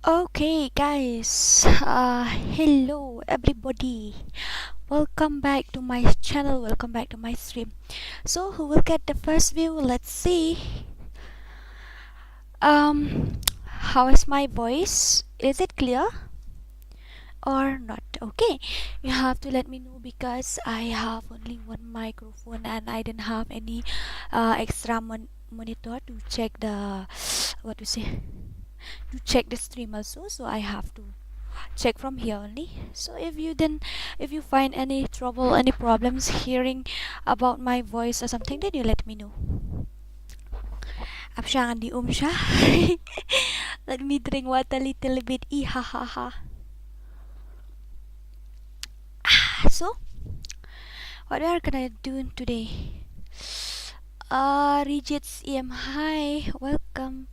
Okay, guys, hello everybody. Welcome back to my channel. Welcome back to my stream. So, who will get the first view? Let's see. Um, how is my voice? Is it clear or not? Okay, you have to let me know because I have only one microphone and I didn't have any extra monitor to check the what to say to check the stream also. So I have to check from here only. So if you find any trouble, any problems hearing about my voice or something, then you let me know. Absyangan di siya. Let me drink water little bit. Ha ha ha. So what we are gonna do today? Rigid's hi, welcome.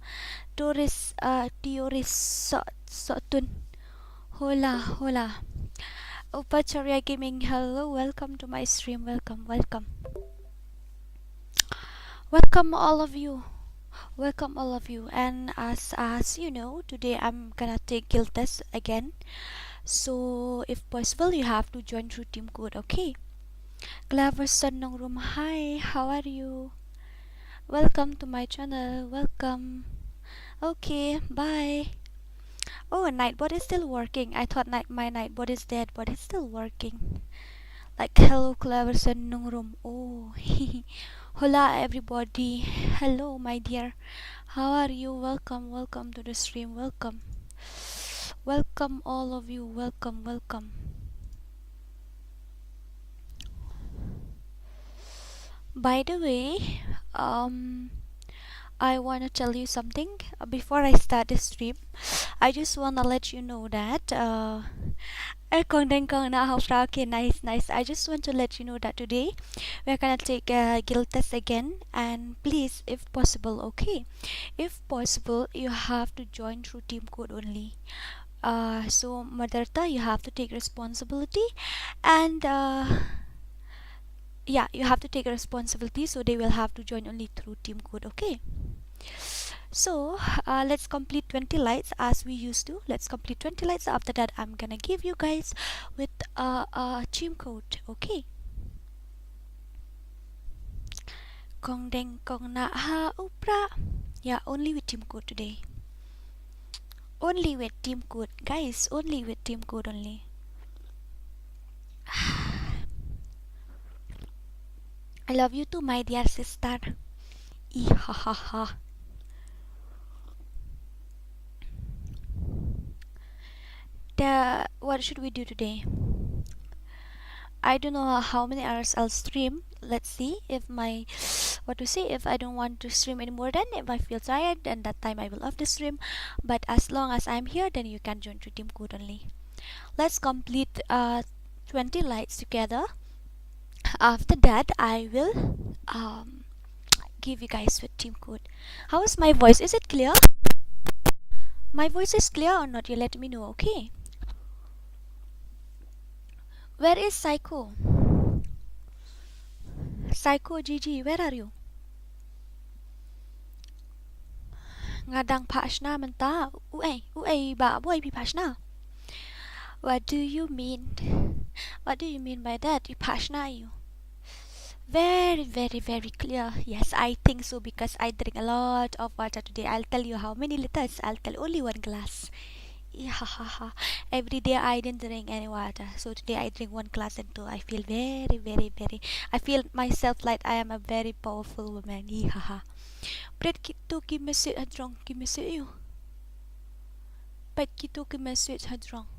Doris Teoris Sotun. Hola, hola. Upacharya Gaming, hello, welcome to my stream. Welcome. Welcome all of you. Welcome all of you. And as you know, today I'm gonna take guild test again. So if possible, you have to join through team code, okay? Cleverson ng room, hi, how are you? Welcome to my channel. Welcome. Okay, bye. Oh, nightbot is still working. I thought my nightbot is dead, but it's still working. Like, hello, Cleverson ng room. Oh, hola, everybody. Hello, my dear. How are you? Welcome to the stream. Welcome, all of you. Welcome. By the way, I want to tell you something before I start the stream. I just want to let you know that okay, nice. I just want to let you know that today we're gonna take a guild test again, and please, if possible, okay, if possible, you have to join through team code only. So Madarta, you have to take responsibility, and yeah, you have to take responsibility, so they will have to join only through team code, okay? So let's complete 20 lights as we used to. Let's complete 20 lights. After that, I'm gonna give you guys with a team code, okay? Kong deng kong na ha upra. Yeah, only with team code today. Only with team code, guys. Only with team code only. I love you too, my dear sister. Ha ha ha. What should we do today? I don't know how many hours I'll stream. Let's see if my if I don't want to stream anymore, then if I feel tired, then that time I will off the stream. But as long as I'm here, then you can join to team code only. Let's complete 20 lights together. After that, I will give you guys with team code. How is my voice? Is it clear? My voice is clear or not? You let me know, okay? Where is Psycho? Psycho GG, where are you? Ngadang Pashna menta. Uay ba boy pi Pashna. What do you mean? What do you mean by that? You Pashna you? Very clear. Yes, I think so because I drink a lot of water today. I'll tell you how many liters. I'll tell only one glass. Every day I didn't drink any water, so today I drink one glass and two. I feel very. I feel myself like I am a very powerful woman. Bread kito kimesit hadrong kimesit you. Bread kito kimesit hadrong.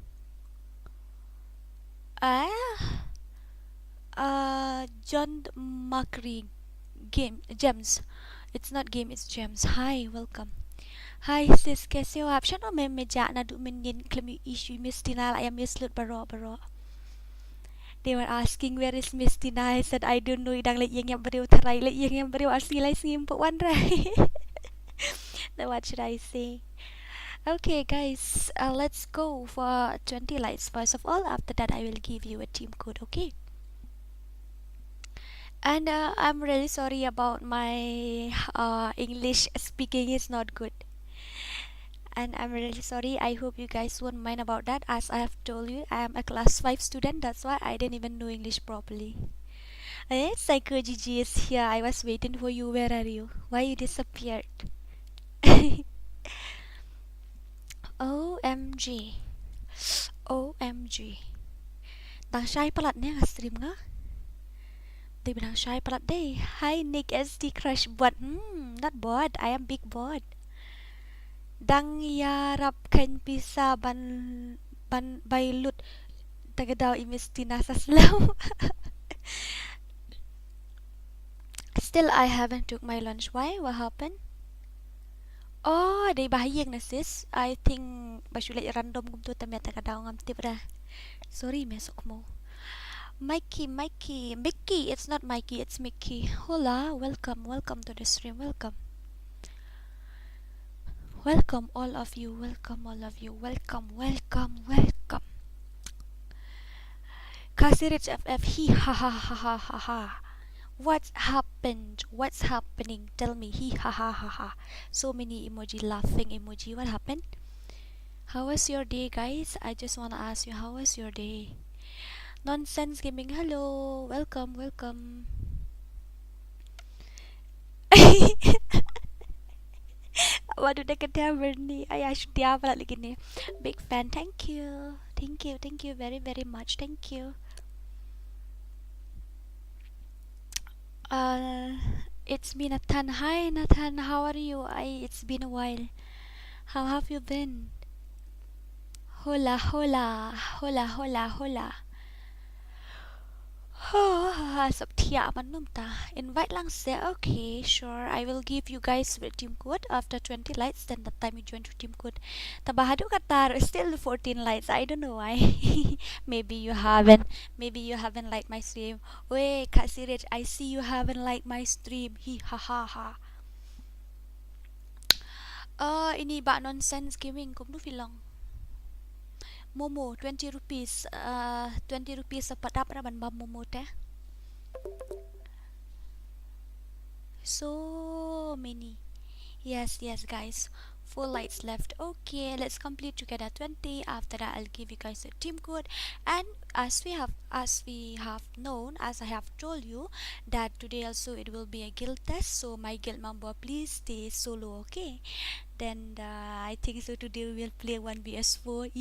John Mᴏᴇ gems. It's not game, it's gems. Hi, welcome. Hi sis, कैसे हो आप? शनो मैं जाना दु min klemi issue Miss Tina I am Miss Lut baro. They were asking where is Miss Tina. I said I don't know. Idang like yang beriu tarai like yang beriu asli like ngimpo one right. Now what should I say? Okay guys, let's go for 20 lights first of all. After that I will give you a team code, okay? And I'm really sorry about my English speaking is not good. and I'm really sorry. I hope you guys won't mind about that. As I have told you, I am a class 5 student. That's why I didn't even know English properly. Psycho Gigi is here. I was waiting for you. Where are you? Why you disappeared? OMG. OMG. Đang shy palat niya nga stream nga. Di ba nang shy palat day? Hi Nick SD Crush Bot. Not bot. I am big bot. Dang yarapkan pisa ban baylut taga daw imistina sa slaw. Still I haven't took my lunch. Why? What happened? Oh, day bahayang na sis. I think basulit random kum tu tamya taga daw ngam tip ra. Sorry mesok mo. Mickey, it's not Mikey, it's Mickey. Hola, welcome to the stream, welcome. Welcome all of you, welcome. Khasi Rich FF, he ha ha ha ha ha ha. What's happening? Tell me, he ha ha ha ha. So many emoji, laughing emoji, what happened? How was your day, guys? I just wanna ask you, how was your day? Nonsense Gaming, hello, welcome. Waduh dekat Bernie. Ay dia pala lagi nih. Big fan, thank you very much, thank you. It's me Nathan. Hi Nathan, how are you? It's been a while. How have you been? Hola. Sabtia manum ta. Invite lang say okay, sure. I will give you guys the team code after 20 likes. Then that time you join to team code. Tabahado katar still 14 likes. I don't know why. Maybe you haven't liked my stream. Wait, Khasi Rich, I see you haven't liked my stream. He ha ha ha. Ini ba nonsense gaming kum nu bilang. Momo 20 rupees. 20 rupees sapat apa ban bam momo teh. So many. Yes guys, 4 lights left. Okay, let's complete together 20. After that I'll give you guys a team code. And as I have told you that today also it will be a guild test, so my guild member please stay solo, okay? Then I think so today we will play 1vs4.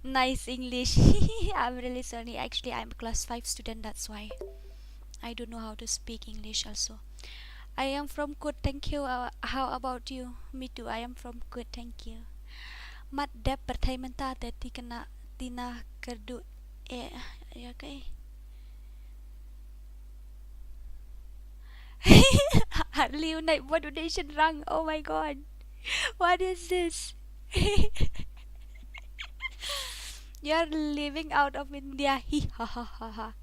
Nice English. I'm really sorry, actually I'm a class 5 student, that's why I don't know how to speak English also. I am from Kut, thank you. How about you? Me too, I am from Kut, thank you. Mat dep pertaimenta teti kena tina kerdu okay. Hardly night what donation rang. Oh my god. What is this? You're living out of India.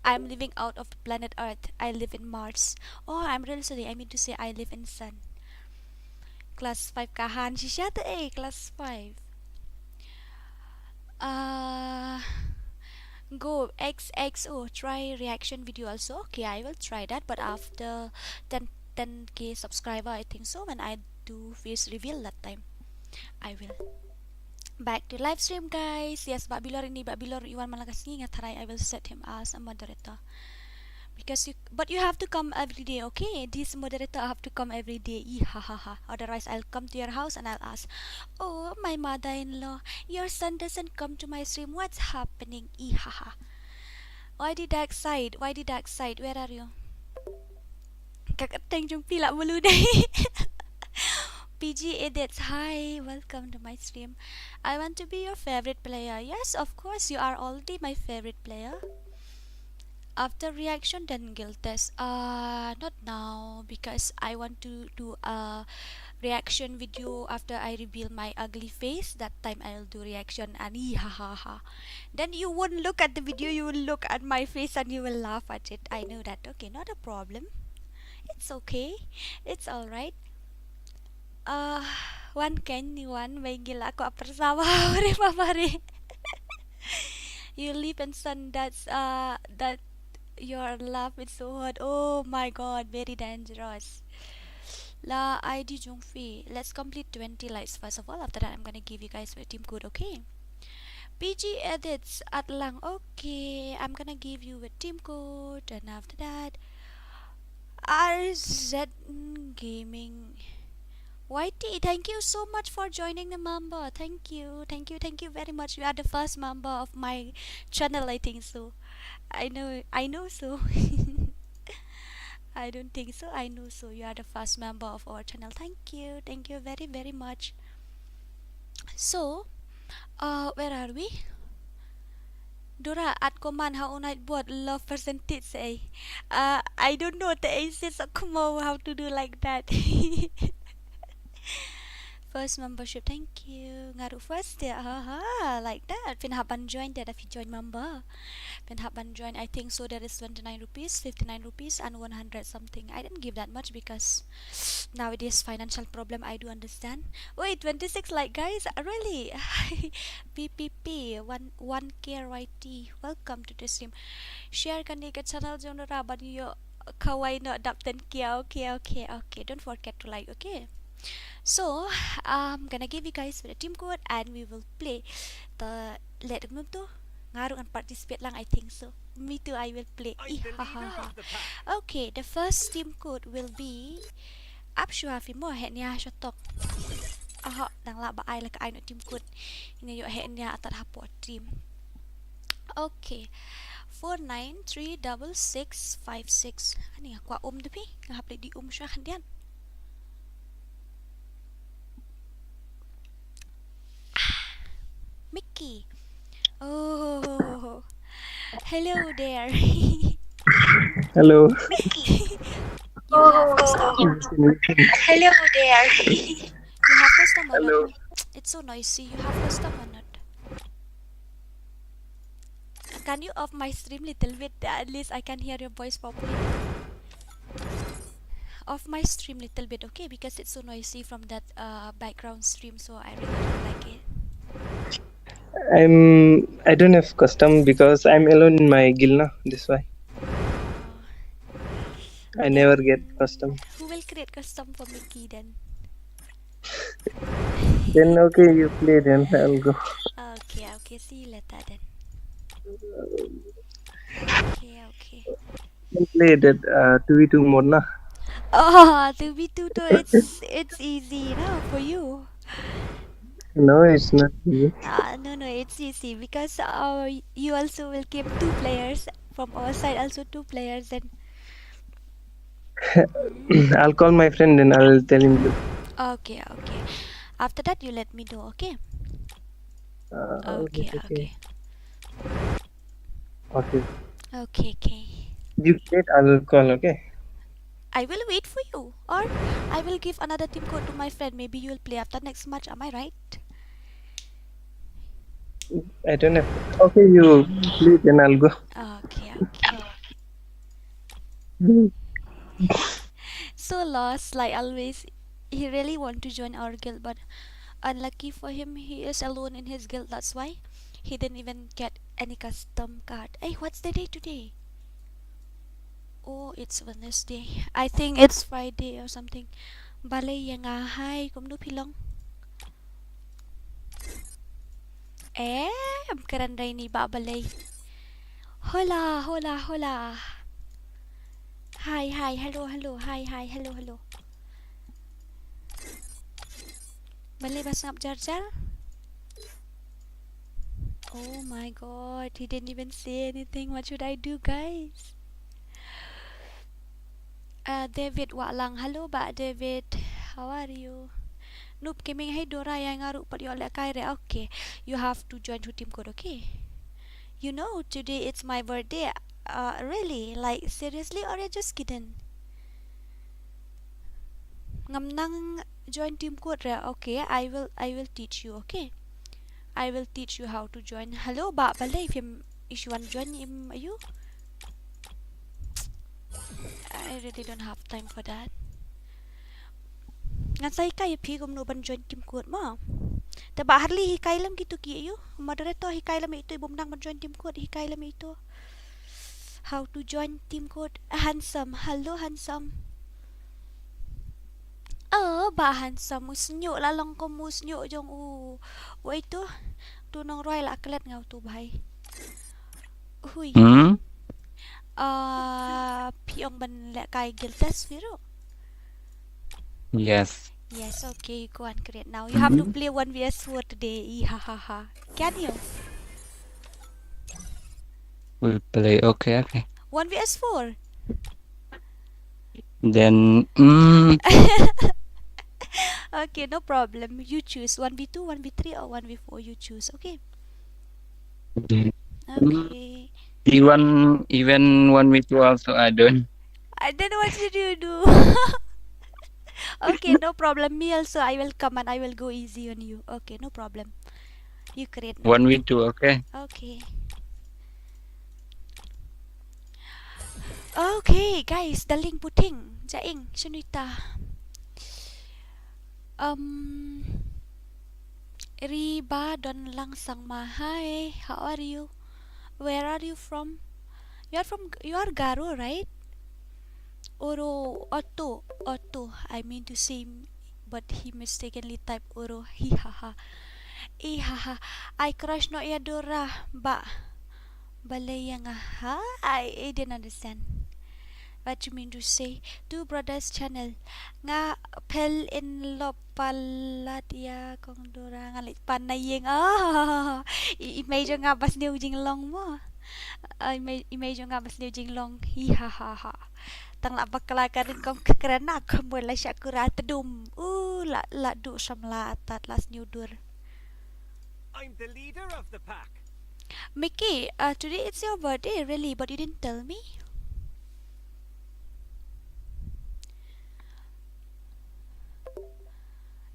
I'm living out of planet Earth. I live in Mars. Oh, I'm really sorry. I mean to say I live in Sun. Class 5 kahan. Siyata class 5. Go XXO. Try reaction video also. Okay, I will try that. But after 10k subscriber, I think so. When I do face reveal that time, I will. Back to live stream, guys. Yes, Mbak Bilor Iwan Malakas ingat haray. I will set him as a moderator because you have to come every day, okay? This moderator have to come every day. Otherwise I'll come to your house and I'll ask, oh my mother-in-law, your son doesn't come to my stream, what's happening? Why the dark side? Where are you? Kakateng jung pila mulu day. PG Edits, hi, welcome to my stream. I want to be your favorite player. Yes, of course, you are already my favorite player. After reaction, then guild test. Not now, because I want to do a reaction video after I reveal my ugly face. That time I'll do reaction and then you won't look at the video, you will look at my face and you will laugh at it. I know that. Okay, not a problem. It's okay. It's alright. One may gila ako apersawa ore papare. You live in Sun, that your laugh is so hot. Oh my god, very dangerous. La ID Jung Fee. Let's complete 20 likes first of all. After that, I'm gonna give you guys a team code, okay? PG edits at lang. Okay, I'm gonna give you a team code, and after that, RZ Gaming. YT, thank you so much for joining the member. Thank you, thank you very much. You are the first member of my channel, I think so. I know so. I don't think so. I know so. You are the first member of our channel. Thank you very very much. So, where are we? Dora at command how on I bought love percentage say. I don't know the aces of Kumo how to do like that. First membership, thank you. Ngaruh first ya, haha, like that. Fin haban join that if you join member. Fin haban join, I think so. There is 29 rupees, 59 rupees, and 100 something. I didn't give that much because nowadays financial problem. I do understand. Wait, 26 like guys, really? PPP 1K RYT. Welcome to the stream. Share kan di ke channel jono raban yo kawai no dap 10K. Okay. Don't forget to like. Okay. So I'm gonna give you guys the team code and we will play the let them to ngaruh and participate lang I think so. Me too, I will play. Okay, the first team code will be Aᴅᴅᴜᴜ mo hẹn nha cho tộc. Đang là bà ai là cái ai nữa team code. Ini yo hẹn nha atat hapo team. Okay. 493656. Ani aku tapi ngahap di siya kandian. Mickey. Oh, hello there. Hello. Mickey. You have customer. Hello there. You have customer. Hello. It's so noisy. You have customer not. Can you off my stream little bit? At least I can hear your voice properly. Off my stream little bit, okay? Because it's so noisy from that background stream, so I really don't like it. I don't have custom because I'm alone in my guild now. That's why I never get custom. Who will create custom for Mickey then? Then okay, you play. Then I'll go. Okay. See you later then. Okay. You play that 2v2 mode na. Oh, 2v2 it's easy, no, for you. No, it's not easy. No, it's easy because you also will keep 2 players from our side, also 2 players then. I'll call my friend and I'll tell him to. Okay. After that, you let me know, okay? Okay. You play, I'll call, okay? I will wait for you, or I will give another team code to my friend. Maybe you will play after next match. Am I right? I don't know. Okay, you play, then I'll go. Okay. So lost, like always. He really want to join our guild, but unlucky for him, he is alone in his guild. That's why he didn't even get any custom card. Hey, what's the day today? Oh, it's Wednesday. I think it's Friday or something. Balay yang hai kum nu pilong. Karan ray ni ba balay. Hola. Hi, hello. Hi, hello. Balay bas ngap jar. Oh my god, he didn't even say anything. What should I do, guys? David Walang. Hello ba David. How are you? Noob gaming hey Dora yang ngaruh pati oleh kaire. Okay, you have to join to team code, okay? You know today it's my birthday. Really? Like seriously or you just kidding? Ngam nang join team code re. Okay, I will teach you, okay? I will teach you how to join. Hello ba balay if you want to join you? I really don't have time for that. Ngan say kay pi gum no ban join team code mo. Ta ba harli hikay lam gitu ki you. Moderator hikay lam ito ibum nang ban join team code hikay lam ito. How to join team code? Handsome. Hello handsome. bahan sa musnyo lalong ko musnyo jong wait to nong roy la klet ngau tu bhai hui piong ban le kai giltes viro. Yes. Yes, okay, go and create now. You have to play 1vs4 today. Ha ha ha. Can you? We'll play. Okay. 1vs4. Then. Okay, no problem. You choose 1v2, 1v3, or 1v4. You choose. Okay. Okay. Even 1v2 also I don't. I don't know what should you do. Okay, no problem. Me also. I will come and I will go easy on you. Okay, no problem. You create now. 1v2. Okay. Okay. Okay, guys. Daling puting. Jaing. Sunita. Riba don lang sang mahai. How are you? Where are you from? You are Garo, right? Oro Otto. I mean to say, but he mistakenly typed Oro. Hihaha. Ihaha. I crush no yadora. Balaya nga ha? I didn't understand. What you mean to say? Two brothers channel nga pel in lo palatia kong dora nga lit panayeng image nga bas niu jing long mo image nga bas niu jing long hi ha ha ha tang la bakla ka rin kong kerana kamo la sya kurat dum la du samla atat las new dur. I'm the leader of the pack. Mᴏʀᴇ, today it's your birthday really, but you didn't tell me.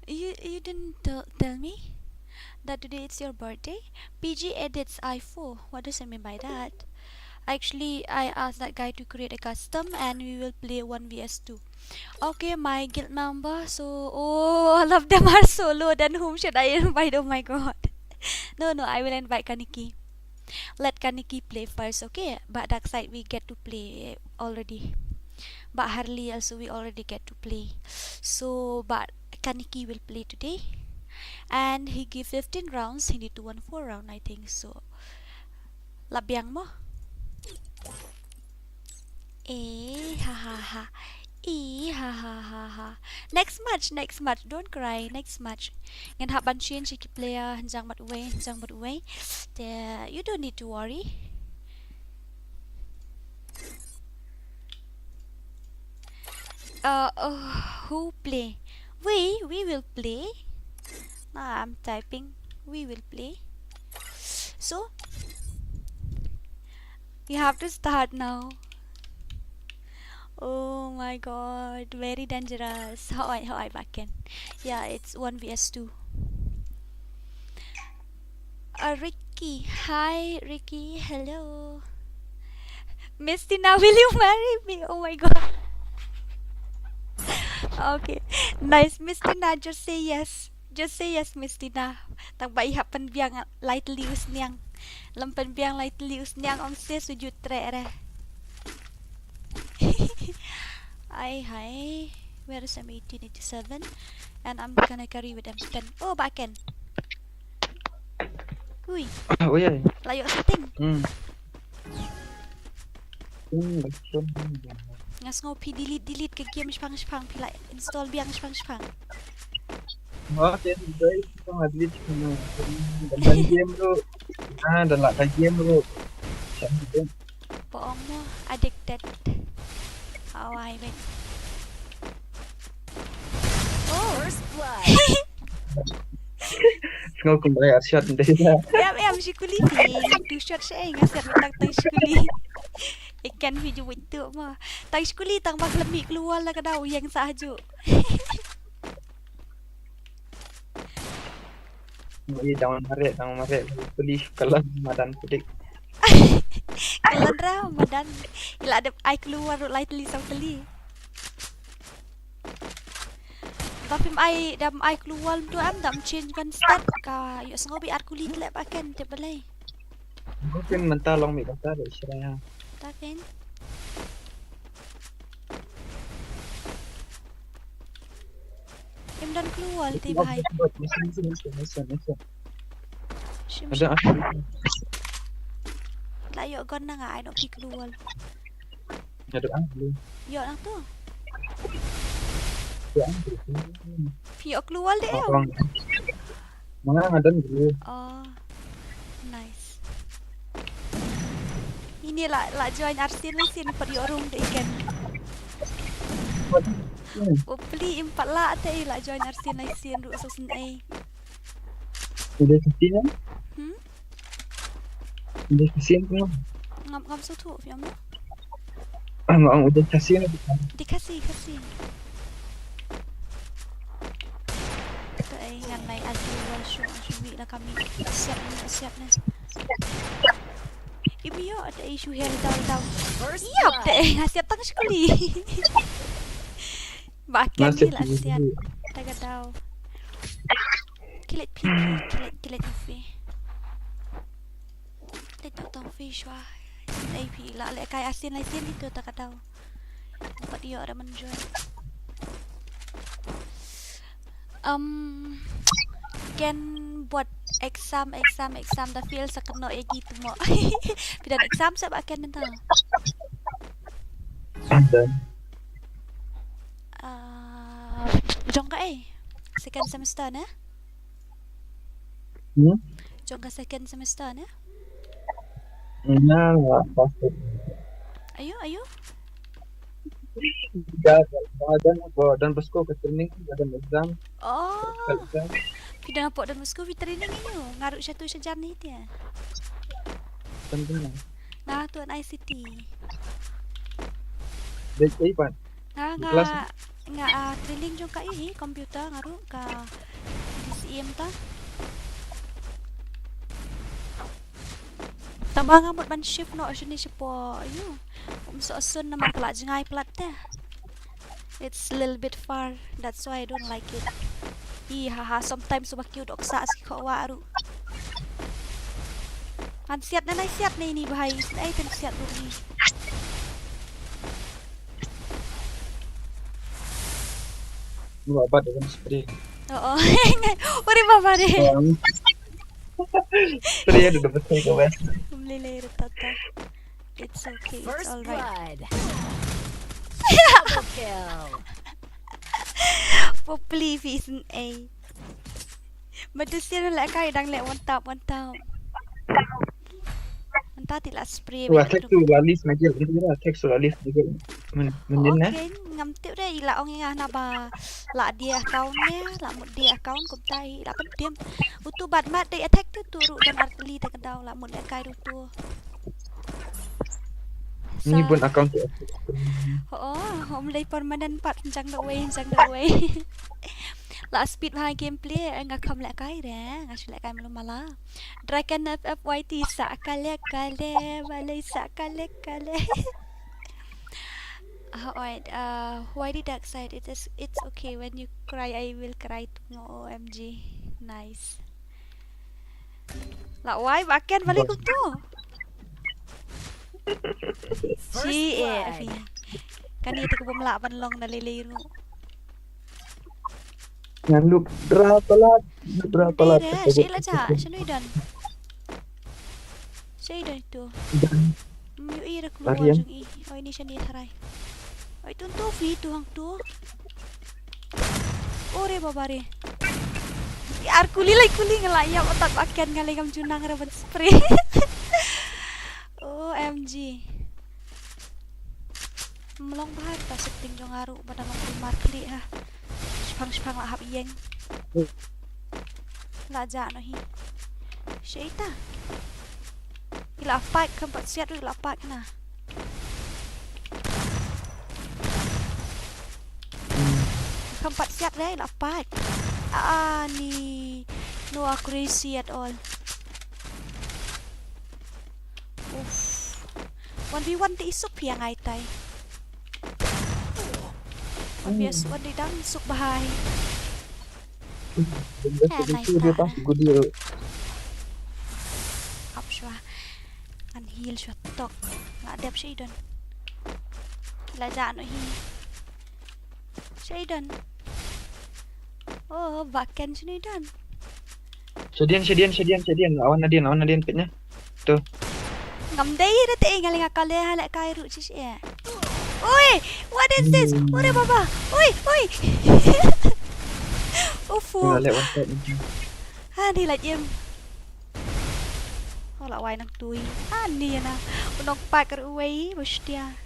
You didn't tell me that today it's your birthday. PG edits I4. What does it mean by that? Actually, I asked that guy to create a custom and we will play 1vs2. Okay, my guild member. So, all of them are solo. Then whom should I invite? Oh my god. No, I will invite Kaniki. Let Kaniki play first, okay? But dark side we get to play already. But Harley also we already get to play. So, but Kaniki will play today. And he give 15 rounds. He need to win 4 rounds, I think. So, labyang mo. Ha ha ha. Ha ha ha ha. Next match. Don't cry. Next match. Ngan haban chin si player hanjang Mᴏʀᴜᴜᴜ. You don't need to worry. Who play? We will play. I'm typing. We will play. So you have to start now. Oh my god, very dangerous. How I back in? Yeah, it's 1vs2. Ricky, hi Ricky, hello. Miss Tina, will you marry me? Oh my god. Okay, nice, Miss Tina. Just say yes. Miss Tina. Tang baihapan biang lightly usniang. Lampan biang lightly usniang ong se sujud tre. Hi. Where is M1887? And I'm gonna carry with M10. Oh, back in. Hui. Oh yeah. Layo setting. Ngas ngopi delete ke game spang pila install biang spang. Okay, guys, kita ngadlit dan game bro. Dan lah game bro. Bohong mo, addicted. How I went. Oh, First blood. Sengaja kembali shot nanti lah. Ya, si kuli ni. Two shot siya ngasar tang si kuli. Ikan video itu mah. Tang si kuli tang bak lemik keluar lah kadau yang sahaja. Jangan maret. Beli kalau madan putik. Kalan Ramadan. Ila ada ai keluar lightly sampai. Tapi ai keluar tu dam change kan start ka. Yo sengobi ar kulit lek paken te balai. Mungkin mental long mi kata ada istilahnya. Taken. Em dan keluar ti Oh, bahai. Nation. Shim Ada shim. apa? La yo gon na nga ai no pi keluar. Ada apa? Yo nang tu. Ada Pi yo keluar deh yo. orang. Mana ada dulu. Oh. Nice. Ini la join Iṛsᴛ per yo room deh ikan. Oh peli impat la te la join Iṛsᴛ Rᴇʟɪឡ ai. Udah kesini kan? Hmm? Udah kesini kan? Ngam so tu fiam no. Ang udah kesini. Dikasih. Tu ai ngan nai Aᴅᴅᴜᴜᴜ lah kami siap ni. Ibu yo ada isu hel tahu. Iya deh hasil tang sekali. Bahagian ni lah siap. Tak tahu. Kilit pipi. Kilit tahu fish wah. Ai pi la le kai asin itu tak tahu. Dapat dia ada menjual. Can buat exam dah feel sakno gitu mo. Pidan exam sa ba ken nta. Ada. Jong ka second semester na? Jong ka second semester na? Nah, pasti. Ayo. Dan Bsko ke training ada exam. Oh. Pidan apa dan Moscow training ini ngaruk satu sejar ni dia. Penting. Nah, tuan ICT. Baik, Pan. Nga training jong ka komputer ngaruk ka DCM ta. Tambah ngamut ban shift no sini siapa ayo. Mᴏᴜᴜᴜ nama kelak jengai plat teh. It's a little bit far. That's why I don't like it. Haha sometimes subaki udok sa si kau waru. Han siat na ini bahai. Ai ten siat ni. Lu abad dengan spray. Oo. Uri baba deh. Spray ada dapat ke west. Mᴏʀᴜᴜ tata. It's okay. It's all right. Populi Dɪsᴛ Madusia lại kai đang lẹ one tap. Entah tidak spray. Wah, teksturalis macam itu lah. Teksturalis juga. Menjelaskan. Okay, ngamtil deh. Ila orang yang naba la dia accountnya, la mud dia account kumtai, la pendiam. Utu bad mat dia attack tu turut dan artili tak kedau la mud kai tu. Ini pun account tu. Mulai permanent part jang the way. La speed ha gameplay nga kam la kai re, nga sila kai malum mala. Dragon FFYT sa kale balai sa kale. Alright, why the dark side? It's okay when you cry. I will cry too. OMG, nice. La why bakian balik tu? Si kan itu kebomla panlong na Lıyɪ�ᴅ. Nyanduk berapa lat? Sila cha, Iṛsᴛ itu. Iṛsᴛ keluar jeng Oh ini siya ni taray. Oh itu tu tu hang tu. Ore babare. Ar kuli ngelayap otak bakian ngalay kam junang rabat spray. OMG. Melong bahar ta setting jong aru pada Mᴏʀᴜᴜ ha. Spang lah hap yeng. Laja no hi. Syaita. Ila fight keempat siat ila fight na. Keempat siat deh ila fight. Ni no crazy at all. 1v1 ti isuk piang ai tai. 1v1 di dang isuk bahai. Up shwa. Kan heal shwa tok. Ngadep Shayden. Kila ja no hi. Shayden. Oh, bahkan sini dan. Sedian. Lawan Nadian petnya. Tuh. Ngam day dah tak ingat lagi kali halak kairu cis ya. Oi, what is this? Ore baba. Oi. Ufu. Nggak lewat one tap. Ha đi lại em. Ho lại quay nang tui. Ha ni na. Unong pa kar uway bustia.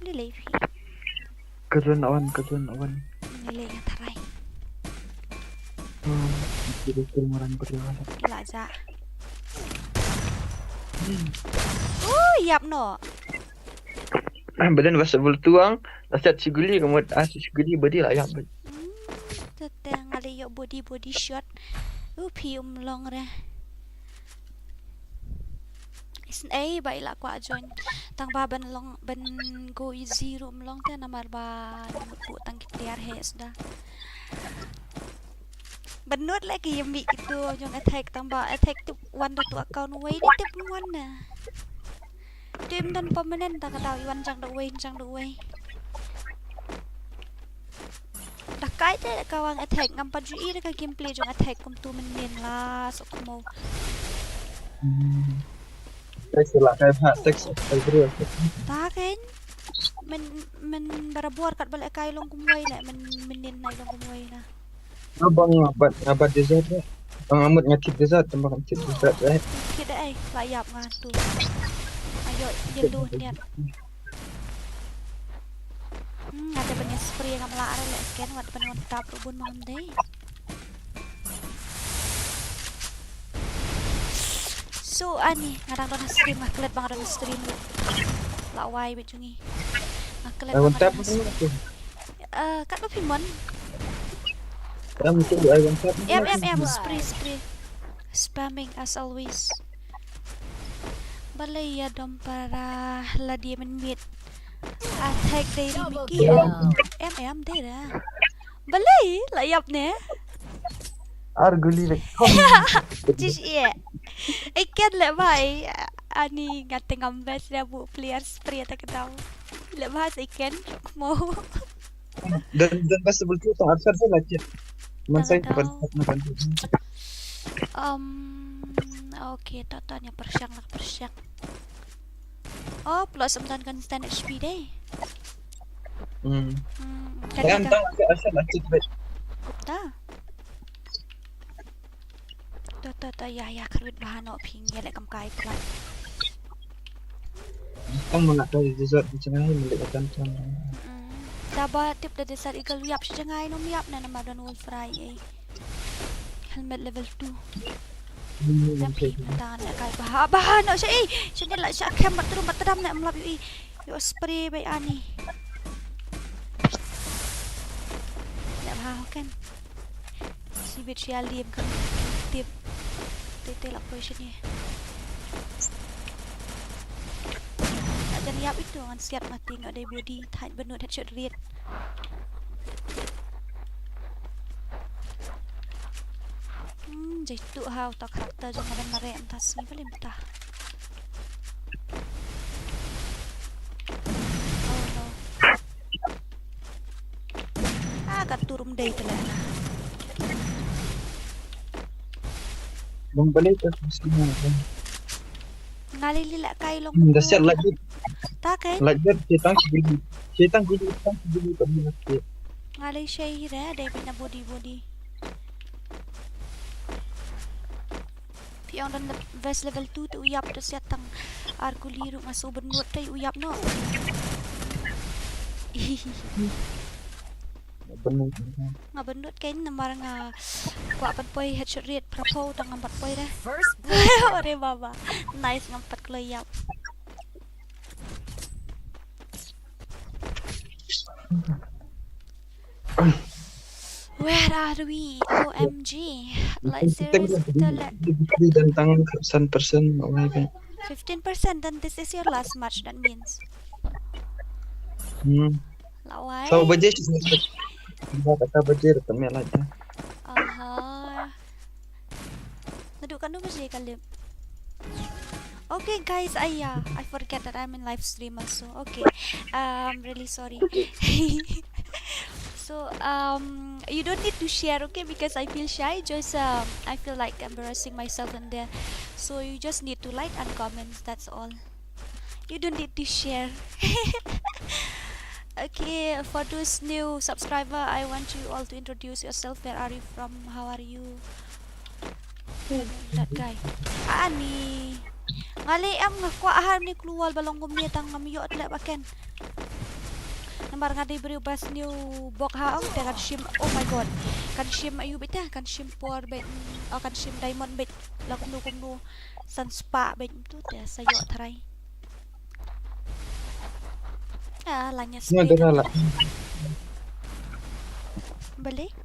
Đi lấy phi. Keren awan. Đi lấy tarai. Jadi kemarin berjalan. Lại ra. Oh, yap no. Badan bahasa bertuang. Asyat siguli kemudian siguli beri lah yang. Tetang ngali yo body shot. Pi long ra. Isn ai bai la kwa join. Tang ba ban long ban go zero long ta namar ba bu tang kitiar hes da. Benut lagi yang mi itu yang attack tambah attack tu one tu account way di tip one na. Tim dan permanent tak tahu iwan jang the way. Dah kai te kawang attack ngam pajui dekat gameplay jong attack kum tu menin lah sok mau. Teks lah kayak teks terus. Tak kan? Men barabuar kat balik kai long kumway na menin na long kumway na. Abang abad desert ni. Bang Amut ngakit desert tambah ngakit desert eh. Kita layap ngatu. Ayo jelu niat. Ada banyak spray yang melar lek kan wat penon tap rubun mam deh. So ani ngadang don stream ngaklet bang don stream. Lawai bejungi. Ngaklet bang Tap don tu. kat bapimon. Kamu tu I tap. Spray. Spamming as always. Balai ya dom para la dia menmit. Attack dari Mickey. Dia dah. Balai layap ne. Arguli lek. Cis iya. Ikan lek bai. Ani ngate ngambes dia bu player spray tak tahu. Lek bahas ikan mau. Dan bahasa bertu tu asal saya lacet. Masai pada makan. Okay, tatanya persiang. Oh, plus 9 constant HP deh. Kan tahu asal lacet bet. Ta. Ta ya kerut bahan no ping ya lek kam kai pelan. Kamu nak tahu desert macam mana melihatkan macam. Dapat tip dari desert eagle yap sejangai nom yap na namadon wolf fry helmet level 2. Tapi tangan nak kai bahan no siya siya nila siya kem matram na mlab yo spray bay ani. Nak bahan kan. Si bit siya liam kan tip detail apa siya ni. Dan yap itu kan siap mati ngak dari body tight benut headshot rate. Jaitu hau tak karakter jangan ada marek entah sini paling entah. Oh no. Kat turun day telah. Membalik ke semua. Ngalilila kai long. Dah siap lagi. Tak kan? Lagi Syaitan gigi kat mana sikit. Ngalai syahir ada pina body. Piang dan vest level 2 tu uyap tu siatang Rᴇʟɪṛ masuk benut tu uyap no. Benut. Nga benut kan namar nga kuat patpoy headshot rate prapo tang 4 poy dah. Ore baba. Nice ngampat kelayap. Where are we? OMG. Like serious tentang 100% orang kan. 15% then this is your last match that means. Lawai. So budget kita kata budget temen aja. Aha. Nadukkan dulu sih kali. Okay guys, I forget that I'm in live stream also. Okay. I'm really sorry. So So you don't need to share, okay? Because I feel shy. Just I feel like embarrassing myself in there. So you just need to like and comment. That's all. You don't need to share. Okay, for those new subscriber, I want you all to introduce yourself. Where are you from? How are you? That guy. Ani. Ngali am ngakuahan ni keluar balong gumni tang ngamiyo at lebaken. Nambar nga beri bas new bok haong te kan shim. Oh my god. Kan shim ayu bit kan shim por bet kan shim diamond bet la kumno san spa bet tu te sayo try. Lanya Ni ada spray. lah. Balik.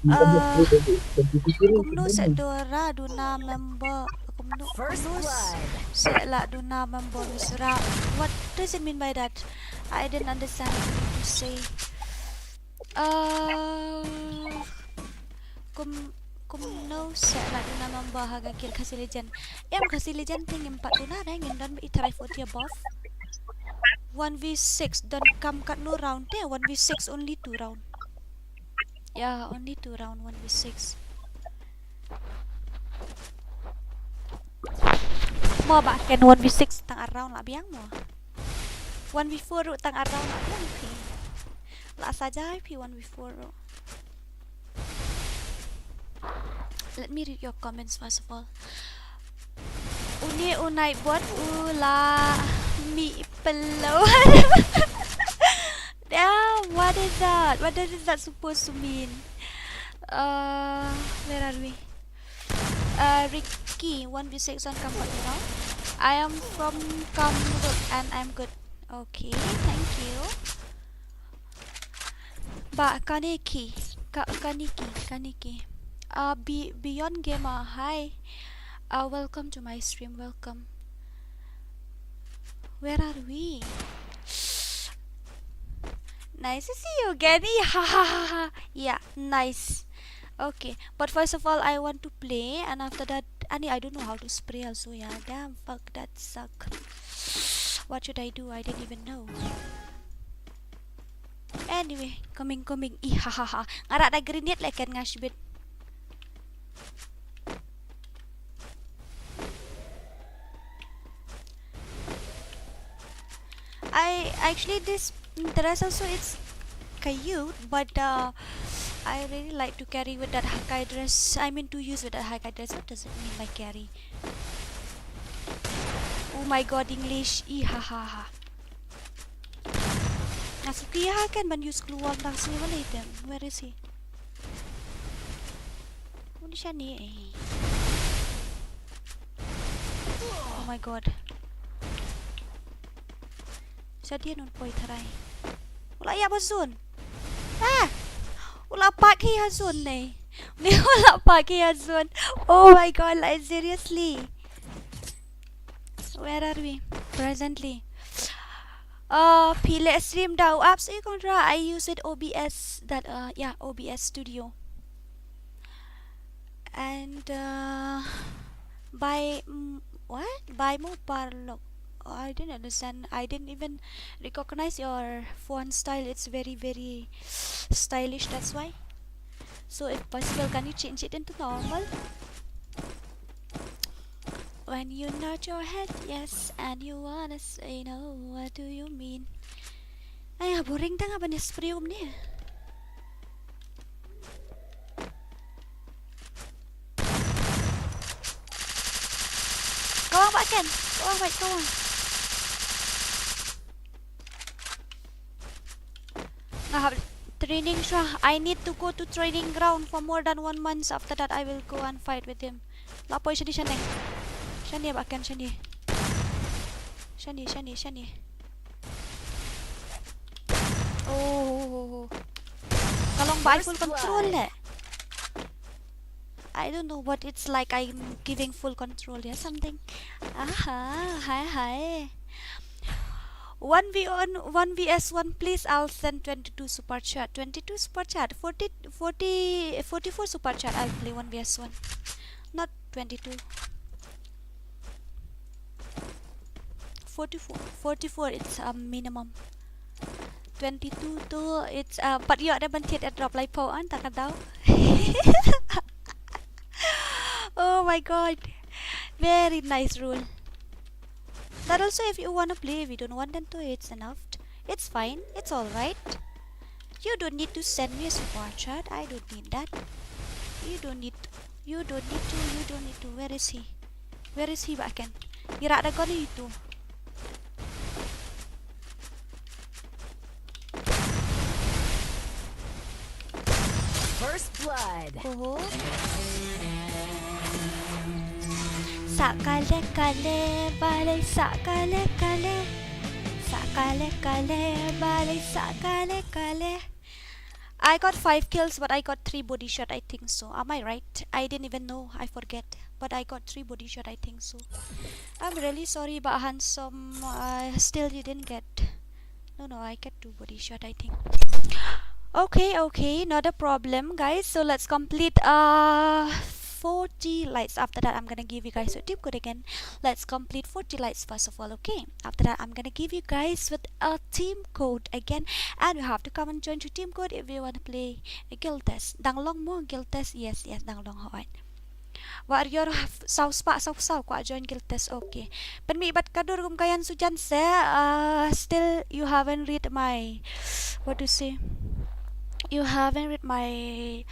Kumno Kumno sa dora duna member kumno sa la duna member misra. What does it mean by that? I didn't understand what you mean to say. Kumno sa la duna member haga kill Khasi legend. Khasi legend thing 4 duna na ngin i try 40 above. 1v6 don't come kat no round 1v6 only 2 round. Yeah, only 2 round 1v6. Mo ba ken 1v6 tang araw la biang mo. 1v4 ro tang araw la biang pi. La saja pi 1v4 ro. Let me read your comments first of all. Uni unai buat ula Mᴏʀᴜᴜᴛ. Damn, what is that? What is that supposed to mean? Where are we? Ricky, 1v6 on Kampak now. I am from Kamruk and I'm good. Okay, thank you. Ba Kaniki. Kaniki. Beyond Gamer, hi. Welcome to my stream. Welcome. Where are we? Nice to see you again. Yeah, nice. Okay, but first of all, I want to play, and after that, I don't know how to spray also. Yeah, damn, fuck, that suck. What should I do? I didn't even know. Anyway, coming. Ngarak na grenade like kan ngashbit. Actually this dress also it's cute, but I really like to carry with that Hakai dress. I mean to use with that Hakai dress. What does it mean by carry? Oh my god, English. Nasukiya kan man use keluar lang sini wala item. Where is he? Ano siya ni? Oh my god. Sa dia nun poy taray. Wala ya ba zone? Wala pa kaya zone na wala pa kaya zone. Oh my god, like seriously. Where are we? Presently. Pile stream daw apps ay kontra. I use it OBS that OBS Studio. And by Mᴏʀᴜᴜ. I didn't understand. I didn't even recognize your font style. It's very, very stylish. That's why. So if possible, can you change it into normal? When you nod your head yes and you wanna say no, what do you mean? Ay, boring ta nga ba ni spray ni? Go on, back in. Go on. Training siya. I need to go to training ground for more than 1 month. After that, I will go and fight with him. Lapoy siya ni. Siya ni, bakan siya ni. Oh. Kalong ba full control I don't know what it's like. I'm giving full control. Yeah, something. Hi. 1vs1 please. I'll send 22 super chat. 22 super chat. 44 super chat. I'll play 1vs1. Not 22. 44 it's a minimum. 22 to it's but you ada ban thiệt drop like po an tak daw. Oh my god. Very nice rule. That also if you wanna play, if you don't want them to, it's enough. It's fine. It's alright. You don't need to send me a super chat. I don't need that. You don't need to. Where is he? Where is he back in? Ira ada gone itu. First blood. Oh. Sakale balay sakale. Sakale balay sakale. I got 5 kills, but I got 3 body shot. I think so. Am I right? I didn't even know. I forget. But I got 3 body shot. I think so. I'm really sorry, but handsome. Still, you didn't get. No. I get 2 body shot. I think. Okay. Not a problem, guys. So let's complete 40 lights. After that, I'm gonna give you guys a team code again. Let's complete 40 lights first of all. Okay. After that, I'm gonna give you guys with a team code again, and you have to come and join to team code if you want to play a guild test. Dang long mo guild test. Yes. Dang long hoan. Warrior sau kwa join guild test. Okay. But me but kadur gum kayan sujan se. Still you haven't read my what to say. You haven't read my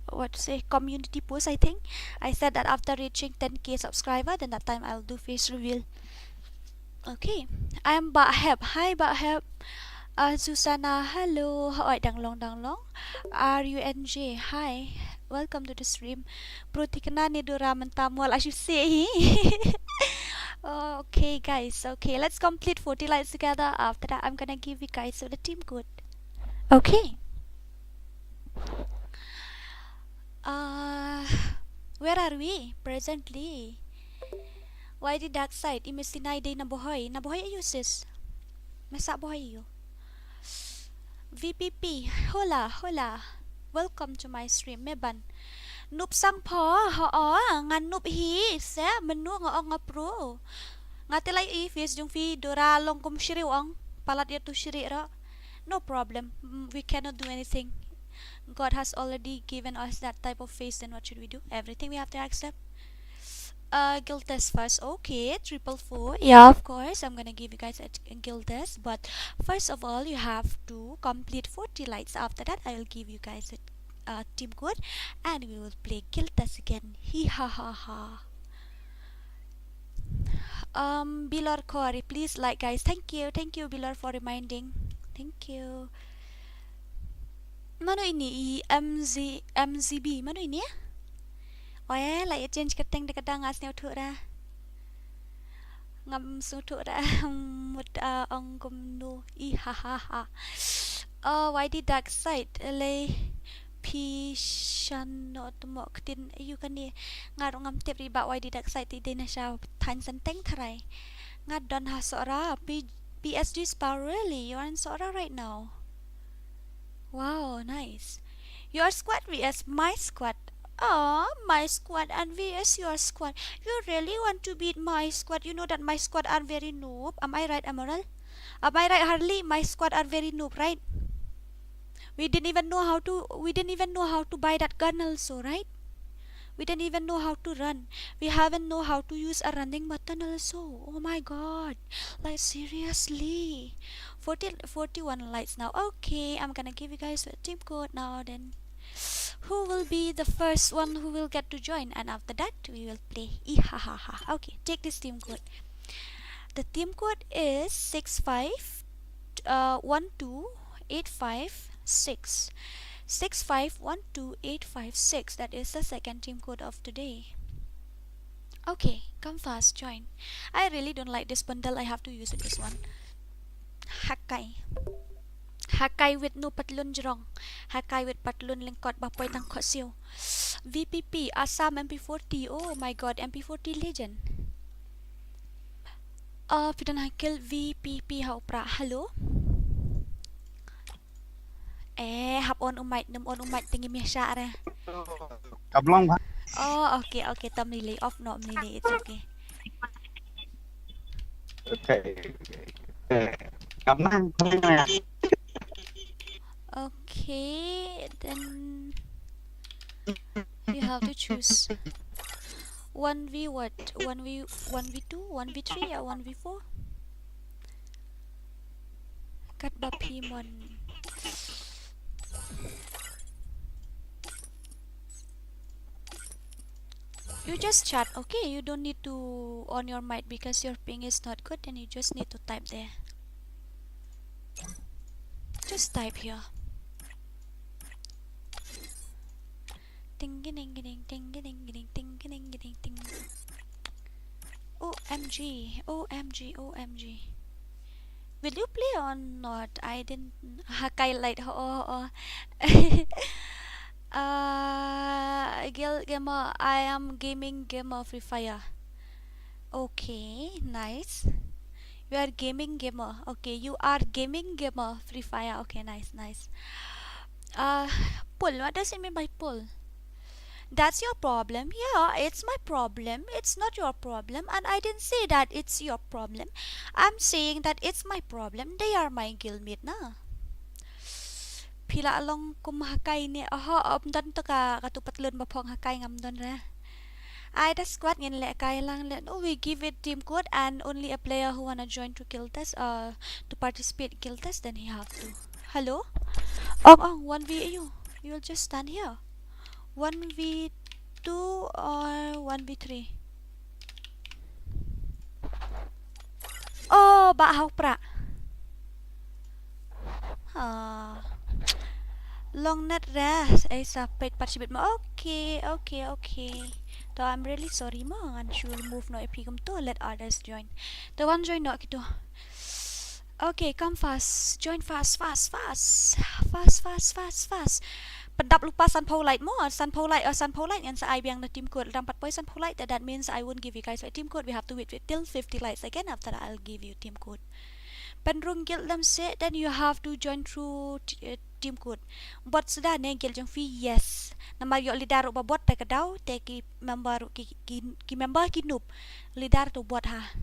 what to say community post. I think I said that after reaching 10k subscriber, then that time I'll do face reveal. Okay, I'm Baheb. Hi Baheb. Susana, hello. Oi, danglong. RUNJ, hi. Welcome to the stream. Protikna ni duraman tamual as you say. Okay guys, okay, let's complete 40 lights together. After that, I'm gonna give you guys the team code. Okay. Where are we presently? Why the dark side? Imesinay day nabuhay. Nabuhay ayo sis. Masa buhay ayo. VPP. Hola. Welcome to my stream. Meban. Noob sang po. Nga noob hi. Se menu nga pro. Nga tilay ifis yung fi doralong kum shiriwang. Palat ya tu shirira. No problem. We cannot do anything. God has already given us that type of face. Then what should we do? Everything we have to accept. Guild test first. Okay, 444. Yeah, of course, I'm gonna give you guys a guild test. But first of all, you have to complete 40 lights. After that, I will give you guys a team code, and we will play guild test again. Ha. Bilor Corey, please like, guys. Thank you, Bilor, for reminding. Thank you. Mano ini MZB. Mano ini ya? Oh ya, like change keteng dekat ngas ni utuk dah. Ngam sutuk dah. Mut angkum no. Ha. Why the dark side? Lay pishan no tumok tin you kan ni ngarong ngam tip riba why the dark side ti na siya tan senteng tarai. Ngadon ha sora PSG Spa, really? You're in Sora right now. Wow, nice. Your squad vs my squad. My squad and vs your squad. You really want to beat my squad? You know that my squad are very noob. Am I right, Emerald? Am I right, Harley? My squad are very noob, right? We didn't even know how to buy that gun also, right? We didn't even know how to run. We haven't know how to use a running button also. Oh my god. Like seriously. 41 lights now. Okay, I'm gonna give you guys a team code now then. Who will be the first one who will get to join? And after that, we will play. Okay, take this team code. The team code is 6512856. 6512856. That is the second team code of today. Okay, come fast, join. I really don't like this bundle. I have to use this one. Hakai with no patlon jrong. Hakai with patlon lingkot bapoy tang kosiyo. VPP Asam MP40. Oh my god, MP40 legend. Pidan hakil VPP haupra. Hello. Hap on umait tinggi miya ra. Kablong ba? Oh, okay, tam nili off no nili. It's okay. Okay. Okay, then you have to choose 1v what? 1v2, 1v3 or 1v4? Cắt ba P1. You just chat, okay? You don't need to on your mic because your ping is not good, and you just need to type there. Just type here. Ting ding ding ding ding ding ding ding ding ding ding. OMG, OMG, OMG. Will you play or not? I didn't highlight. Gamer. I am gaming gamer Free Fire. Okay, nice. You are gaming gamer. Okay, you are gaming gamer Free Fire. Okay, nice, nice. Pull. What does it mean by pull? That's your problem. Yeah, it's my problem. It's not your problem. And I didn't say that it's your problem. I'm saying that it's my problem. They are my guildmate na. Pila along kumahakay ni dan to ka katupatlon mapong hakay ngamdon ra. I the squad ngin le kay lang le. No, we give it team code, and only a player who wanna join to kill test to participate kill test, then he have to. Hello? Oh, 1v you. You'll just stand here. 1v2 or 1v3? Oh, baahaw pra. Long net rest. Ay sapit participate mo. Okay. So I'm really sorry mo. And she will move no epigum to let others join. The one join no kito. Okay, come fast. Join fast. Pedap lupa Sunpo light mo. Sunpo light and sa I biang na team code. Rampat boy Sunpo light. That means I won't give you guys a team code. We have to wait till 50 lights again. After that, I'll give you team code. Penrung guild them say, then you have to join through team code. Bot sudah ne guild jong fee yes. Nama yo lidar ba bot pa kadaw te ki member ki member ki noob. Lidar to bot ha.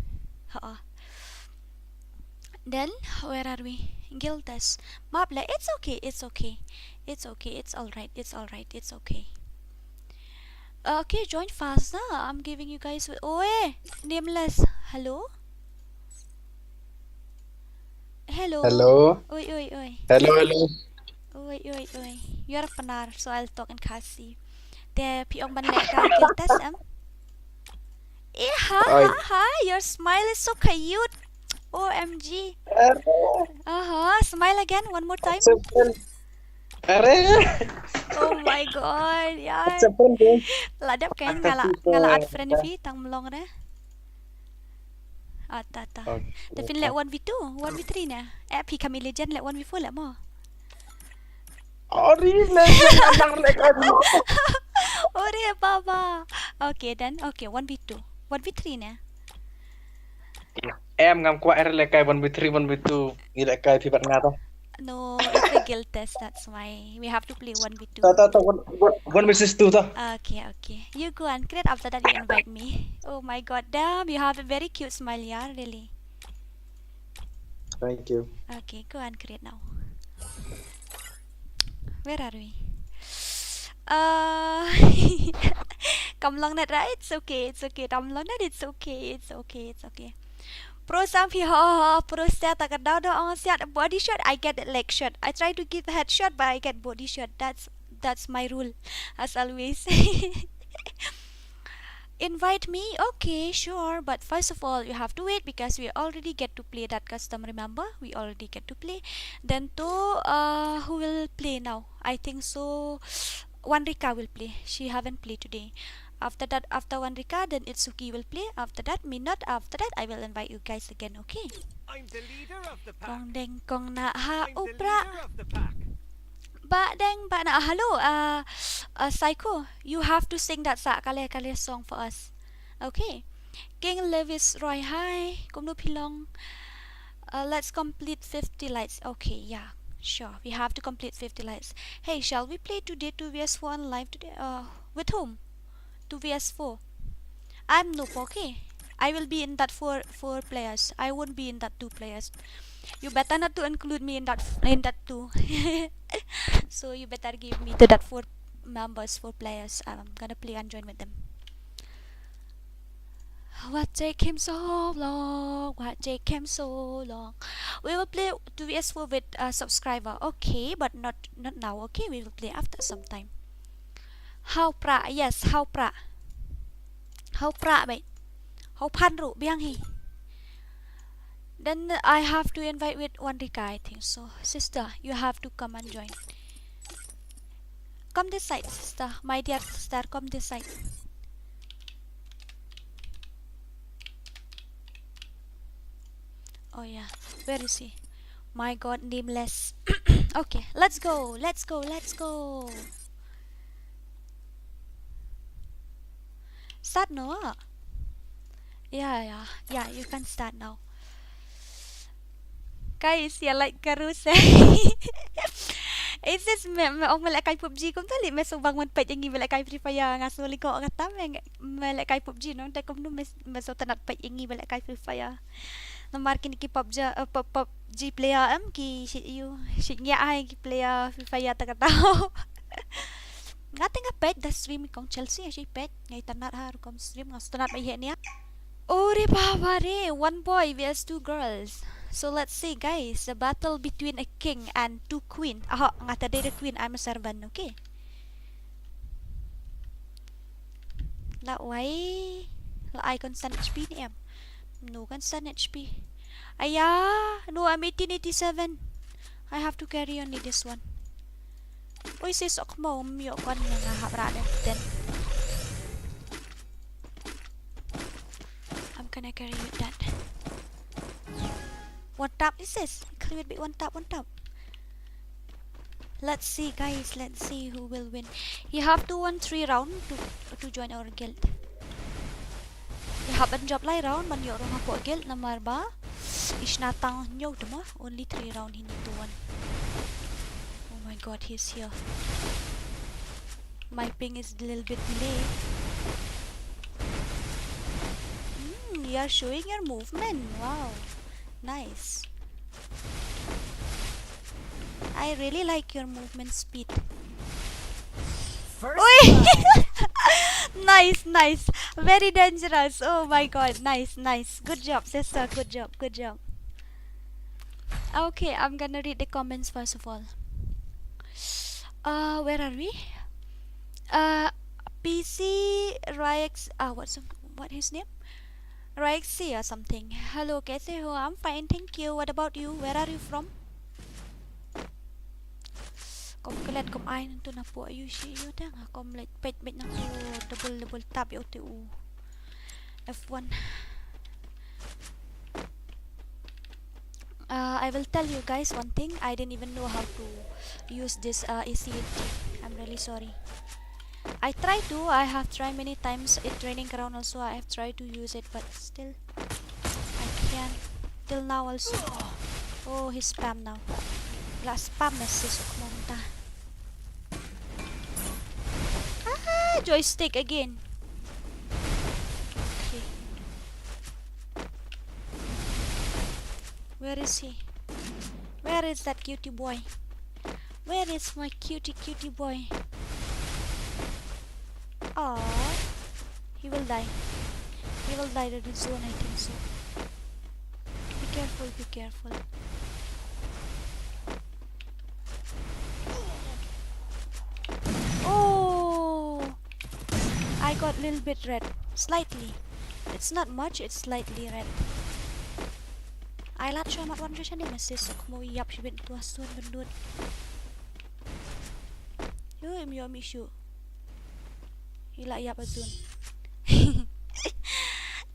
Then where are we? Guild test. Mabla, it's okay. It's alright. It's okay. Okay, join fast na. I'm giving you guys. Oe, nameless. Hello. Oi. Hello. Oi. You're a panar, so I'll talk in Khasi. The piong banle ka guild test hi. Your smile is so cute. OMG. Smile again one more time. Oh my god, yeah. Ladap kan ngala ad friend fi tang melong na. Tata. Tapi let 1v2, 1v3 na. Pi kami legend let 1v4 let mo. Ori legend anang legend mo. Ori baba. Okay then. Okay, 1v2. 1v3 na. Em ngam kwa RLK 1v3 1v2 IRsᴛ thì bạn nga to. No, it's a guild test. That's why we have to play 1v2. 1 versus 2 to. Okay. You go and create. After that, you invite me. Oh my god, damn! You have a very cute smile, yeah. Really. Thank you. Okay, go and create now. Where are we? Come long net, right? It's okay. Come long net. It's okay. Pro some pro set I got down on set body shot. I get a leg shot. I try to give the head shot, but I get body shot. That's my rule, as always. Invite me, okay, sure. But first of all, you have to wait because we already get to play that custom. Remember, we already get to play. Then who will play now? I think so. Rika will play. She haven't played today. After that, after Rika, then Itsuki will play. After that, me not. After that, I will invite you guys again, okay? I'm the leader of the pack. Kong deng kong na ha I'm the upra. leader of the pack. Ba na hello. Psycho, you have to sing that sa kale song for us, okay? King Levis Roy hi. Kumno pilong. Let's complete 50 lights. Okay, yeah, sure. We have to complete 50 lights. Hey, shall we play today 2vs4 on live today? With whom? 2vs4. I'm noob, okay? I will be in that four players. I won't be in that 2 players. You better not to include me in that too. So you better give me to that 4 members, 4 players. I'm gonna play and join with them. What take him so long? What take him so long? We will play 2vs4 with a subscriber. Okay, but not now. Okay, we will play after some time. How pra? Yes, how pra? How pra vậy? How pan rụ biang hi? Then I have to invite with one guy, I think so. Sister, you have to come and join. Come this side, sister. My dear sister, come this side. Oh yeah, where is he? My god, nameless. Okay, let's go, let's go, let's go. Start no? Yeah, you can start now. Guys, you like Kဃ쏘sɪ. Is this Mᴏʀᴇ PUBG cũng tới liền 쏘ṕᴏᴜᴜ PECH Mᴏʀᴜ FreeFire nga soli ko nga tam Mᴏʀᴜ PUBG no te kom no tanat PECH Mᴏʀᴜ FreeFire. No markin ki PUBG player am ki Sɣɪʟʟᴏ ki player FreeFire ta tao. Nga tinga PECH da stream kong Chelsea si PECH ngay tanat ha kom stream nga tanat mai he niya. Ore baba re, 1 boy vs 2 girls. So let's see guys, the battle between a king and 2 queen. Aha, nga tadi the queen, I'm a servant, okay? La why? La I constant HP ni em. No constant HP. Ayah, no I'm 1887. I have to carry on this one. Uy, sis ok mo, umiyo kon nga habrada then. I'm gonna carry with that. One tap is this. Clear it, one tap. Let's see guys, let's see who will win. You have to win 3 rounds to join our guild. You haven't job lai round man yo rong ako guild namar ba? Isnatang nyo demo. Only 3 rounds he need to win. Oh my god, he's here. My ping is a little bit delayed. You are showing your movement. Wow, nice. I really like your movement speed. First blood. Nice. Very dangerous. Oh my god, nice. Good job, sister. Good job. Okay, I'm gonna read the comments first of all. Where are we? PC Ryex. What his name? Ryex or something. Hello, kaise ho? I'm fine, thank you. What about you? Where are you from? Kom kelet kom ai nang tu na po ayu si yu dang kom like pet nang tu double tap yo tu F1. I will tell you guys one thing. I didn't even know how to use this ACT. I'm really sorry. I have tried many times in training ground also. I have tried to use it, but still I can't till now also. Oh, he's spam now. Last spam message kumunta. Joystick again. Okay. Where is he? Where is that cutie boy? Where is my cutie boy? Aww. He will die. He will die to the zone, I think so. Be careful. Oh! I got a little bit red. Slightly. It's not much, it's slightly red. I lat siya matwan siya ni Mrs. Ako mo iyap siya bin tuwas tuwan bandun. Yo, mi siya. Ila iyap azun.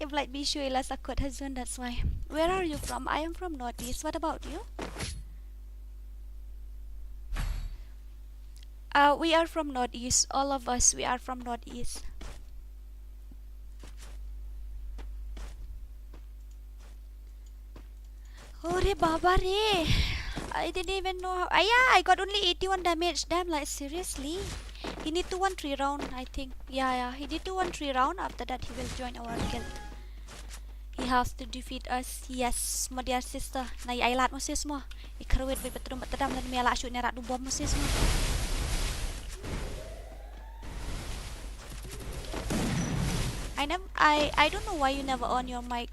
If like be sure ila sakot hazun, that's why. Where are you from? I am from Northeast. What about you? We are from Northeast. All of us, we are from Northeast. Ore baba re. I didn't even know how. I got only 81 damage. Damn, like seriously. He need to win 3 round, I think. Yeah, he need to win 3 round. After that, he will join our guild. He has to defeat us. Yes, my dear sister. Nah, I lat mo sis mo. Ikarwit by patrum patram dan mi ala shoot ni rat du bom mo sis mo. I don't know why you never on your mic.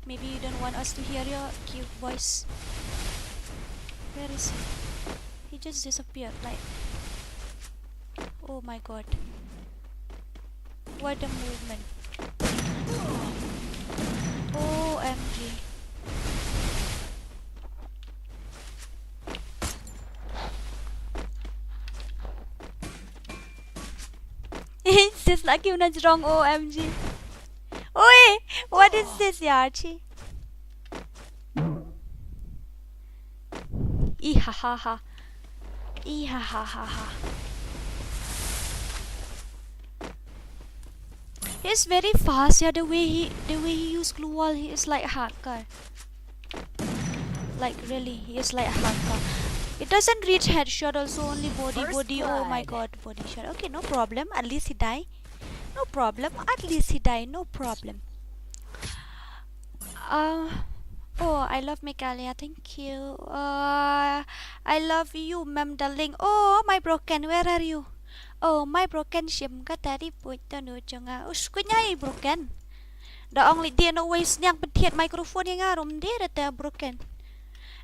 Maybe you don't want us to hear your cute voice. Where is he? He just disappeared like. Oh my god. What a movement. OMG. It's just like you not wrong. OMG. Oi, what is this, Yarchi? Ihahaha. Ihahaha. He's very fast. Yeah, the way he use glue wall, he is like a hacker. Like really, he is like a hacker. It doesn't reach headshot. Also only body. Oh my god, body shot. Okay, no problem. At least he die. No problem. At least he die. No problem. Oh, I love Mᴏʀᴇ. Thank you. I love you, ma'am darling. Oh, my broken. Where are you? Oh, my broken shim ka tadi put to no changa. Uskunya broken. The only day no waste yang petiet microphone yang arum dia that broken.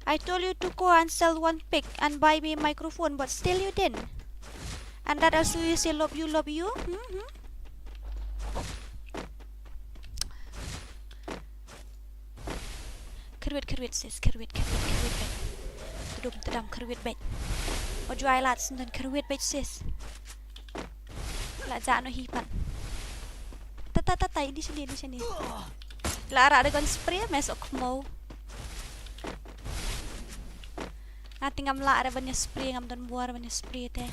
I told you to go and sell one pic and buy me a microphone, but still you didn't. And that also you say love you. Kırvit sis, kırvit bet. Tudum kırvit bet. Ojo ay lat sen kırvit bet sis. La dạ no hipan. Ta di sini. La ara ada gun spray mesok mau. Nanti ngam la ada banyak spray ngam don buar banyak spray teh.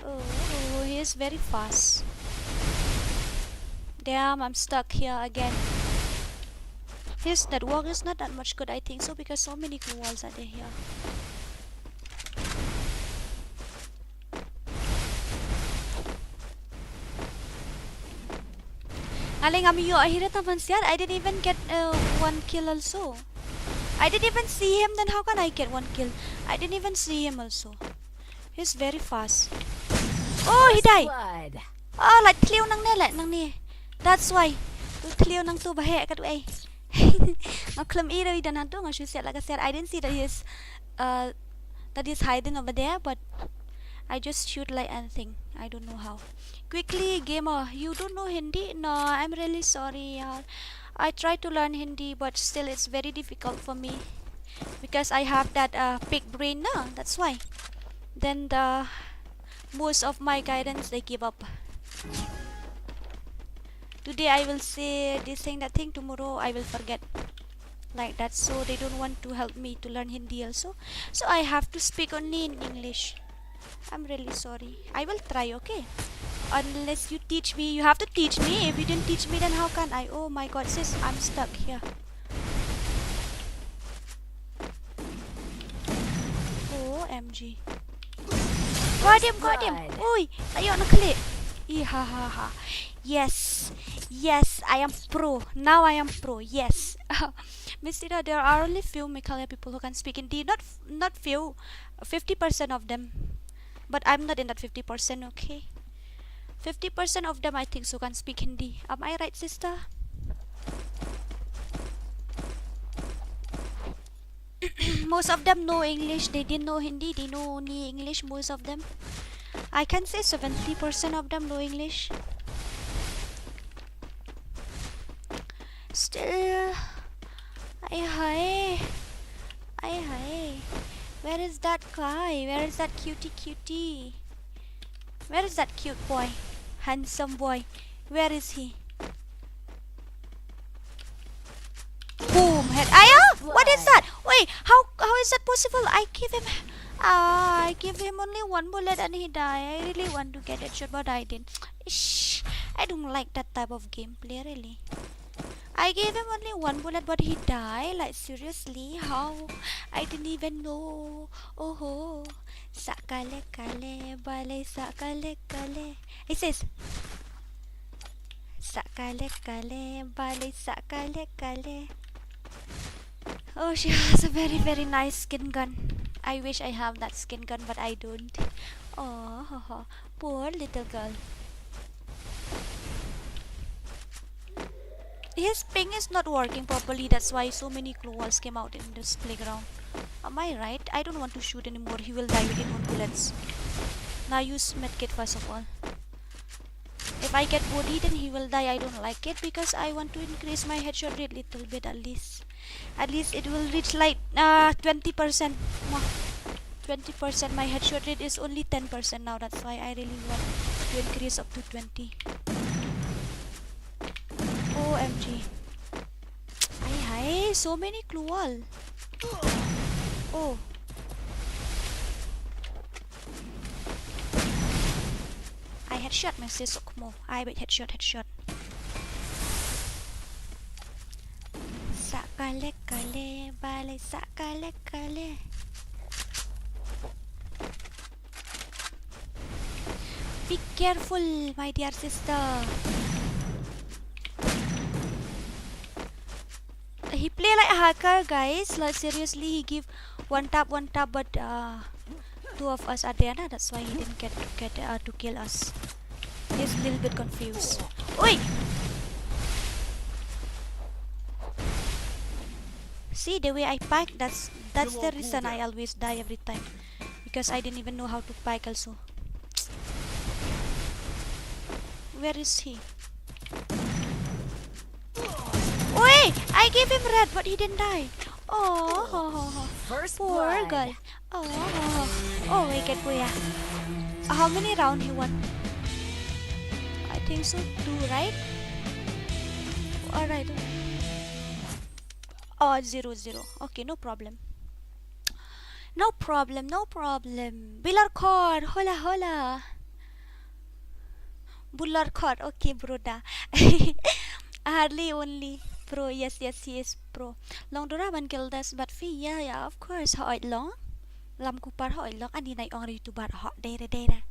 Oh, he is very fast. Damn, I'm stuck here again. His network is not that much good, I think so, because so many glue walls are there here. Aling amiyo ahira taman siya. I didn't even get one kill also. I didn't even see him, then how can I get one kill? I didn't even see him also. He's very fast. Oh, he died. Oh, like clear nang ni. That's why. Tu clear nang tu bahe kat ai. Mᴏʀᴜ dan hantu ngashu siat like I said. I didn't see that he's hiding over there, but I just shoot like anything. I don't know how. Quickly, gamer, you don't know Hindi? No, I'm really sorry. I try to learn Hindi, but still it's very difficult for me because I have that big brain now. That's why. Then most of my guidance they give up. Today I will say this thing, that thing. Tomorrow I will forget. Like that. So they don't want to help me to learn Hindi also. So I have to speak only in English. I'm really sorry. I will try, okay? Unless you teach me. You have to teach me. If you didn't teach me, then how can I? Oh my god, sis, I'm stuck here. OMG. Got him. Oi, ayo nak klik. Ihahaha. Yes, I am pro. Now I am pro. Yes. Mistira, there are only few Mᴏʀᴇ people who can speak Hindi. Not few. 50% of them. But I'm not in that 50%, okay? 50% of them I think so can speak Hindi. Am I right, sister? Most of them know English. They didn't know Hindi. They know only English, most of them. I can say 70% of them know English. Still, ay. Where is that guy? Where is that cutie? Where is that cute boy? Handsome boy. Where is he? Boom! Head. What is that? Wait, how is that possible? I give him only one bullet and he died. I really want to get that shot, but I didn't. I don't like that type of gameplay, really. I gave him only one bullet, but he died. Like seriously, how? I didn't even know. Oh ho, sakale kale bale sakale kale. It says sakale kale bale sakale kale. Oh, she has a very nice skin gun. I wish I have that skin gun, but I don't. Oh, poor little girl. His ping is not working properly, that's why so many claw walls came out in this playground. Am I right? I don't want to shoot anymore, he will die within 1 bullets. Now use medkit first of all. If I get body then he will die. I don't like it because I want to increase my headshot rate little bit at least. At least it will reach like 20%. 20%. My headshot rate is only 10% now, that's why I really want to increase up to 20. OMG. Hi, so many claw wall. Oh. I headshot my sis Okmo. I bet headshot. Sakale kale bale sakale kale. Be careful, my dear sister. He play like a hacker, guys. Like seriously, he give one tap, but two of us are there. That's why he didn't get to kill us. He's a little bit confused. Oi! See the way I pike? That's the reason I always die every time. Because I didn't even know how to pike also. Where is he? Wait! I gave him red, but he didn't die. Oh, First poor blood. girl. Oh, Mᴏʀᴇ. How many rounds he won? I think so, 2, right? Alright. Oh, 0-0. Okay, no problem. No problem. Bilarkor, hola. Bularkor, okay, broda. Hardly only pro. Yes, he is pro. Long dora man kill this, but fee, yeah, of course. Hỏi long. Làm kupar hỏi long. Ani nai ong YouTuber họ dere.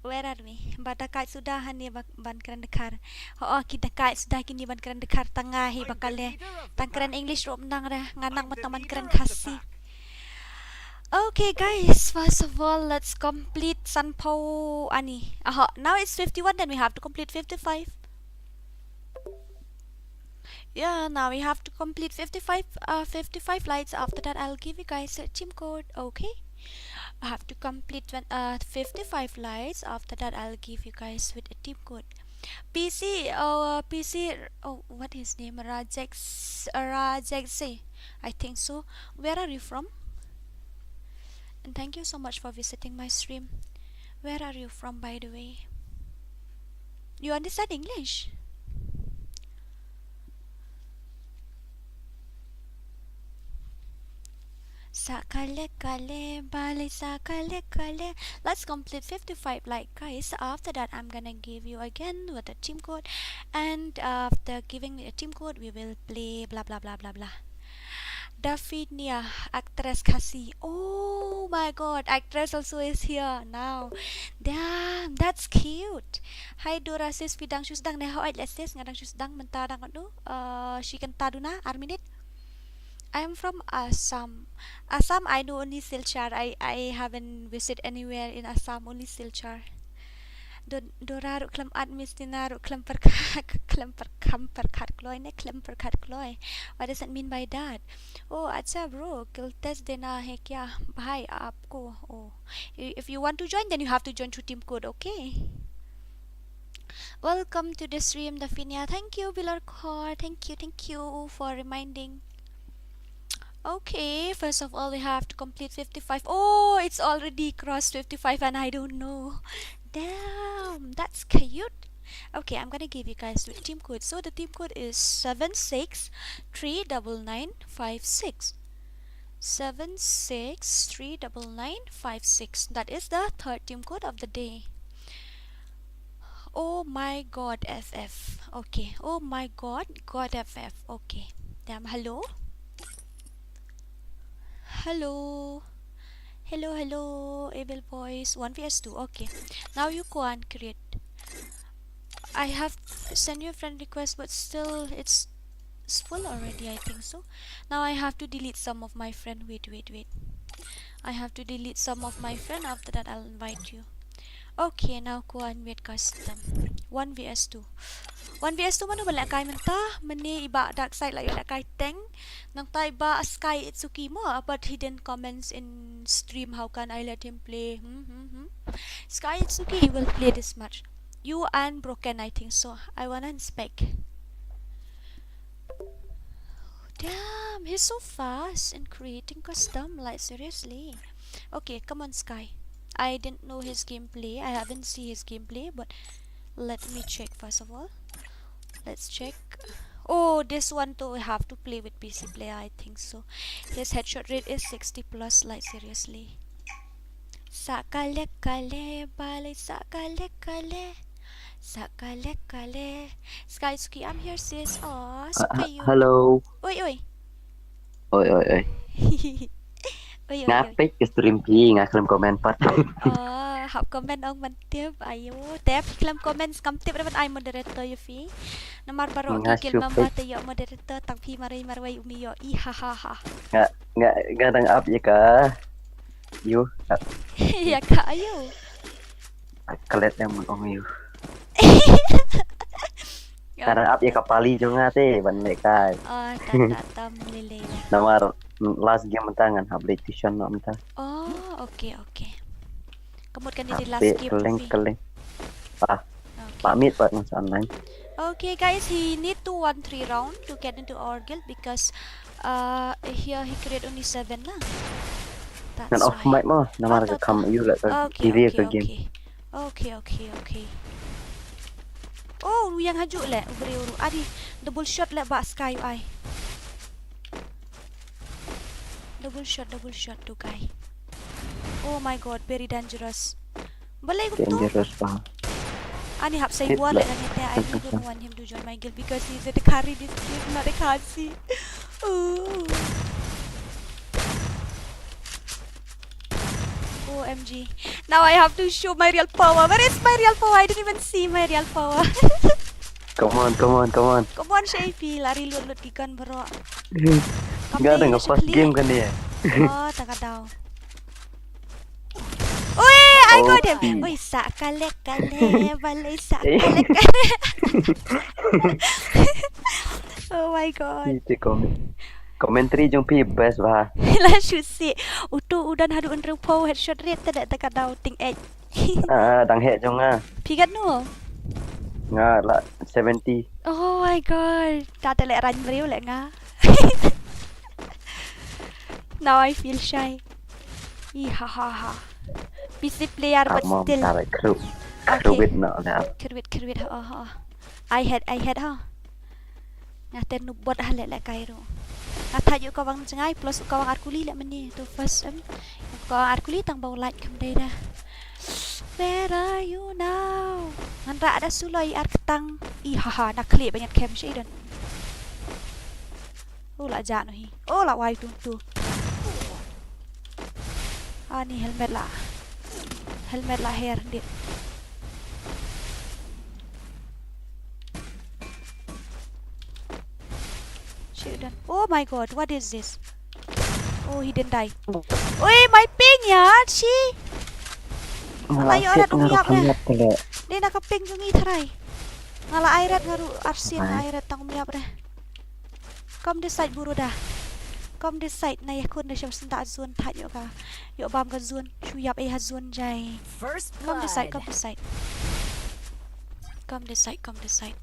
Where are we? Bata kait sudah hani ban keren dekar. Oh, kita kait sudah kini ban keren dekar tangahi bakale. Tang keren English rom nang ra nganang mataman keren Khasi. Okay, guys. First of all, let's complete Sanpo ani. Now it's 51. Then we have to complete 55. Yeah, now we have to complete 55 lights. After that I'll give you guys a team code. Okay, I have to complete 55 lights. After that I'll give you guys with a team code. PC, what is his name? Rajex, I think so. Where are you from? And thank you so much for visiting my stream. Where are you from, by the way? You understand English? Sakale kale bale sakale kale. Let's complete 55 like, guys. After that I'm gonna give you again with a team code, and after giving me a team code we will play blah blah. Daphnia, actress Khasi. Oh my god, actress also is here now. Damn, that's cute. Hi Dora sis vidang susdang neho ay sis ngadang susdang mentadang anu she kentaduna arminit. I'm from Assam. I know only Silchar. I haven't visited anywhere in Assam, only Silchar. Dora klem admistina klemper kloy ne klemper kloy. What does that mean by that? Oh, acha bro, kiltes dena hai kya? Bhai aapko. Oh, if you want to join, then you have to join through team code. Okay. Welcome to the stream, Daphnia. Thank you, Bilarkor. Thank you for reminding. Okay, first of all we have to complete 55. Oh, it's already crossed 55 and I don't know. Damn, that's cute. Okay, I'm gonna give you guys the team code. So the team code is 7639956. 7639956. That is the third team code of the day. Oh my god, FF. Okay. Oh my god. God FF. Okay. Damn. Hello? Hello? Hello, hello, able boys. 1vs2. Okay. Now you go and create. I have sent you a friend request, but still it's full already, I think so. Now I have to delete some of my friend. Wait. I have to delete some of my friend. After that, I'll invite you. Okay, now go and make custom. 1vs2. 1vs2 mana balak kai mentah. Meni iba dark side like balak kai tank. Nang ta iba Kɣɪʟᴛᴇ mo. But he didn't comments in stream. How can I let him play? Kɣɪʟᴛᴇ will play this match. You and Broken, I think so. I wanna inspect. Damn, he's so fast in creating custom. Like seriously. Okay, come on, Sky. I didn't know his gameplay. I haven't seen his gameplay, but let me check first of all. Let's check. Oh, this one too. We have to play with PC player, I think so. His headshot rate is 60 plus. Like seriously. Sağ-kale-kale, bale sağ-kale-kale. Sağ-kale-kale. Sky, I'm here, sis. Aw, suka you. Hello. Oi. Oi. Oi. Ngapik ke stream pi ngaklem komen pat. Học comment ông mình tiếp ayo tép làm comment cầm tiếp đến ai moderator you fi nomor baru kikil mama tayo moderator tang pi maray umiyo ihahaha Nggak ada up ya ka. Yu. Ya kak ayo Kelet yang mau yu. Karena up ya kapali juga te ban mereka. Tata meleleh. Nomor last game tangan update vision no mentah. Oh, okay. Kemudian di last game Keling. Pamit Pak Mas online. Okay guys, he need to 1-3 round to get into our guild because here he create only 7 lah. Ngan off mic mo, nomor ke kam you lah TV ke game. Okay. Oh, yang haju le, beri uru. Adi double shot le bak Sky ai. Double shot tu guy. Oh my god, very dangerous. Boleh go to? Dangerous pa. Ani hap say wall and I don't want him to join my guild because he's the carry this game, not the Khasi. OMG. Now I have to show my real power. Where is my real power? I didn't even see my real power. Come on. Come on, Shafi. Lari lut ikan bro. Nggak ada nge-post game kan dia. Oh, tak daw. Oi, I got him. Oi, sağ-kale, balay sağ-kale. Oh my god. Itu commentary jong pi best bah. Lah susi. Utu udan hadu unrung po headshot rate tak daw ting edge. Dang he jong Pigat no. Nga lah 70. Oh my god. Ta lek ran riu lek nga. Now I feel shy. Ihahaha. PC player but still. Kerwit no lah. Kerwit. I had ha. Ngaten nu bot lek kairo. Kata yuk kawang cengai plus kawang arkuli lek meni tu first kawang arkuli tang bau light kam dai dah. Where are you now? Nandra ada sulai arketang. Ihaha nak klik banyak cam sih dan. Oh lah jano hi. Oh lah wai tu. Ni helmet lah hair dit. Shit. Oh my god, what is this? Oh, he didn't die. Oi, my ping ya, si. Layo arat umiap na. Dia nakaping jungi taray. Ngala airat ngaru arsin airat tang umiap na. Come this side buru dah. Come this side na yakun na siya senta azun tayo ka. Yo bam ka zun. Shuyap hazun jay. Come this side. Come this side.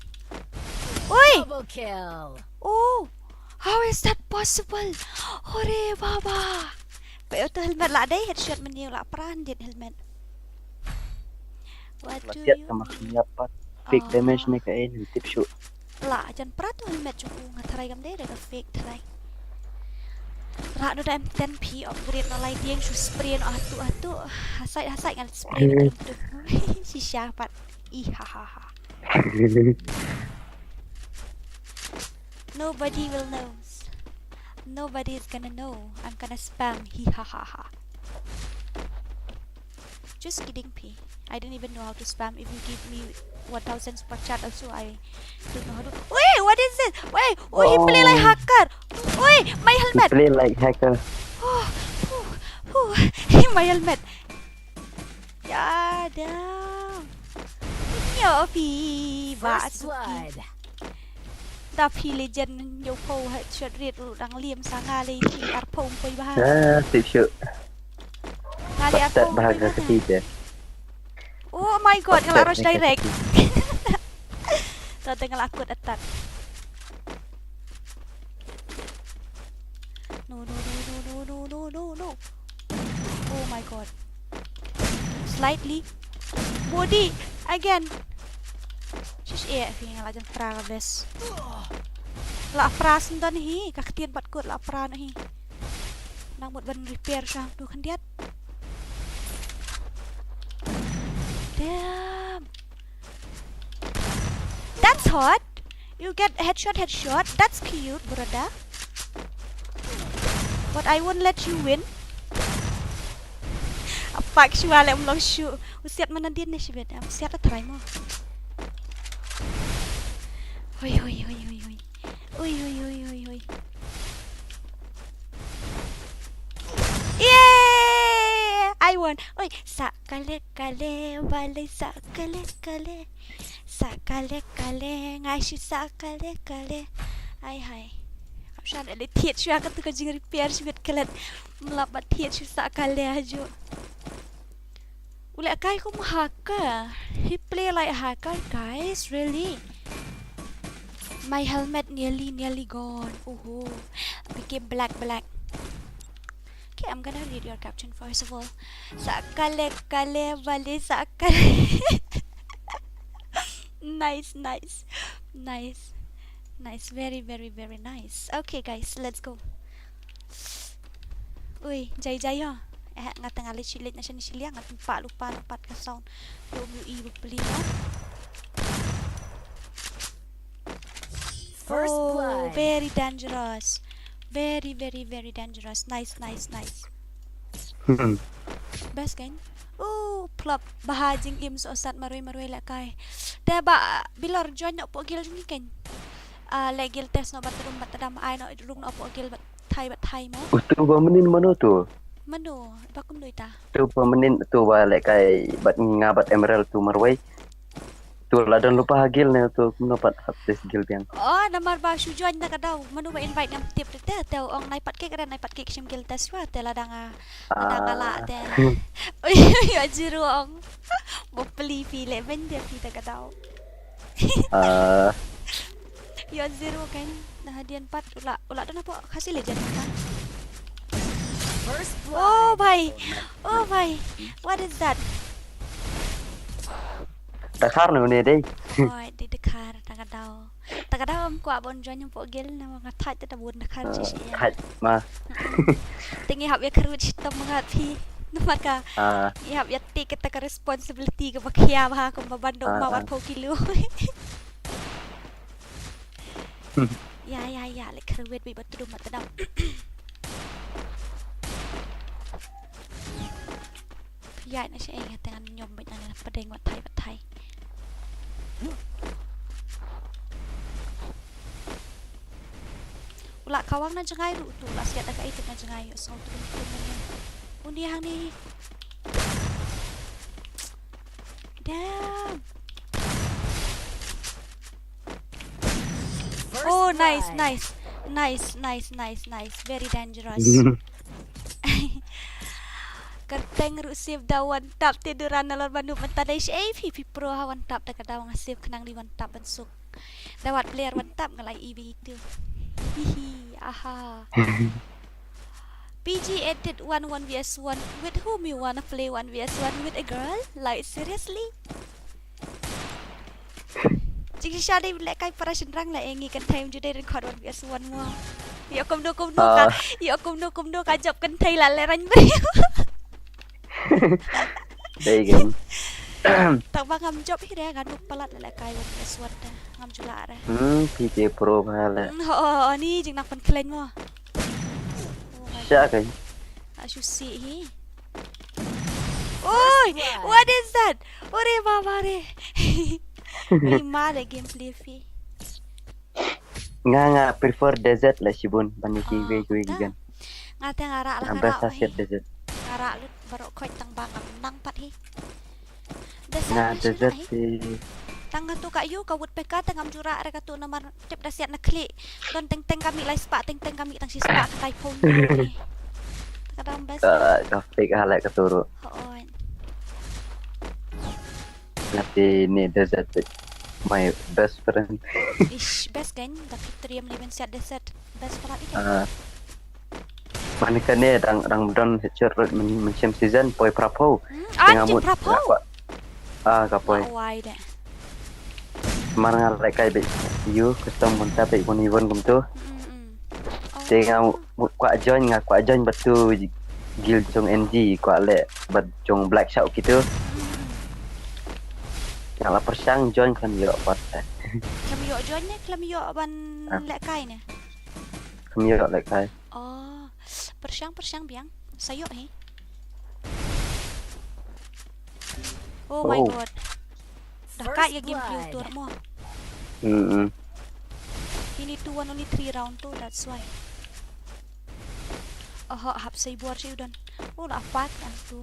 Oi! Double kill. Oh! How is that possible? Hore baba. Pero to helmet la day headshot meniyo la branded helmet. What do Latihan you sama siapa? Fake damage ni kain tip shoot. La jan prato helmet chung ngataray kam day daga fake taray. Ra no da M10P upgrade no lay dieng shoot spray no atu. Hasay ngal spray no tu. Si siapat. Ihahaha. Nobody will know. Nobody is gonna know. I'm gonna spam. Ha. Just kidding, P. I don't even know how to spam. If you give me 1,000 per chat also, I don't know how to. Wait, what is this? Wait, he play like hacker. Wait, my helmet. Play like hacker. My helmet. Ya dah. Yo P. First blood. Dah P legend yo po headshot rate đang liam sanga lagi P arpong po ibahan. Sip shoot. Kali Start aku. bahagia ketiga. Oh my god, ngelak rush direct. Tak tengok aku attack. No. Oh my god. Slightly. Body again. Just feeling like a frag of this. La pras ndan hi, kaktian pat kot la pra na hi. Nang một bên repair sang tu kan diat. Damn. That's hot. You get headshot. That's cute, brother. But I won't let you win. Apa actually I'm long shoot. Usiat mana dia ni sibet. Usiat la try mo. Oi. Yeah! I won. Oi, sakale vale sakale. Sakale ngai shi sakale. Hai. I'm trying to teach you akan tu kerja repair sibet kelet melabat teach you sakale aja. Ulek kai kum hacker. He play like hacker, guys. Really? My helmet nearly gone. Oh, became black. Okay, I'm gonna read your caption first of all. Sakale vale sakale. Nice. Very nice. Okay, guys, let's go. Ui, jay ha. Ngatang alit silit na siya ni Silya. Ngatang lupa ka sound. WE First Oh, blood. very dangerous. Very dangerous. Nice. Best kan? Oh, plop bahajing Iɪrsᴛso marui lakai. Teba bilar join no pogil ni kan. Legil test no batrum batadam ai no rung no pogil bat thai mo. Tu bermenin mana tu? Mano, bakum doita. Tu bermenin tu balik kai bat ngabat emerald tu marwai. Tu ladan lupa hagil ne tu dapat habis gil piang. Oh, namar ba shu join na kadaw. Mano ba invite nam tip te ong nai pat cake sim gil test wa te ladanga la te. Oi, ajiru ong. Bo peli pile bende pita kadaw. Yo zero kan. Nah hadian 4 ula dan apa Khasi legend kan. First Oh blood. bhai. What is that? Dakar ne deh. Oh, di Dakar Takadaw am ko abon join yung pogel na mga thai ta bun Dakar chi. Thai ma. Tingi hab ya karut sitam mga pi. Maka ihap ya tiket ta responsibility ka bakya ba kung babandong mawat po kilo. Ya, like karwet bi batudum matadam. Piyay na siya ay tangan nyom ba na padeng wat thai. Ula kawang na jangay ru tu la siat agak itu na jangay so turun na. Undi hang ni. Damn. First Oh, blood. nice. Very dangerous. Kerteng receive da one tap tiduran nalor bandu mentadai VP Pro ha one tap da kadawang save kenang di one tap bensuk. Dawat player one tap ngalai EB itu. Hihi, aha. PG edit 1-1vs1. With whom you wanna play 1vs1 with a girl? Like seriously? Jika siya di like kai para senrang la engi kan time jude record 1vs1 mo. Yo kumdo ka job kan thai la le ran bri. Đây game. Tak bangam job hi dia kan palat la kai 1vs1 da. ngam jula re. PJ Pro pala. Ni jing nak pen klen mo. Siya kay. As you see he. Oi, what is that? Ore baba re. Ima le gameplay fi. Nga prefer desert lah sibun paniki we kuy gan. Ngate ngara lah Ambil ngara. saset desert. Ngara lu baru koi tang bangam nang pat he. Nga desert si Tang tu kak yu kawut peka tengam jura re katu nomor tip dah siap nak klik. Don teng kami lai spa teng kami tang si spa kai phone. Kadang best. kafe halak keturu. Hoon. Nanti ni desert my best friend. Ish best kan dah triam ni ben siap desert. Best pala ni. Mana kan ni rang don cerut mencem season poi prapo. Anjing prapo. Kapoi. Why deh. Marang like kai be you custom monta be event kum tu. Tengah kuat join betul guild jong NG kuat le bat jong black shout gitu. Yang la persang join kan yo pat. Kami yo join ni, kami yo ban lek kai ni. Kami yo like kai. Oh, persang biang. Sayok he. Oh my god. Dah kat ya game filter mo. He need to win only 3 round too, that's why. Hap say buat siya dan. Oh, dapat ang tu.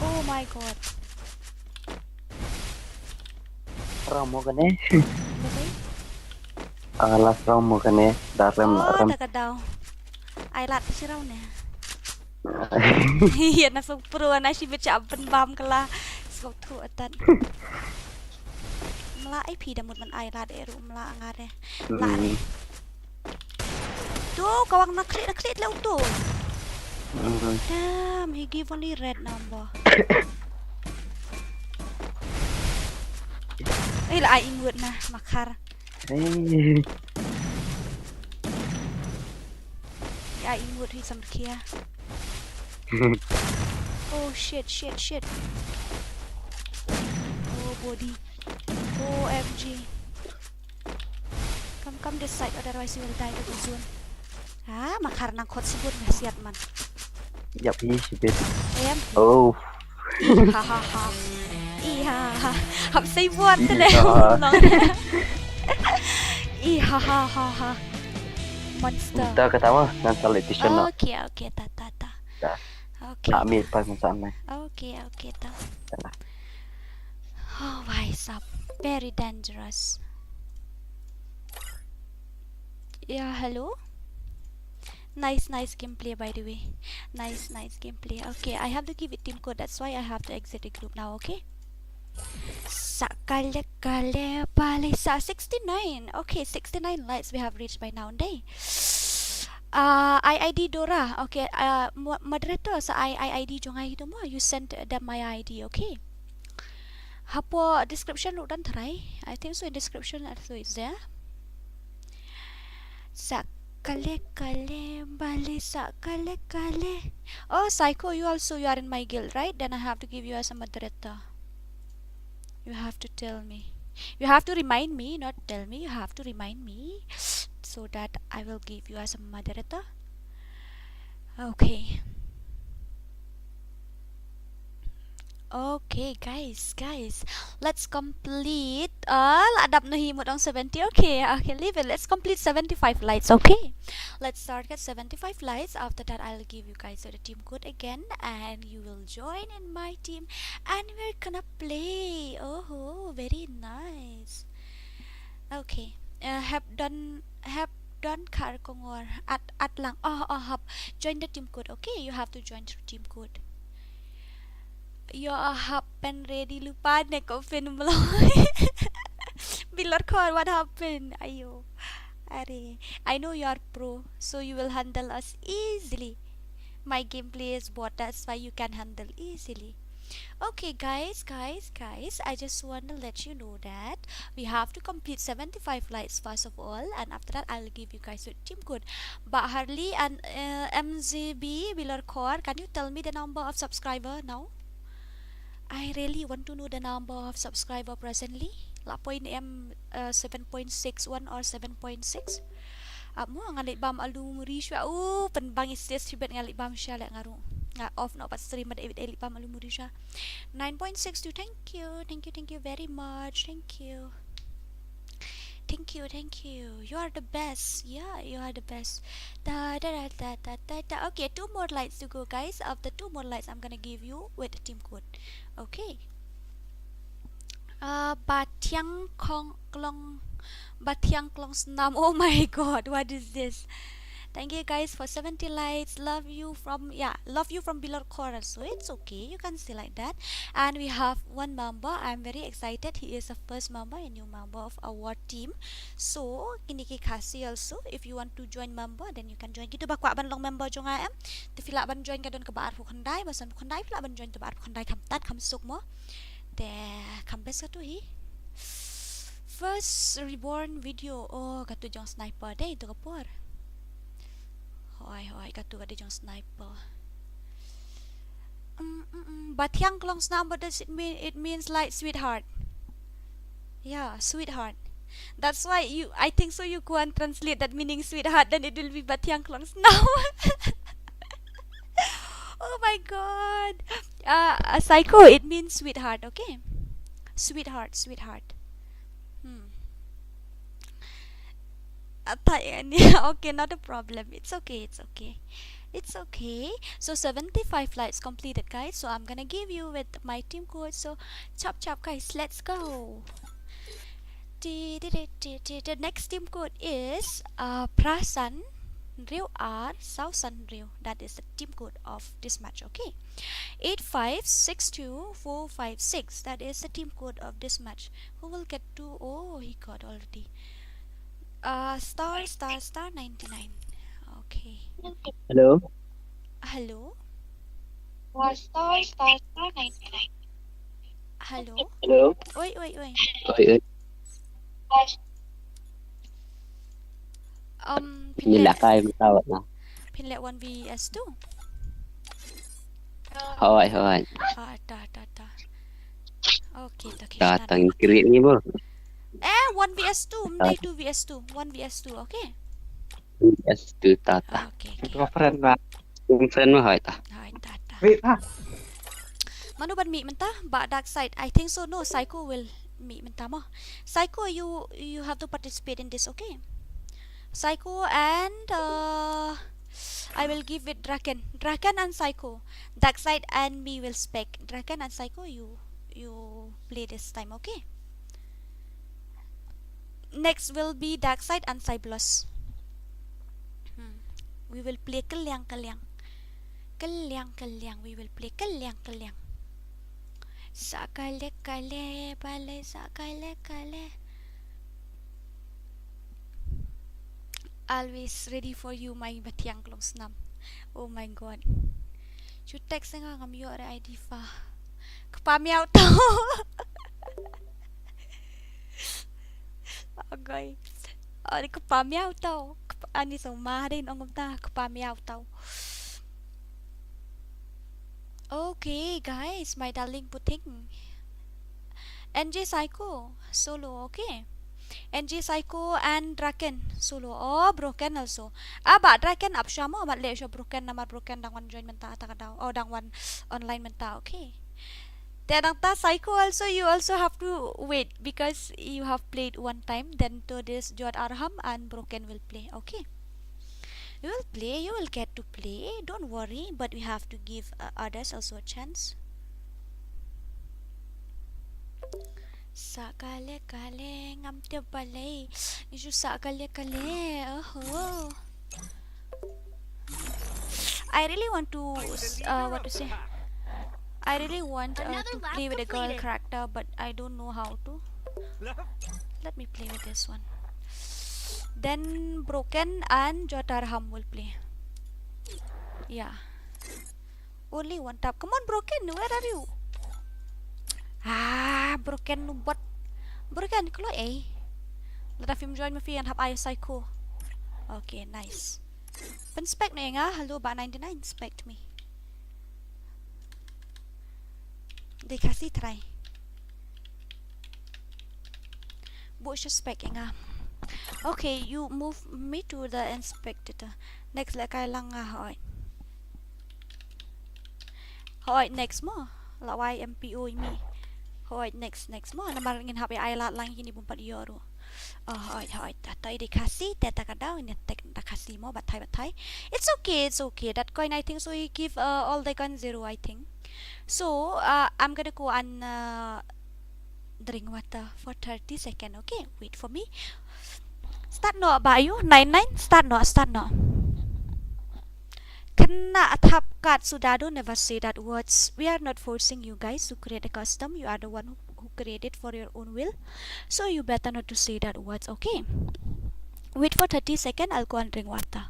Oh my god. Ramo kan eh. Okay. Last round mo kan eh. Daram. Dah kadaw. Ay lat si raw na. Iya na so pro na si beca ben bam kala. So tu atan. Mla ai pi damut man ai lat eru mla ngare. La ni. Tu kawang nak klik lew tu. Damn, he give only red number. La ai ingut na makar. Ya ingut hi sam kia. Oh shit. Oh body. OMG. Come this side, otherwise you will die to the zone. Makar nang kot sibut ngasiat man. Yap hi sibit. Em. Oh. Hahaha. Iya. Hap say buat tu le. Hahaha. Monster. Kita ketawa dengan salah edition nak. Okay, ta. Dah. Okay. Ambil pas masalah. Okay, ta. Dah. Oh, why is up? Very dangerous. Yeah, hello. Nice gameplay by the way. Nice gameplay. Okay, I have to give it team code. That's why I have to exit the group now. Okay. Kale pale sa 69. Okay, 69 likes we have reached by now day. ID Dora. Okay, moderator sa ID jong ID mo. You send them my ID. Okay. Hapo description lu dan try. I think so in description also is there. Sa kale bale sa kale. Oh, Psycho, you are in my guild, right? Then I have to give you as a moderator. You have to tell me. You have to remind me, not tell me. You have to remind me so that I will give you as a moderator. Okay. Okay, guys, let's complete. Adap nahimut ang 70. Okay, leave it. Let's complete 75 lights. Okay, let's start at 75 lights. After that, I'll give you guys the team code again, and you will join in my team, and we're gonna play. Oh, very nice. Okay, have done kar kongor at lang. Have join the team code. Okay, you have to join through team code. Yo happen ready lupa neko fin meloy. Bilor core, what happened? Ayo. Are. I know you are pro, so you will handle us easily. My gameplay is bot, that's why you can handle easily. Okay, guys, I just want to let you know that we have to complete 75 lights first of all, and after that I'll give you guys a team code. But Harley and MZB Bilor core, can you tell me the number of subscriber now? I really want to know the number of subscriber presently. La point em 7.61 or 7.6. Mo ngalit bam alu muri sya penbang istes sibet ngalit bam sya lek ngaru. Nga off no pat stream ada elit bam alu muri sya. 9.62. Thank you very much. Thank you. You are the best. Yeah, you are the best. Okay, 2 more lights to go, guys. After 2 more lights, I'm gonna give you with the team code. Okay. Batiang Klong Snam. Oh my god, what is this? Thank you guys for 70 lights. Love you from below coral. So it's okay, you can see like that. And we have one member. I'm very excited. He is the first member, a new member of our team. So kini ki Khasi also. If you want to join member, then you can join. Kita bakwa ban long member jong am. Te fila ban join ka don ka baar khondai, basan khondai fila ban join te baar khondai kam tat kam suk mo. Te kam bes ka tu hi. First Reborn video. Oh, katu jong sniper deh itu kapur. Hoy, katu ada jong sniper. Batiang Klong Snam, what does it mean? It means like sweetheart. Yeah, sweetheart. That's why I think so you go and translate that meaning sweetheart, then it will be Batiang Klong Snam. Oh my god. Psycho, it means sweetheart, okay? Sweetheart. Okay, not a problem. It's okay. So 75 lights completed, guys. So I'm gonna give you with my team code. So chop guys, let's go. The next team code is Prasan Ryu R Sausan Ryu. That is the team code of this match, okay? 8562456. That is the team code of this match. Who will get to? Oh, he got already. Star 99. Okay. Hello. Star 99. Hello. Oi. Nilakay mo tawag na. Pinlet 1vs2. Hoy. Ta. Okay. Tatang kiri ni mo. 1vs2, mday 2vs2, 1vs2, okay? Yes, tu tata. Okay. Ito friend ba? Yung friend mo hoy ta. Hai tata. Wait ha. Manu ban meet menta? Ba dark side. I think so. No, Psycho will meet menta mo. Psycho, you have to participate in this, okay? Psycho and I will give it Draken and Psycho. Dark side and me will spec. Draken and Psycho, you play this time, okay? Next will be Dark Side and Cyblos. We will play Kelyang. We will play Kelyang. Sakale bale sakale. Always ready for you, my Batiang Klong Snam. Oh my god. You text nga ngam yo ara ID fa. Kapamiaw to. Okay. Ani kapamiaw to. Ani so marin ongom ta kapamiaw to. Okay, guys, my darling puting. NJ Psycho solo, okay? NJ Psycho and Draken solo. Oh, broken also. Ba Draken up siya mo mat le siya broken na broken dang one join menta ta daw. Oh, dang one online menta, okay? Then Psycho also, you also have to wait because you have played one time. Then to this Jod Arham and Broken will play. Okay, you will play. You will get to play. Don't worry. But we have to give others also a chance. Sakale ngamte balay. Isu sakale. Oh. I really want to what to say. I really want to play with a girl character, but I don't know how to. Let me play with this one. Then Broken and Jotarham will play. Yeah. Only one tap. Come on, Broken. Where are you? Broken numbat. Broken, kalau let us join me and have I Psycho. Okay, nice. Pen spec na nga. Hello, ba 99 spect me. Để Khasi try. Bộ suspect nga. Okay, you move me to the inspector. Next là cái lăng hỏi. Hỏi next mo. Là why MPO me. Hỏi next mo. Namar ngin hapi ay lat lang ini bumpat euro. Hỏi tay để Khasi teta kadao ni tek ta Khasi mo bat thai. It's okay. That coin I think so he give all the coin 0 I think. So I'm gonna go and drink water for 30 seconds. Okay, wait for me. Start no bayu 99 start no. Kena tap kat sudado never say that words. We are not forcing you guys to create a custom. You are the one who created for your own will. So you better not to say that words. Okay. Wait for 30 seconds. I'll go and drink water.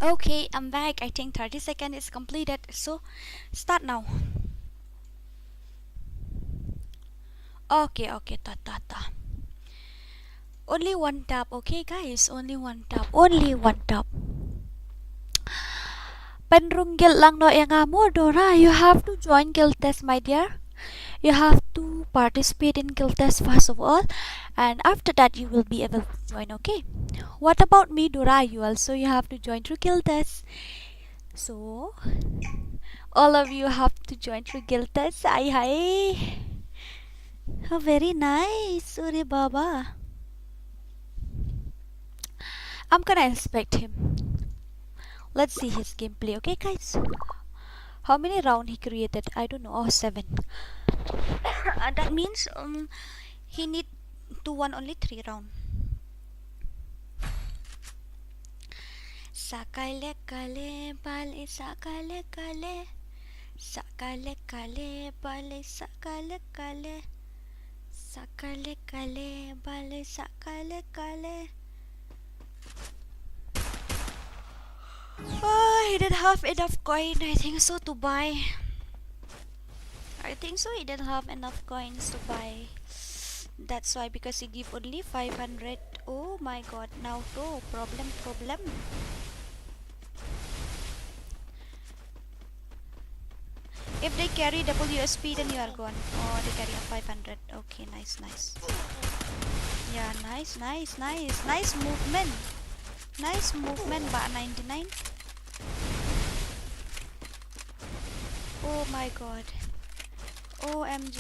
Okay, I'm back. I think 30 seconds is completed. So start now. Okay, ta. Only one tap, okay guys? Only one tap. Penrunggil lang no yang amo Dora. You have to join guild test, my dear. You have to participate in guild test first of all, and after that you will be able to join. Okay. What about me, Dora? You also have to join through guild test. So all of you have to join through guild test. Hi. Oh, very nice. Sorry, Baba. I'm gonna inspect him. Let's see his gameplay. Okay, guys. How many rounds he created? I don't know. Oh, 7. That means he need to win only 3 rounds. Sakale kale bale sakale kale bale sakale bale sakale kale. Oh, he didn't have enough coin, I think so, to buy. He didn't have enough coins to buy. That's why, because he give only 500. Oh my god, now to problem. If they carry WSP, then you are gone. Oh, they carry a 500. Okay, nice. Yeah, nice movement. Nice movement, but 99. Oh my god. OMG.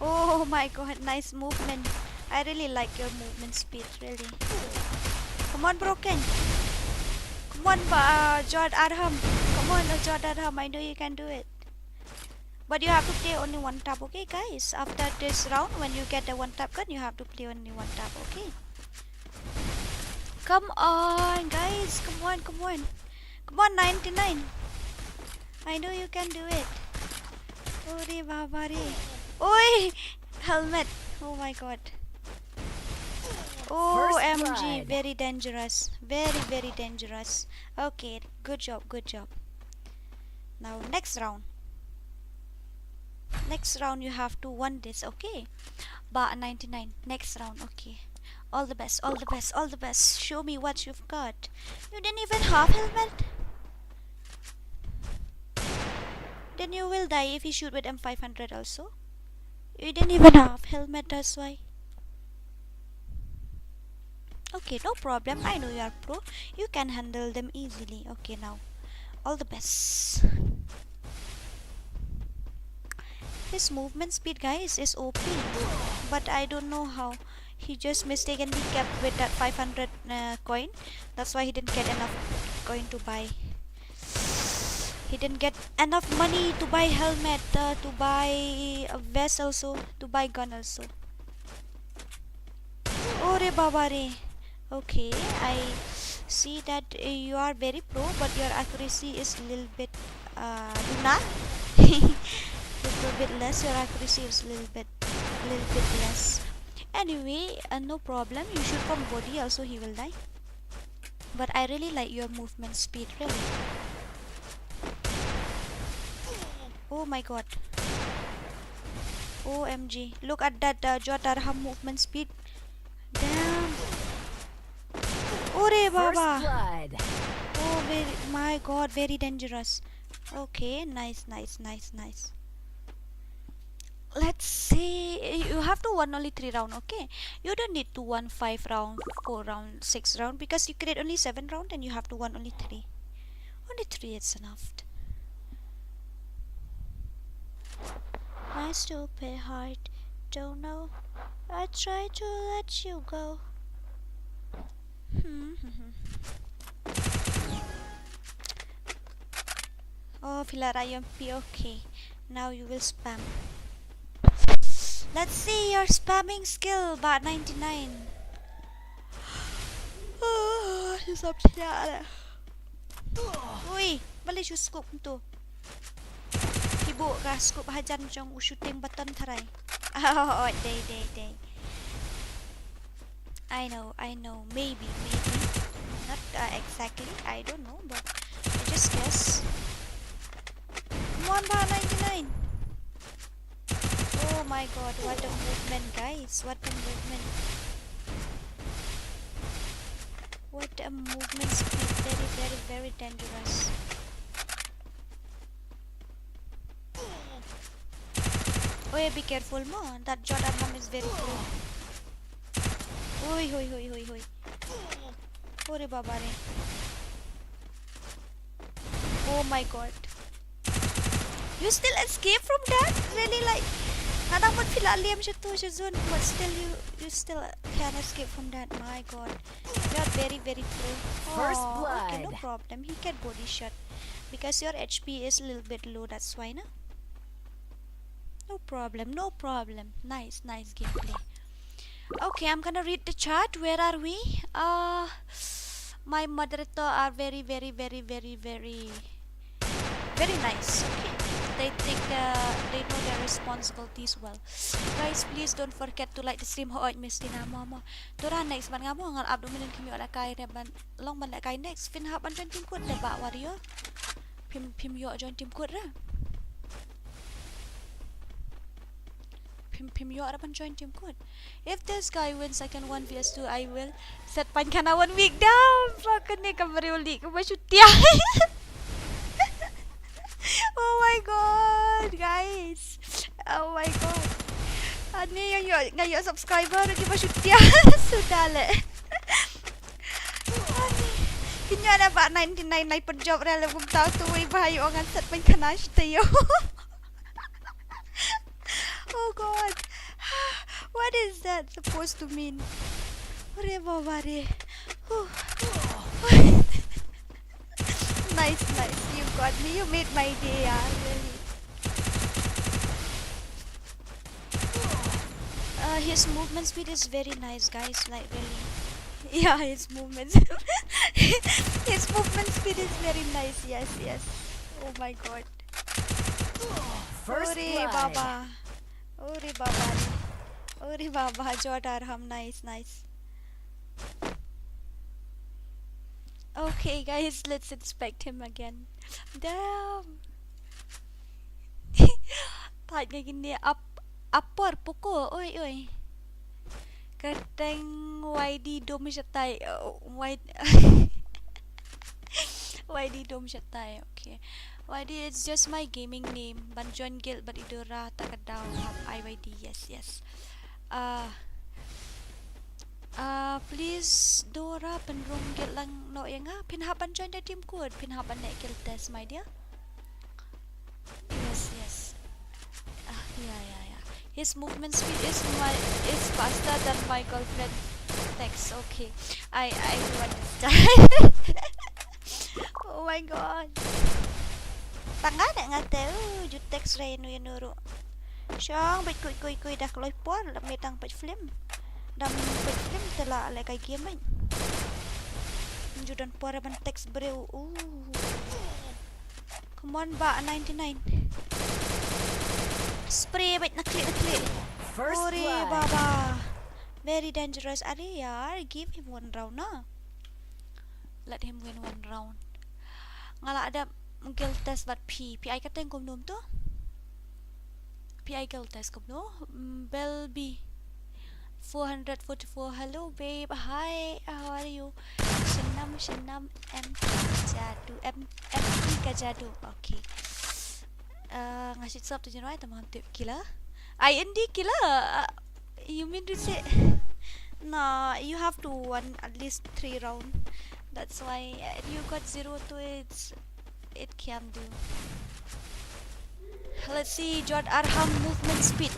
Oh my god, nice movement. I really like your movement speed, really. Come on, Broken. Come on, Jod Adham. Come on, Jod Adham. I know you can do it. But you have to play only one tap, okay, guys? After this round, when you get the one tap gun, you have to play only one tap, okay? Come on, guys. Come on, 99. I know you can do it. Ori babari. Oi! Helmet. Oh my god. OMG. Very dangerous. Very dangerous. Okay, good job. Now, next round. Next round, you have to win this, okay? But 99. Next round, okay. All the best. Show me what you've got. You didn't even have helmet? Then you will die if you shoot with M500 also. You didn't even have helmet, that's why. Okay, no problem. I know you are pro. You can handle them easily. Okay, now. All the best. His movement speed, guys, is OP. But I don't know how. He just mistakenly kept with that 500 coin. That's why he didn't get enough coin to buy. He didn't get enough money to buy helmet, to buy a vest also, to buy gun also. Ore babare. Okay, I see that you are very pro, but your accuracy is a little bit little bit less. Your accuracy is a little bit less. Anyway, no problem. You shoot from body also, he will die. But I really like your movement speed, really. Oh my god. OMG. Look at that Jotarham movement speed. Damn. Ore First baba. blood. Oh my god, very dangerous. Okay, nice. Let's see. You have to won only 3 round, okay? You don't need to won 5 round, 4 round, 6 round, because you create only 7 round and you have to won only 3. Only 3 is enough. My stupid heart don't know. I try to let you go. Oh, Filara UMP, okay. Now you will spam. Let's see your spamming skill, Bat 99. Oh, susah siya. Uy, balik yung scoop nito. Hibo ka, scoop hajan yung shooting button taray. Oh, day. I know, maybe. Not exactly, I don't know, but I just guess. Come on, Bat 99. Oh my god, what a movement, guys. What a movement. What a movement speed. Very dangerous. Oh yeah, be careful mo. That Jotarham is very pro. Oi. Ore baba re. Oh my god. You still escape from that? Really, like, kadang pag filaliam siya to siya zone, but still you still can escape from that. My god, you're very pro. First Oh, okay, no blood. problem. He can body shot because your HP is a little bit low. That's why, no? No problem. Nice gameplay. Okay, I'm gonna read the chat. Where are we? My moderator are very nice. Okay. They know their responsibilities well. Guys, please don't forget to like the stream. Hoy Miss Tina Mama. Dora next man nga mo ngal abdomen kimi ola kay ban long ban kay next fin haban join team code ba warrior. Pim yo join team code ra. Pim yo ban join team code. If this guy wins I can 1 vs 2, I will set pan kana 1 week down. Fuck ni kamariuli ko ba shoot ya. Oh my god, guys. Oh my god. Ano yung ngayon subscriber di ba shoot ya? Sudale. Kinya na ba 99 na ipod-job rela kung tao tuwi bahayo ang set pan kanash tayo. Oh god. What is that supposed to mean? Ore babare. Nice. You got me. You made my day, really. His movement speed is very nice, guys. Like really. Yeah, his movement. His movement speed is very nice. Yes. Oh my god. First Ore blood. baba. Jotarham. Nice. Okay, guys, let's inspect him again. Damn. Thaj nga gini upper puko. Oy. Kateng YD dom siya tayo. YD dom siya tayo. Okay. YD, it's just my gaming name. Banjon Guild, but idora takadaw IYD. Yes. Please Dora penrong get lang no ya nga pinhaban join the team code pinhaban na kill test my dear. Yes. Yeah. His movement speed is faster than my girlfriend. Thanks. Okay. I understand. Oh my god. Tanga na nga teo jutex reno yanuro. Siyang bait kuy dak loy por lamitang page film. Dam film tela alay kay Kýʀᴛᴜᴛ. Judan pora ban text breu. Come on ba 99. Spray bait na click. First Ore blood. baba. Very dangerous. Are yaar, give him 1 round na. let him win one round. Ngala ada guild test but PI kata yang kumnum tu. PI guild test kumno. Belby 444. Hello babe. Hi. How are you? Shenam M Jadu. M Kajadu. Okay. Ngasih sub tu jenuai teman tip killer. IND killer. You mean to say? No, you have to win at least 3 rounds. That's why you got 0 to it can do. Let's see Jod Arham movement speed.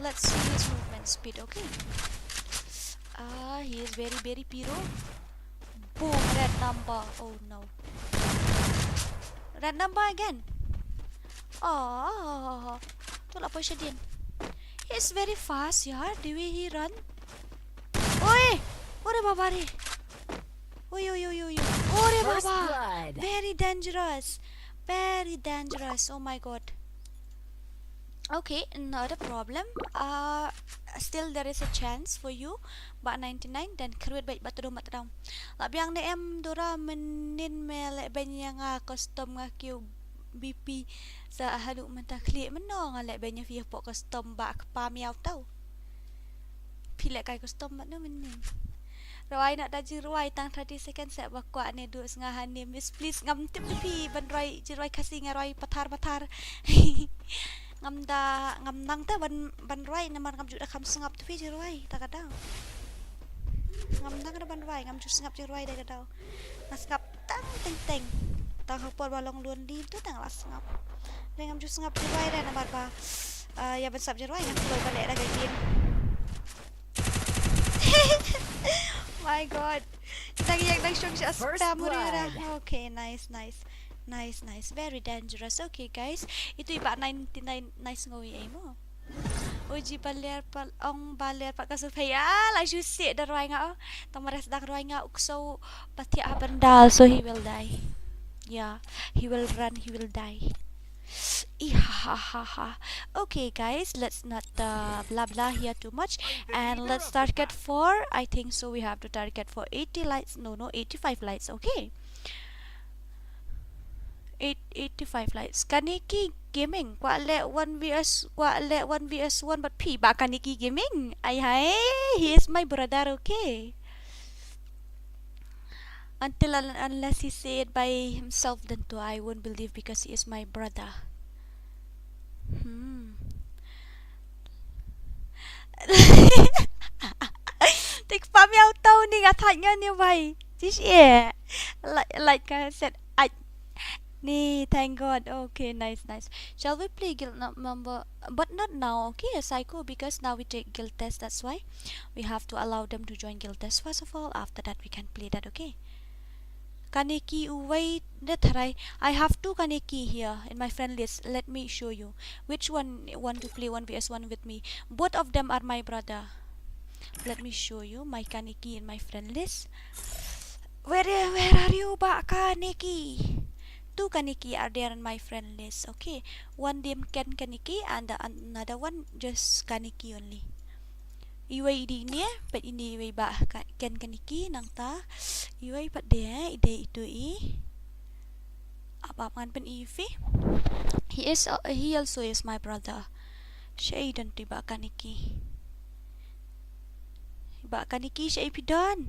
Let's see his movement speed, okay? He is very piro. Boom, red number. Oh no. Red number again. Oh, tolak apa siya din? He's very fast, yaar. The way he run. Oi! Ore baba re. Oi. Ore baba. Very dangerous. Oh my god. Okay, not a problem. Still there is a chance for you. Ba 99 dan create baik batu matram. Labiang DM dora menin mele banya nga custom nga Q BP sa halu mentakli menong ale banya via pok custom ba pa miau tau. Pilek kai custom mat no menin. Rawai nak daji rawai tang 30 second set bakwa ne du sengahan ni miss please ngam tip pi ban rai jirai Khasi ngarai patar. Ngam nang ta ban rai naman ngam ju da kham sengap tu pi jirai ta kadang. Ngam nang da ban rai ngam ju sengap jirai da kadang. Nasngap tang teng. Tang hapor balong luan di tu tang las ngap. Ngam ju sengap jirai da namar ba ya ban sap jirai ngam keluar balik da game. My god. Nang shock siya spam mo rin. Okay, nice. Very dangerous. Okay, guys. Ito iba 99 nice ngawi mo. Uji baler pa kasupaya. Like you see the roy nga. Tamares dak roy nga ukso pati abandal so he will die. Yeah, he will run, he will die. Okay guys, let's not blah here too much, and let's target for, I think so we have to target for 80 lights. No 85 lights. Okay, 85 lights. Kaniki gaming kwa le 1vs 1 but P ba Kaniki gaming. Ay he is my brother. Okay, unless he say it by himself, then too I won't believe because he is my brother. Take pa miao tao ni nga thạch nga như vậy. Just yeah. Like I said, thank God. Okay, nice. Shall we play guild number? But not now, okay, Psycho, because now we take guild test. That's why we have to allow them to join guild test first of all. After that, we can play that. Okay. Kaneki wait try. I have 2 Kaneki here in my friend list. Let me show you which one want to play 1vs1 with me. Both of them are my brother. Let me show you my Kaneki in my friend list. Where are you ba Kaneki? 2 Kaneki are there in my friend list. Okay, one them Ken Kaneki and the another one just Kaneki only. Iway di ni pet ini iway ba Ken Kaneki nang ta iway pat de ide itu apa man pen ifi. He also is my brother. Siya dan tiba Kaneki. Ba Kaneki siya ipidon.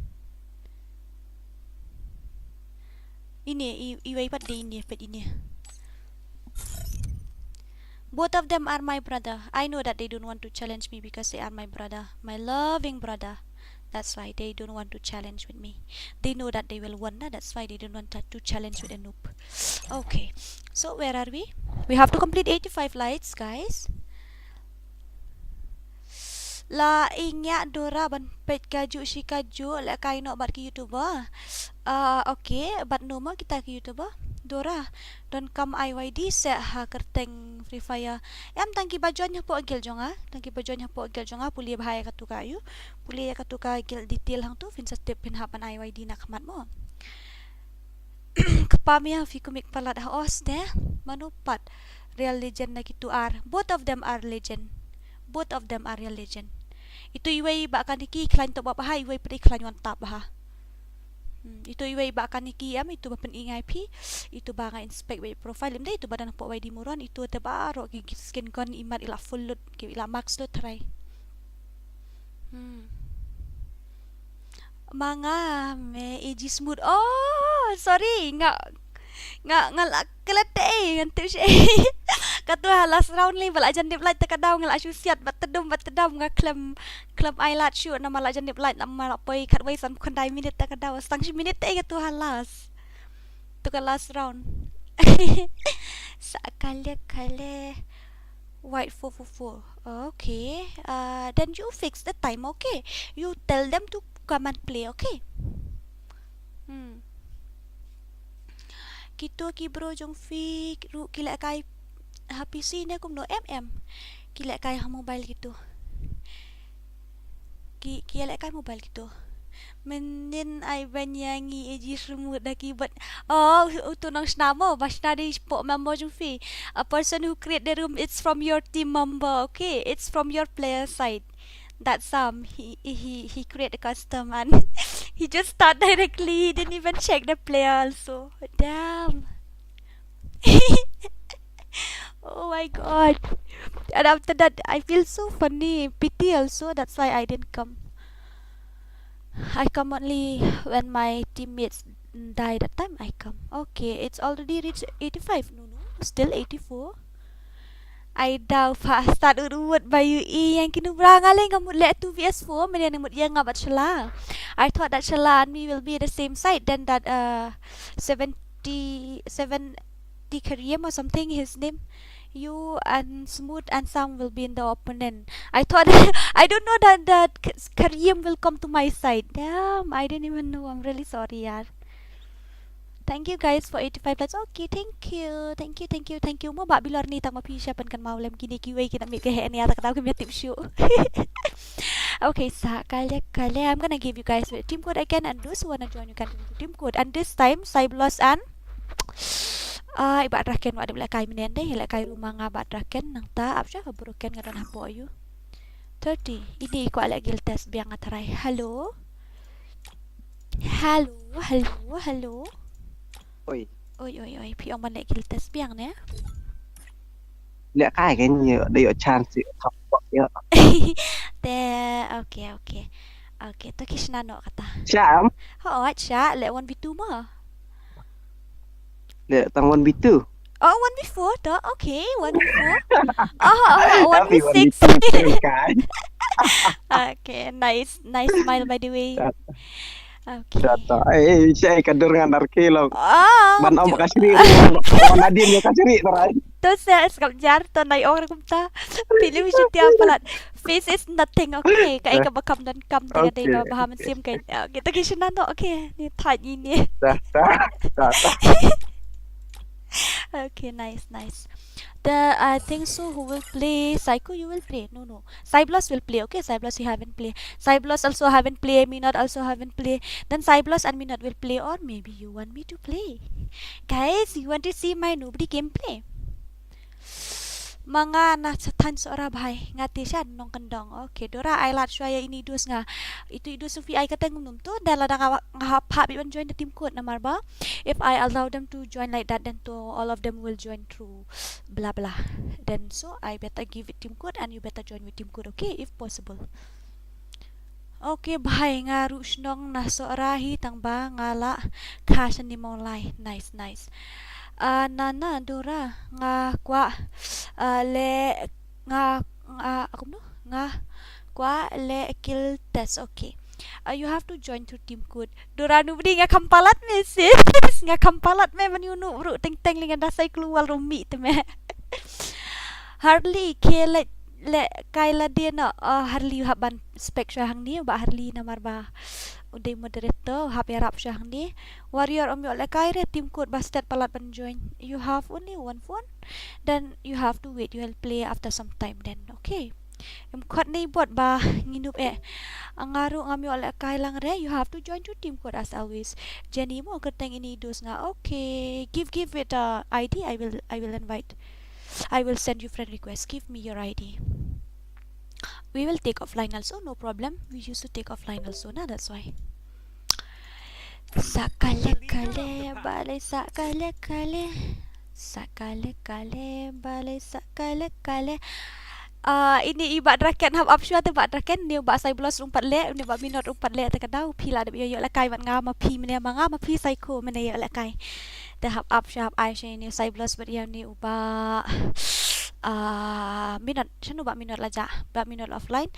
Ini iway pat de ini pet ini. Both of them are my brother. I know that they don't want to challenge me because they are my brother, my loving brother. That's why they don't want to challenge with me. They know that they will win. That's why they don't want to challenge with a noob. Okay, so where are we? We have to complete 85 lights, guys. La ingya dora ban pet kaju si kaju la kaino bat ki YouTuber. Okay, but no more kita ki YouTuber. Dora, don't come IYD sa ha kerteng FreeFire. Tangki bajuan nya po agil jonga. Tangki bajuan nya po agil jonga puli bahaya katukayu. Puli katuka gil detail hang tu fin sa step pin hapan IYD na kamat mo. Kapamia fi kumik palat ha os de manupat real legend na kitu are. Both of them are legend. Both of them are real legend. Itu iway ba Kaneki klan to ba ha iway pre klan yon tap ha. Itu iwa ibakan ni kiam itu bapen ingai pi itu banga inspect by profile imde itu badan po by di muron itu tebaro ki skin kon imat ila full load ki ila max load try. Mga me eji smooth. Oh, sorry. Ngalak kelate ngantu sye. Katua last round ni balak jandip light tekadaw ngalak syusiat batedum nga klem ailat shoot na malak jandip light nama malak poi kat waisan bukan 2 minit tekadaw setang minit katua halas. Tu ka last round. Sakale white 444. Okay. Then you fix the time, okay? You tell them to come and play, okay? Kito ki bro jong fi ru kila kai PC ni kum no kila kai mobile gitu. Kila kai mobile gitu. Menin ay banyangi eji semut dah kibat. Oh, tu nang snamo bas nadi po member jong fi. A person who create the room, it's from your team member, okay? It's from your player side. That's he create the custom and he just start directly. He didn't even check the player also. Damn. Oh my god. And after that I feel so funny, pity also. That's why I didn't come. I come only when my teammates die. That time I come. Okay, it's already reached 85. No, still 84. I dah start urut bayu yang kinu berangaleng ngamut let 2 vs4 menen ngamut yang ngabat shela. I thought that shela and me will be the same side, then that 70 Karim or something his name, you and Smooth and Sam will be in the opponent. I thought I don't know that Karim will come to my side. Damn, I didn't even know. I'm really sorry, yaar. Thank you guys for 85 likes. Okay, thank you. Mo ba bilor ni tang mapisyapan kan maulem kini kiway kita make he ni ata kataw kim tip show. Okay, kale I'm gonna give you guys the team code again, and those who wanna join you can do team code. And this time Çાઇબ્ᴏᴜ and ibat raken wa de kai menen deh lek kai rumah ngabat raken nang ta apsya broken ngadon hapo ayu 30 ini ko ala gil test biang atarai. Hello. Oi, Pi ông ban lek gil test biang ne. lẽ cái nhiều đây ở chance top ya. Okay, to kishna no kata. Chạm, Cha lek 1v2 mo. lẽ tang 1v2. Oh, 1v4 to. Okay, 1v4. 1v6. Cái. Okay, nice smile by the way. Okay. Data, saya kadur ngan kilo. Ah. Ban om kasih Nadim ya kasih terai. To sa jar to nai ong kumta. Pilih wisu tiap palat. Face is nothing. Okay, kai ka bakam dan kam dengan dai ba bahaman sim kai. Kita kisah no. Okay, ni thaj ini. Data. Okay, nice. I think so. Who will play? Psycho, you will play. No. Çાઇબ્ᴏᴜ will play. Okay, Çાઇબ્ᴏᴜ you haven't play. Çાઇબ્ᴏᴜ also haven't play. Mᴏʀᴜ also haven't play. Then Çાઇબ્ᴏᴜ and Mᴏʀᴜ will play, or maybe you want me to play. Guys, you want to see my nobody gameplay? Mga nasatan seorang bhai ngati siya nong kendong. Okay, dora I lat shwaya ini dus nga. Itu idus sufi I kata ngum tu dala ngahap even join the team code namar ba. If I allow them to join like that, then to all of them will join through blah blah. Then so I better give it team code and you better join with team code, okay, if possible. Okay, bhai nga rushnong na sorahi tang ba ngala Kɣzīsᴜnɪsoᴜ. Nice. Nana dora nga kwa le nga kwa le kill test. Okay, you have to join to team code. Dora nubdi nga kampalat me sis. Nga kampalat me manunu bro teng lingan dasay keluar rumi teme. Hardly kele le kaila dia na Harley haban spek syahang ni ba Harley namar ba uday moderator hap yarap syahang ni warrior om yo le kaire team code bastet palat ban join. You have only one phone, then you have to wait. You will play after some time then. Okay, kot ni buat ba nginup angaru ngam yo le kailang re. You have to join to team code as always. Jenny mo keteng ini dus nga. Okay, give it ID. I will invite. I will send you friend request. Give me your ID. We will take offline also, no problem. We used to take offline also, nah, that's why. Sakale-kale balai sakale-kale. Sakale-kale balai sakale-kale. Ini ibat raket hab apsua tu bat raket ni bat sai belas rumpat le ni bat minot rumpat le ta kadau pila de yo la kai bat ngama pi mene manga ma pi psycho mene yo la kai te hab apsua hab ai ni sai belas bat yang ni uba minot chanu bat minot la ja bat minot offline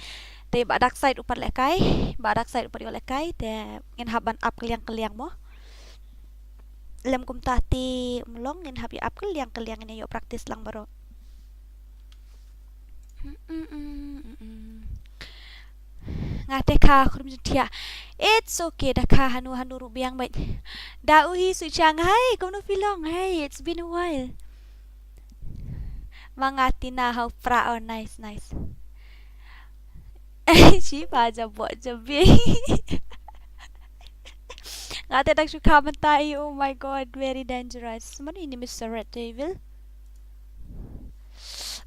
te bat dark side rumpat le kai bat dark side rumpat yo la kai te ngin haban up keliang-keliang mo lem kum tati melong ngin hab ya up keliang-keliang ni yo praktis lang baro. Ngate ka khrum tia. It's okay da ka hanu rubiang baik. Da uhi su chang hai kom no filong. Hey, it's been a while. Mangati na how fra nice. Chi pa ja bo ja bi. Ngate dak su ka mentai. Oh my god, very dangerous. Mana ini Mr. Red Devil?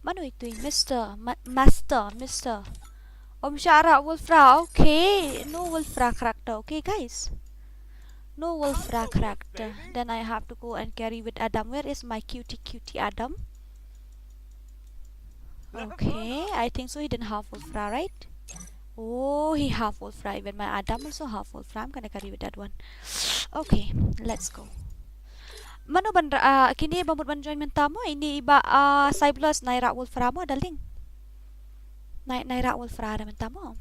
Mana itu Master. Om Syara Wolfra, okay. No Wolfra character, okay guys. No Wolfra character. Then I have to go and carry with Adam. Where is my cutie Adam? Okay, I think so he didn't have Wolfra, right? Oh, he have Wolfra. Even my Adam also have Wolfra. I'm gonna carry with that one. Okay, let's go. Mano ban kini bambut ban join mentamo ini iba Cyblus naira Wolfra mo daling. Naira Wolfra ada mentamo.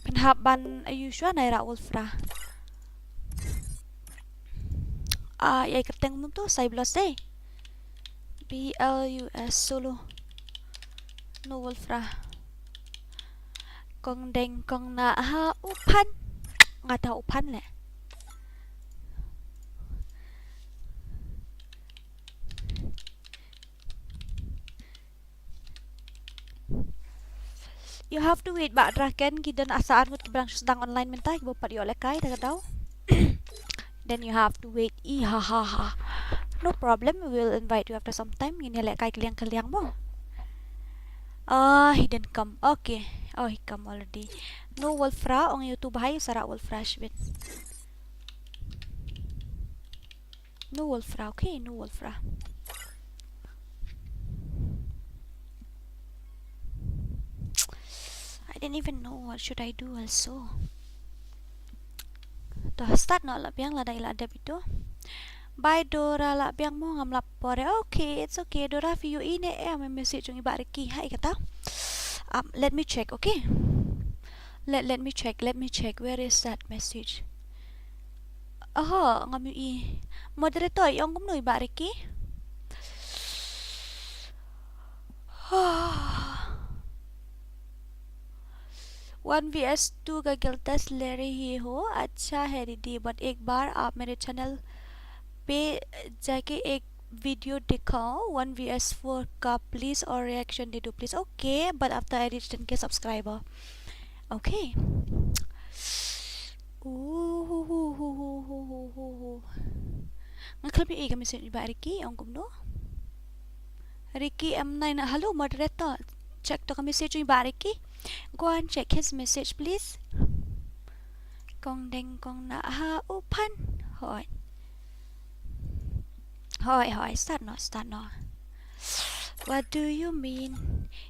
Pinhab ban Ayusha naira Wolfra. Yai keteng mum tu Cyblus deh. BLUS solo. No Wolfra. Kong deng kong na ha upan. Ngata upan le. You have to wait bak draken kidan asaan ngut kibrang sedang online mentah ibu pat yo lekai tak tahu. Then you have to wait. Ihahaha. No problem, we will invite you after some time. Ini lekai keliang mo. He didn't come. Okay. Oh, he come already. No Wolfra on YouTube hai sara Wolfra shwin. No Wolfra, okay, no Wolfra. I didn't even know what should I do also. Dah start no lah biang lah dah ila adab itu. Bye Dora lah biang mo ngam lapor. Okay, it's okay Dora view ini may message yung iba Ricky hai kata. Let me check, okay? Let me check. Where is that message? Ngam yu moderator yung kumno iba Ricky. 1vs2 का गिल्टेस ले रही हो अच्छा है दीदी but एक बार आप मेरे चैनल पे जाके एक वीडियो दिखाओ 1vs4 का प्लीज और रिएक्शन दे दो please okay but after I reach 10k subscriber okay ngakal bi ga message ba Ricky ang kumno Ricky M9 hello moderator check to ka message yung ba Ricky. Go and check his message, please. Kong deng kong na ha upan. Hoi. Start no. What do you mean?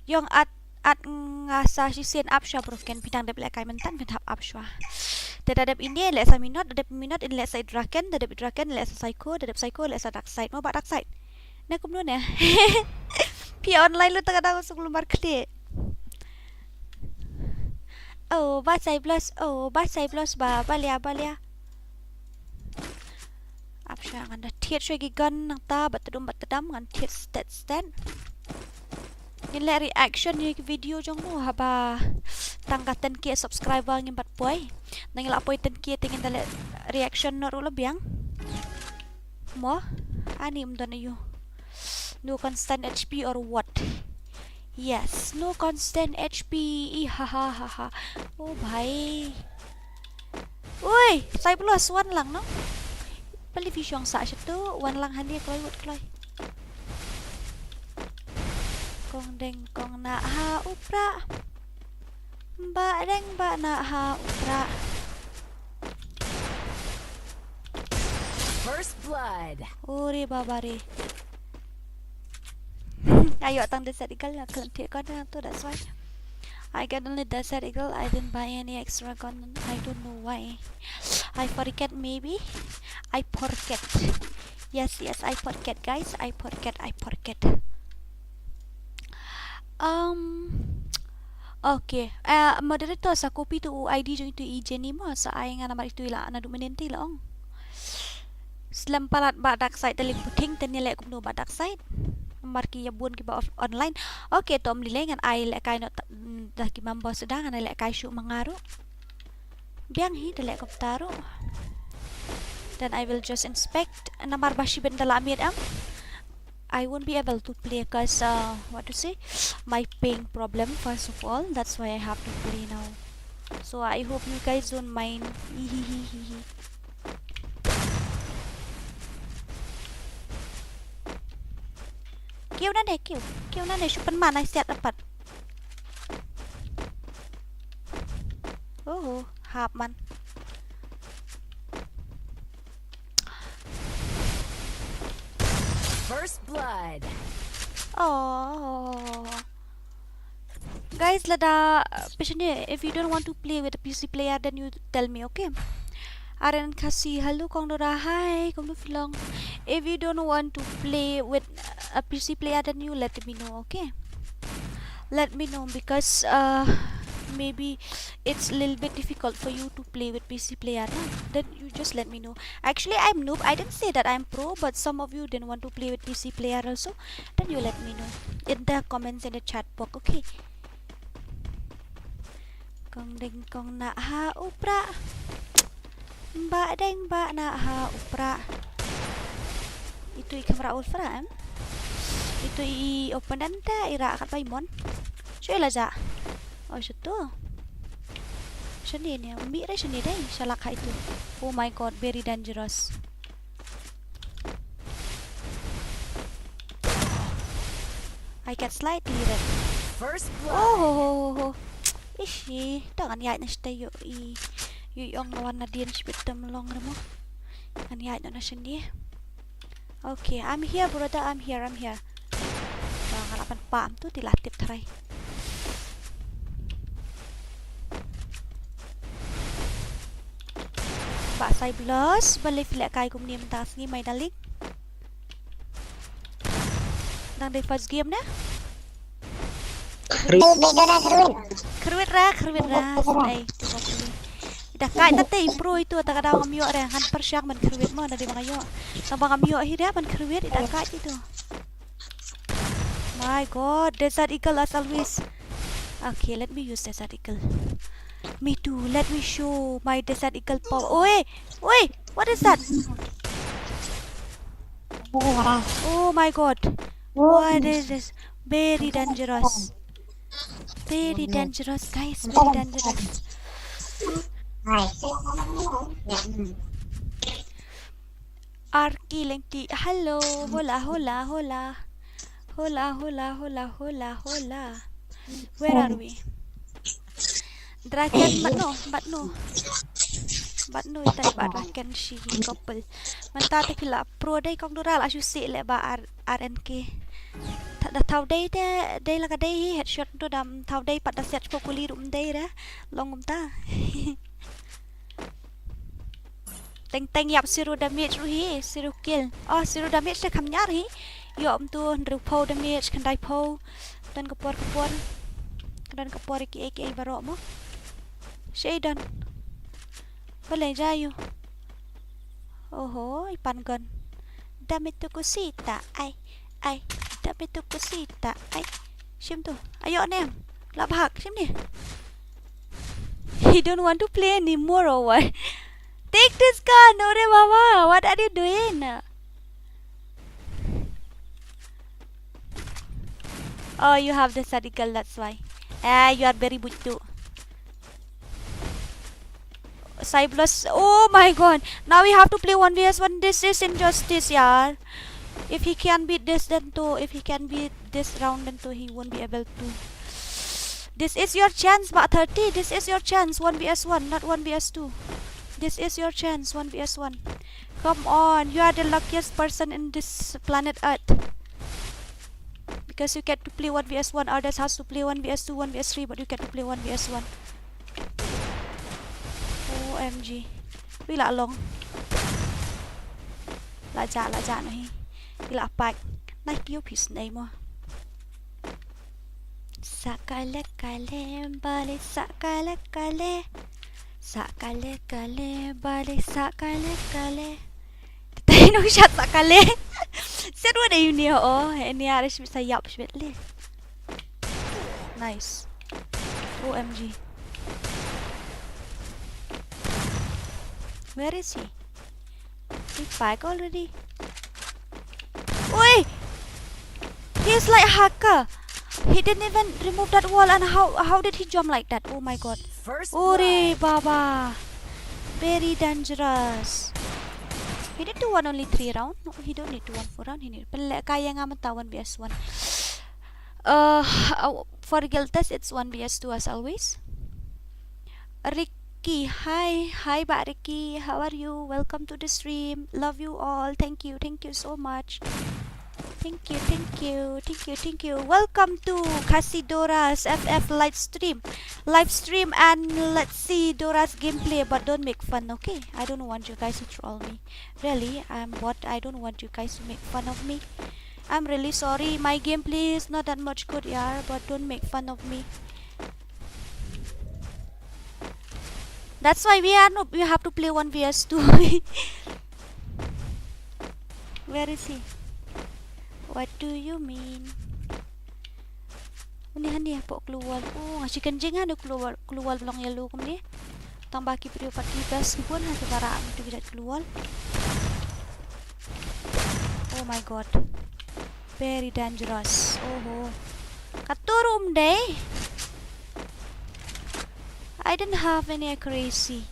Yung at nga sa sisen up siya broken pitang dep lekay mentan pinhap up siya. Dadap ini let sa minot, dadap minot in let sa draken, dadap draken let sa psycho, dadap psycho let sa dark side. Mo ba dark side? Na kumno na. Pi online lu taga daw sebelum markli. Oh, basay plus ba balya. Apsya nganda tiet siya gigan ng ta batadum ngan tiet stand. Nila reaction yung video jong mo haba tangga 10k subscriber ng batboy. Nangila apoy 10k tingin dala reaction na rula biyang. Mo? Ani umdo na yun. No constant HP or what? Yes, no constant HP. Hahaha. Oh bhai. Ui, saya plus one lang no. Bali vision sa siya to. One lang handi kloy. Kong deng kong na ha upra. Ba deng ba na ha upra. First blood. Ore babare. Ayo tang Desert Eagle lah. Kelentik kau dah tu, that's why. I get only Desert Eagle. I didn't buy any extra gun. I don't know why. I forget maybe. I forget. Yes, I forget guys. I forget. Okay. Moderator sa copy tu ID join tu IJ ni mo sa ay nga naman itu ila na dominante lang. Selamparat ba dark side teling puting tenilek kumno ba dark side. Marki ya buon ki ba online. Okay, tom lilengan ay lek kay no dah ki mambo sedang ana lek kay syuk mangaru. Biang hi delek koptaro. Then I will just inspect namar bashi ben dalam amir am. I won't be able to play because my ping problem first of all. That's why I have to play now. So I hope you guys don't mind. Kêu na ne syupan man I set dapat. Oh, hap man. First blood. Oh, guys, lada pishne. If you don't want to play with a PC player, then you tell me, okay? Aren Khasi, hello, kong dora, hi, kong filong. If you don't want to play with a PC player, then you let me know, okay? Let me know because maybe it's a little bit difficult for you to play with PC player. Then you just let me know. Actually, I'm noob. I didn't say that I'm pro, but some of you didn't want to play with PC player also. Then you let me know in the comments in the chat box, okay? Kong ding kong na ha upra. Mbak deng mbak na ha upra. Itu i kamera ultra Itu i open anta ira kat paimon. Cuy lah ja. Oh, situ. Sini ni, Mᴏʀᴇ sini deh, salak itu. Oh my god, very dangerous. I get slightly red. First blood. Oh. Ishi, tangan yai na stay yo i. Yung warna din spitta melong remo. Kan yai na sini. Okay, I'm here brother, I'm here. Ngalapan pam tu dilatip try. Pak saya belas balik filak kai kum ni mentas ni my darling. Nang day first game na. Kerwit ra. Ay, dah kai tate pro itu tak ada ngamyo ra han persyak man kerwit mo na di mga yo. Nang ngamyo hirya man kerwit ida kai itu. My god, Desert Eagle as always. Okay, let me use Desert Eagle. Me too. Let me show my Desert Eagle power. Oi! What is that? Oh my god. What is this? Very dangerous. Very dangerous, guys. Very dangerous. Arki lengki. Hello. Hola. Where are we? Dragon but no itai ba dragon si couple mantati pila pro dai kong doral asu si le ba RNK da thau dai dai la ka dai headshot to dam thau dai pat da set populi rum dai ra longum ta teng yap zero damage ru hi zero kill zero damage le kham nyar hi yo tu ru po damage kan dai po dan kapor dan kapor ki baro mo Shaydan Balay jayo. Oho, ipan gun. Dami to kusita. Ay. Dami to kusita. Ay. Sim to. Ayo na yan. Labhak. Sim ni. You don't want to play anymore or what? Take this gun. Ore mama. What are you doing? Oh, you have the sadical. That's why. You are very good too. Cyblus. Oh my god. Now we have to play 1vs1. This is injustice, yaar. If he can beat this, then too. If he can beat this round, then too, he won't be able to. This is your chance, Mak 30. This is your chance. 1vs1, not 1vs2. This is your chance. 1vs1. Come on, you are the luckiest person in this planet Earth. Because you get to play 1vs1, others has to play 1vs2, 1vs3, but you get to play 1vs1. OMG. Vì lạ lòng. Lạ dạ này. Vì lạ bạch. Này kêu phí này mà. Sağഏᴜᴜ bale sağഏᴜᴜ. Sağഏᴜᴜ bale sağഏᴜᴜ. Tayo nung shot sağഏᴜ. Said what are you near? Oh, and yeah, I should say yup. Nice. OMG. Where is he? He's back already. Oi! He's like hacker. He didn't even remove that wall, and how did he jump like that? Oh my god. First Ore blood. Baba. Very dangerous. He didn't do only 3 rounds. No, he don't need to 4 rounds. He need. Kaya nga man 1vs1. For Kɣsolɪ, it's 1vs2 as always. Ricky, hi Ba Ricky. How are you? Welcome to the stream. Love you all. Thank you so much. Thank you. Welcome to Khasi Dora's FF live stream, and let's see Dora's gameplay. But don't make fun, okay? I don't want you guys to troll me. Really, I don't want you guys to make fun of me. I'm really sorry. My gameplay is not that much good, yeah. But don't make fun of me. That's why we have to play 1vs2. Where is he? What do you mean? Ini po keluar. Oh, ngasih kencing ada keluar belang yellow kumni. Tambah kiprio 14 pun ha sebarang itu tidak keluar. Oh my god. Very dangerous. Oh. Katurum deh. I didn't have any accuracy.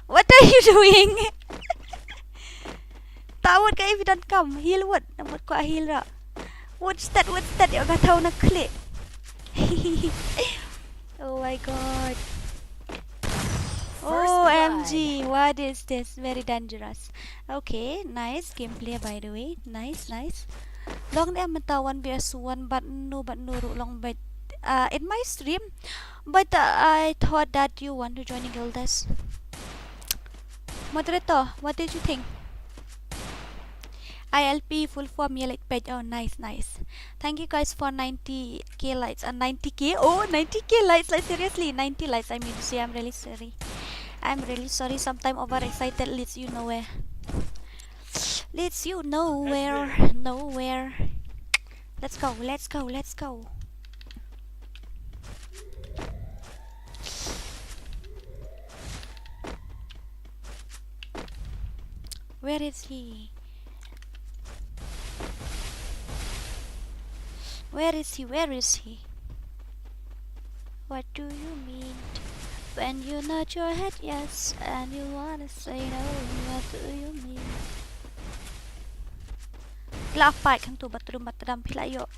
What are you doing? Tawad ka if you don't come. Heal what? Namot ko heal ra. What's that? Yung gataw na click. Oh my god. OMG. What is this? Very dangerous. Okay, nice gameplay by the way. Nice. Long na matawan BS1 but no long but in my stream. But I thought that you want to join Kɣsolɪ. Moderator, what did you think? ILP full form like page. Oh, nice. Thank you guys for 90k likes and 90k. Oh, 90k likes. Like seriously, 90 likes. I mean to say, I'm really sorry. Sometimes overexcited leads you nowhere. Nowhere. Let's go. Where is he? Where is he? What do you mean? When you nod your head yes and you wanna say no, what do you mean? Lapai kan tu batram pilayo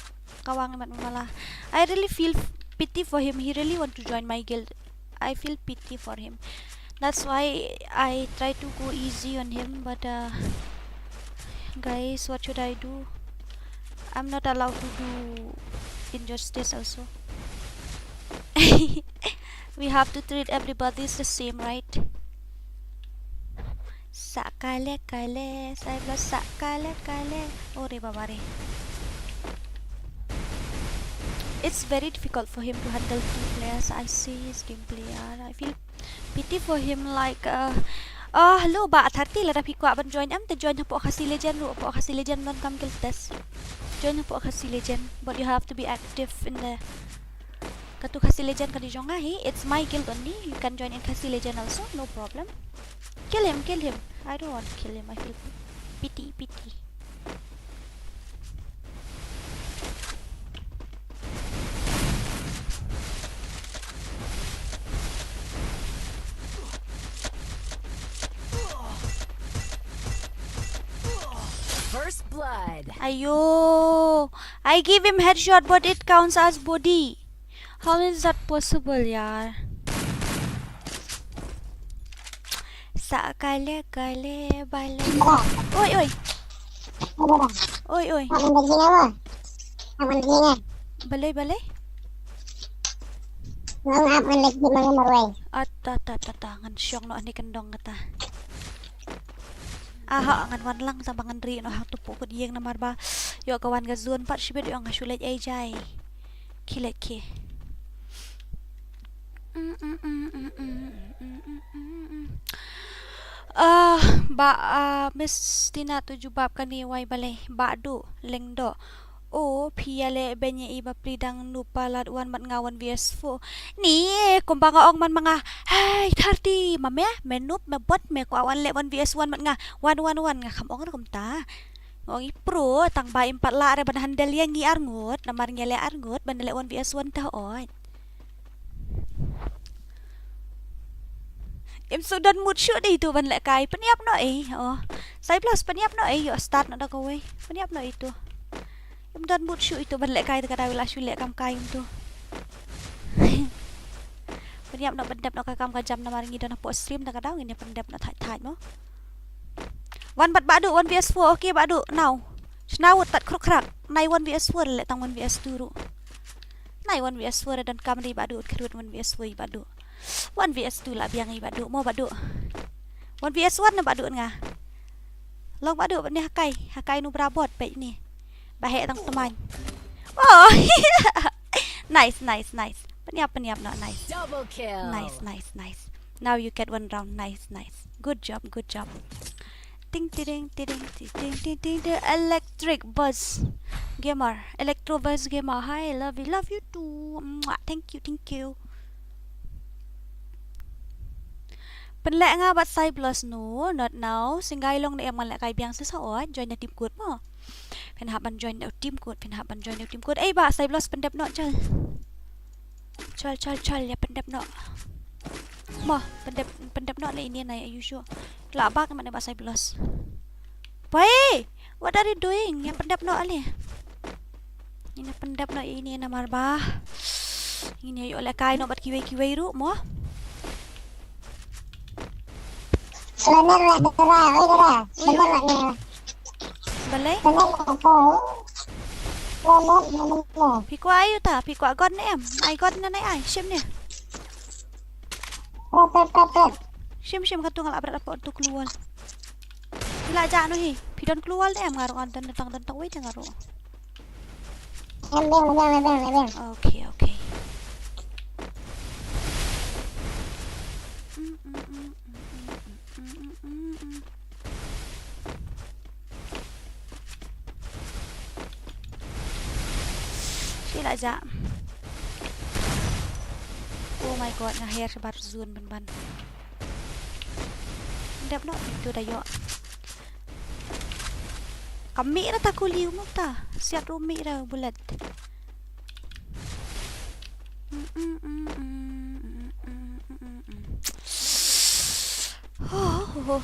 kawang naman mala. I really feel pity for him. He really want to join my guild. I feel pity for him. That's why I try to go easy on him, but guys, what should I do? I'm not allowed to do injustice also. We have to treat everybody the same, right? Sağഏᴜᴜ, sağഏᴜᴜ. Ore babare. It's very difficult for him to handle 2 players. I see his gameplay. I feel pity for him. Like hello ba athati la rapi ko aban join am te join po Khasi legend ro po Khasi legend non kam Kɣsolɪ. Join po Khasi legend, but you have to be active in the Katu Khasi legend kadi jonga hi. It's my guild only. You can join in Khasi legend also, no problem. Kill him. I don't want to kill him. I feel pity. First blood. Ayo, I give him headshot, but it counts as body. How is that possible, yaar? Sakale kale bale. Oi oi. Oi oi. Bale bale. Ta ngan syong no ani kendong kata. Aha ngan wan lang sa bangan ri no hang tupu ko dieng namar ba. Yo kawan ga zon pat shibet yo ngasulet ai jai. Kilet ki. Miss Tina tu jubab kani wai balai badu lengdo o piale benye iba pridang nupa laduan mat ngawan VS4 ni kumbanga ong man mga hey 30 mamya menup mebot me ko awan le 1 VS1 mat nga 111 nga kam ong kum ta ngong ipro tang ba 4 la re ban handal yang ngi arngut namar ngele arngut ban le 1 VS1 ta oi em sudan mood shoot itu ban le kai peniap no sai plus peniap no yo start no da ko we peniap no itu em dan mood shoot itu ban le kai ta da wila shule kam kai tu peniap no pendap no ka kam ka jam na maringi dan po stream da ka daw ini pendap no thai mo one bat badu 1 vs4 okay badu now snawut tat kruk krak nai 1 vs4 le tang 1 vs2 ru nai 1 vs4 dan kam ri badu krut 1 vs4 badu 1 vs2 lah biang badu mau badu 1 vs1 na badu nga long badu ni hakai nu berabot pe ni bahe tang teman oh nice peniap no nice Double kill. nice now you get one round nice good job ting the electric buzz gamer electro buzz gamer hi love you too thank you penlek nga bat sai plus no not now singai long na emal kai biang sa saot join na team code mo pen haban join na team code ai ba sai plus pendep no chal ya pendep no mo pendep no le ini na usual la ba ka man ba sai plus pai what are you doing ya pendep no ali ini pendep no ini na marba ini yo le kai no bat kiwei ru mo balai Piko ayo ta piko god na em ai god na nai ai sim ni sim katu ngal abrat apa tu keluar la ja no hi pidon keluar em ngaru antan tentang we ngaru okay Sila ja. Oh my god, ngaher sebar zun ban. Ndap no itu dayo. Kami na ta kuliw mo ta. Siat rumi ra bulat. Oh.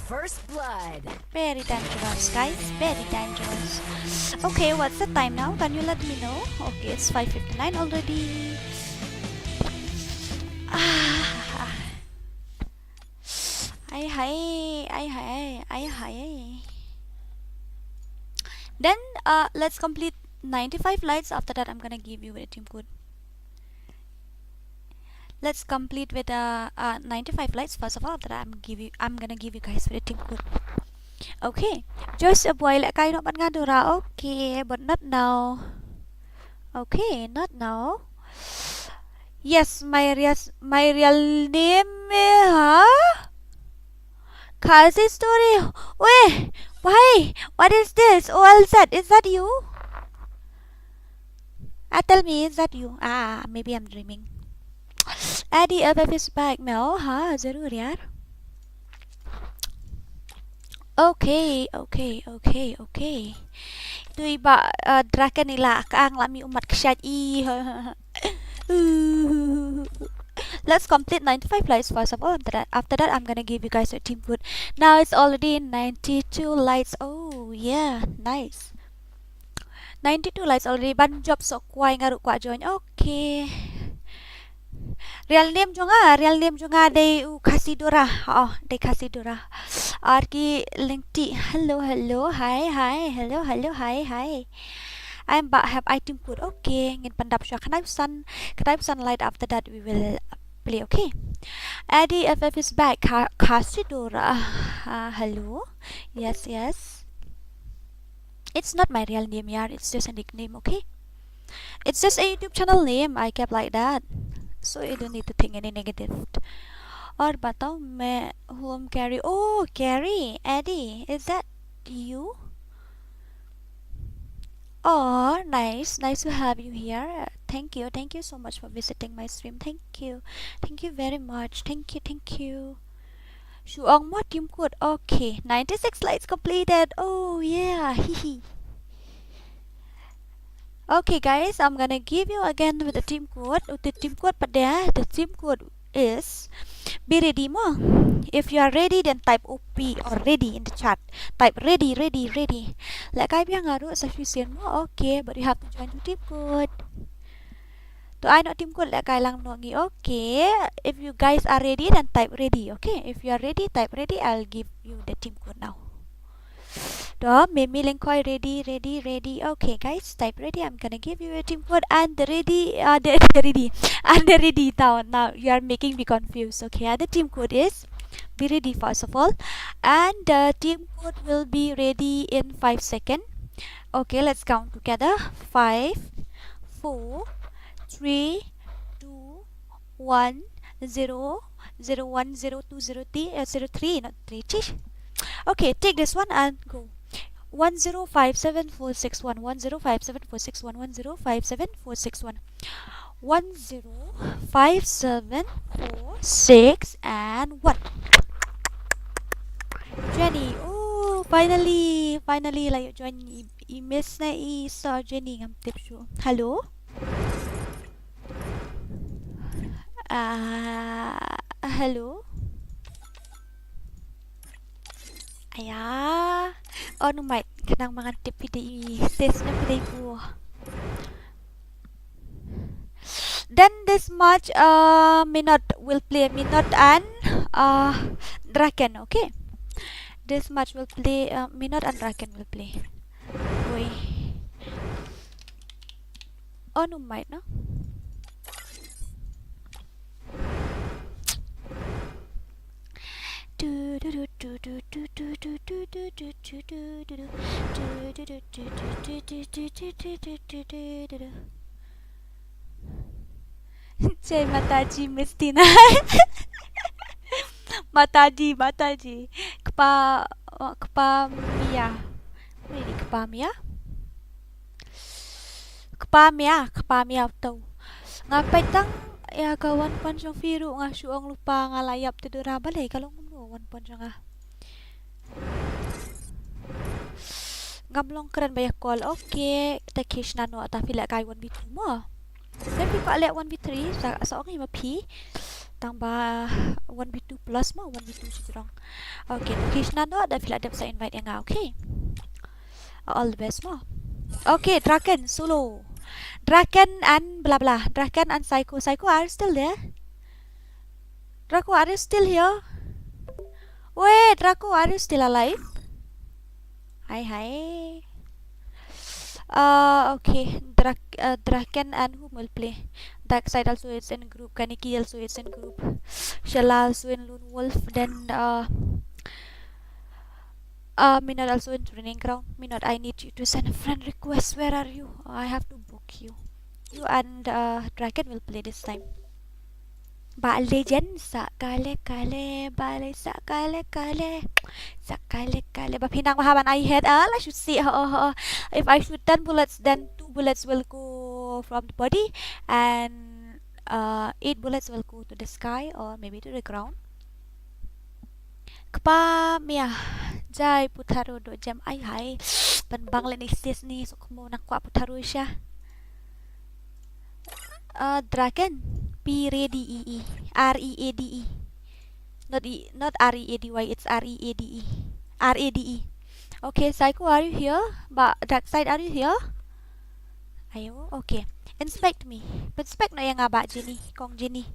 First blood. Very dangerous, guys. Very dangerous. Okay, what's the time now? Can you let me know? Okay, it's 5:59 already. Hi. Then let's complete 95 lights. After that, I'm gonna give you a team code. Let's complete with 95 lights. First of all, after that, I'm gonna give you guys a team code. Okay, just a boy like I don't ngadura. Okay, but not now. Okay, not now. Yes, my real name Khasi story. Wait, why? What is this? OLZ, is that you? Tell me, is that you? Maybe I'm dreaming. Addy FF is back now. Zarur yaar. Okay. Tu iba draken nila kaang lami umat ksyat i. Let's complete 95 lights first of all. After that, I'm gonna give you guys a team code. Now it's already 92 lights. Oh yeah, nice. 92 likes already. Ban job sok kuai ngaruk kwa join. Okay. Real name jonga de Khasi Dora. Oh, de Khasi Dora. Arki Linkti. Hello, hi, hello, hi. I'm back. Have item code. Okay. Ngin pandap sya Kɣɪʟᴛ light. After that we will play. Okay. Eddie FF is back. Khasi Dora. Hello. Yes. It's not my real name, yaar. It's just a nickname. Okay. It's just a YouTube channel name. I kept like that. So you don't need to think any negative. Or batao मैं home carry. Oh, Carrie, Eddie, is that you? Oh, nice to have you here. Thank you so much for visiting my stream. Thank you very much. Thank you. Shuang mo team code. Okay, 96 likes completed. Oh yeah, hehe. Okay guys, I'm gonna give you again with the team code. The team code is be ready mo. If you are ready, then type OP or ready in the chat. Type ready. Like I bilang ngaruh sufficient mo. Okay, but you have to join the team code. To I not team code like I lang nongi. Okay, if you guys are ready, then type ready. Okay, if you are ready, type ready. I'll give you the team code now. Mᴏʀᴇ ready. Okay guys, type ready. I'm gonna give you a team code and the ready and the ready now you are making me confused. Okay, and the team code is be ready first of all, and the team code will be ready in 5 seconds. Okay, let's count together. 5 4 3 2 1 0 0 1 0 2 0 3 not 3. Okay, take this one and go. 1057461 1057461 1057461 1057461 and 1. Jenny, oh finally like join miss na sa Jenny ngam tip show. Hello. Hello. Aya. Oh no might kanang mga tip pidi sis na pidi po. Then this much Minot will play Minot and Draken. Okay, this much will play Minot and Draken will play. Wait. Oh no might no. Jai Mataji Miss Tina. Mataji Kpa Mia. Really Kpa Mia tau. Ngapay tang ya kawan pan siyang firu nga syuang lupa nga layap tidur balay kalong mo wan pan siya nga. Ngamlong keren banyak call. Okay, takish na no tapi lek kay 1v2 mo. Tapi kok lek 1v3 sa okay mapi tambah 1v2 plus mo 1v2 sejurang. Okay, takish na no tapi lek sa invite yang nga. Okay. All the best mo. Okay, Draken solo. Draken and blah blah. Draken and Psycho. Psycho, are you still there? Draco, are you still here? Wait, Draco, are you still alive? Hi. Okay. Draken and whom will play? Darkside also is in group. Kaniki also is in group. Shala also in Lone Wolf. Then Minot also in training ground. Minot, I need you to send a friend request. Where are you? I have to book you. You and Draken will play this time. Ba legend sa kale balay sa kale ba pinang mahaban I had I should see if I shoot 10 bullets then 2 bullets will go from the body and 8 bullets will go to the sky or maybe to the ground. Kpa Mia Jai Putaro do jam ay hay panbang lenistis ni so kumo nakwa Putaro siya. Draken P-ready R-E-A-D-E not R-E-A-D-Y, it's R-E-A-D-E. Okay, Psycho, are you here? Darkside, are you here? Ayo, okay. Inspect me. Inspect no yang abak Jenny, kong Jenny.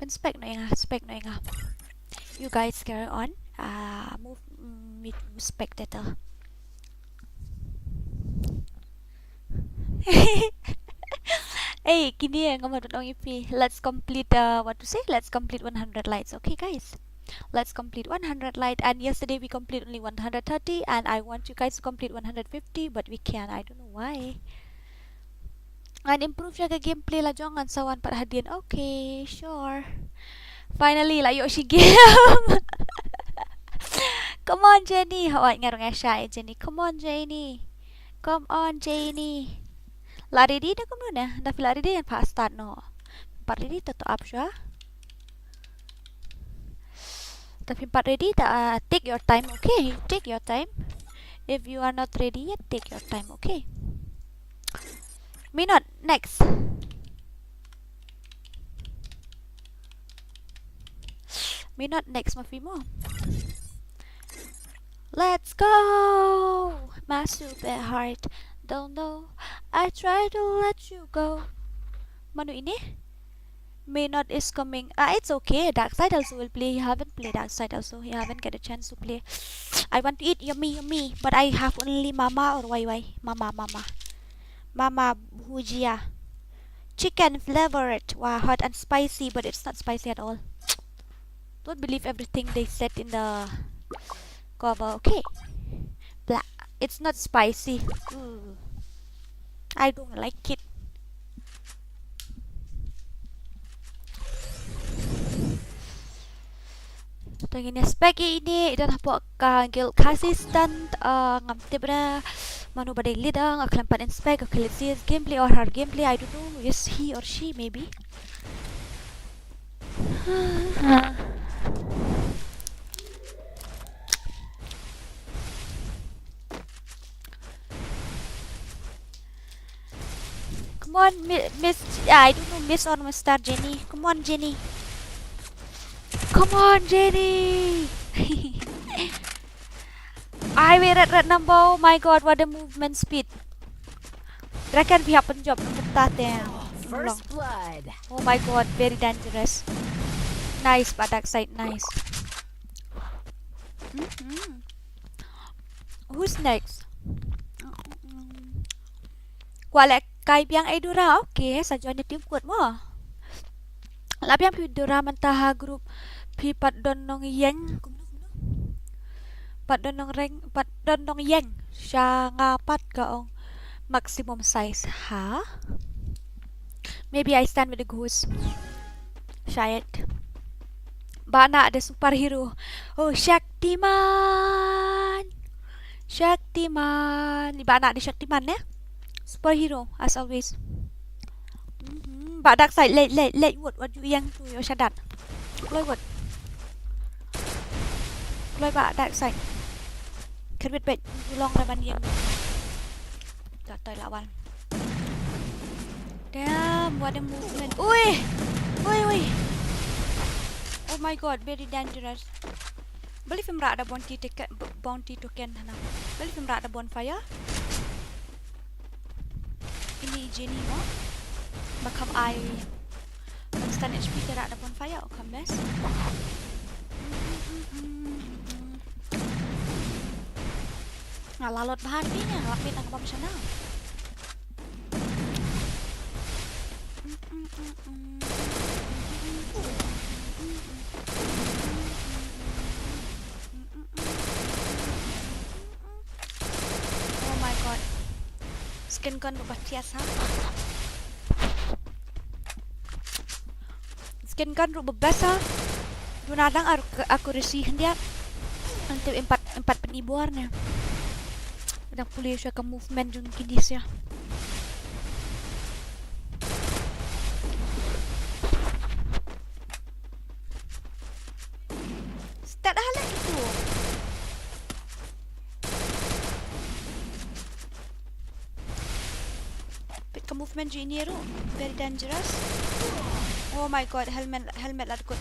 Inspect no yang You guys carry on. Move me to spectator. Hey, kini yang ngomong dong IP. Let's complete Let's complete 100 lights. Okay, guys. Let's complete 100 light, and yesterday we complete only 130, and I want you guys to complete 150, but we can't. I don't know why. And improve jaga gameplay lah, jangan sawan perhatian. Okay, sure. Finally lah, Yoshi game. Come on, Jenny. Hawak ngarung Asha Jenny. Come on, Jenny. Come on, Jenny. Lari di dah kamu na. Dah lari di yang pas start no. Part ready tetap up siya. Tapi part ready take your time, okay? Take your time. If you are not ready yet, take your time, okay? Me not next. Me not next, Mafimo. Let's go, my super heart. Don't know. I try to let you go. Manu ini? May not is coming. It's okay. Dark side also will play. You haven't played dark side also. You haven't get a chance to play. I want to eat yummy. But I have only mama or why? Mama. Mama bhujia. Chicken flavored. Wow, hot and spicy, but it's not spicy at all. Don't believe everything they said in the cover. Okay. Blah. It's not spicy. I don't like it. Tengin spek ini dan apa kagil Khasi stand ngamtip na manu badai lidang aklampan inspect akalisis gameplay or hard gameplay. I don't know. Yes, he or she maybe. Come on, Miss. I don't know, Miss or Mr. Jenny. Come on, Jenny. Come on, Jenny! I wait at red number. Oh my god, what a movement speed. Reckon we happen job First blood. Oh my god, very dangerous. Nice, badak side, nice. Who's next? Kualek kai biang Aidura. Okay, saja ni tim kuat mo. Labiang Pidura mentaha grup pi pat donong yang pat donong yang siya ngapat kaong maximum size. Ha? Maybe I stand with the ghost. Syayad. Bana ada superhero. Oh, Shaktiman. Bana ada Shaktiman ya? Superhero as always. Badak side late wood what you yang tu yo shadat. Play wood. Play badak side. Kerbit bet long laban yang. Toy lawan. Damn, what a movement. Oi. Oh my god, very dangerous. Beli film ada bounty token hana. Beli film ada bonfire. Ini Jenny mo. Bakam I Constant HP tidak ada bonfire. Come best. Lalot bahan pinya. Lapit ang kapam siya na. Oh my god. Skin kan berubah tiasa. Skin kan rubah basa. Dunadang accuracy dia. Nanti empat penibuarnya. Udah pulih siya ke movement yung kidis ya. Start halak itu. Pit ke movement yung ini very dangerous. Oh my god, helmet lah dekut.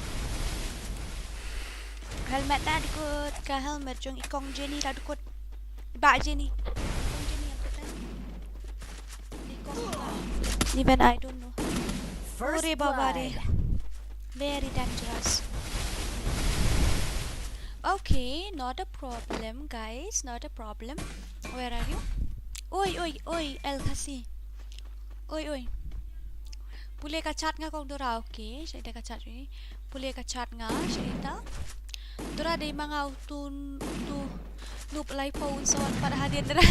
Helmet lah dekut. Ke helmet yung ikong Jenny lah dekut. Ba Jenny. Even I don't know. First Ore babare. blood. Very dangerous. Okay, not a problem, guys. Not a problem. Where are you? Oi, El Khasi. Oi. Boleh kacat nga kong dora, okay? Saya dah kacat ni. Boleh kacat nga, saya dora ada mga tu noob live phone so pada hadiah dora.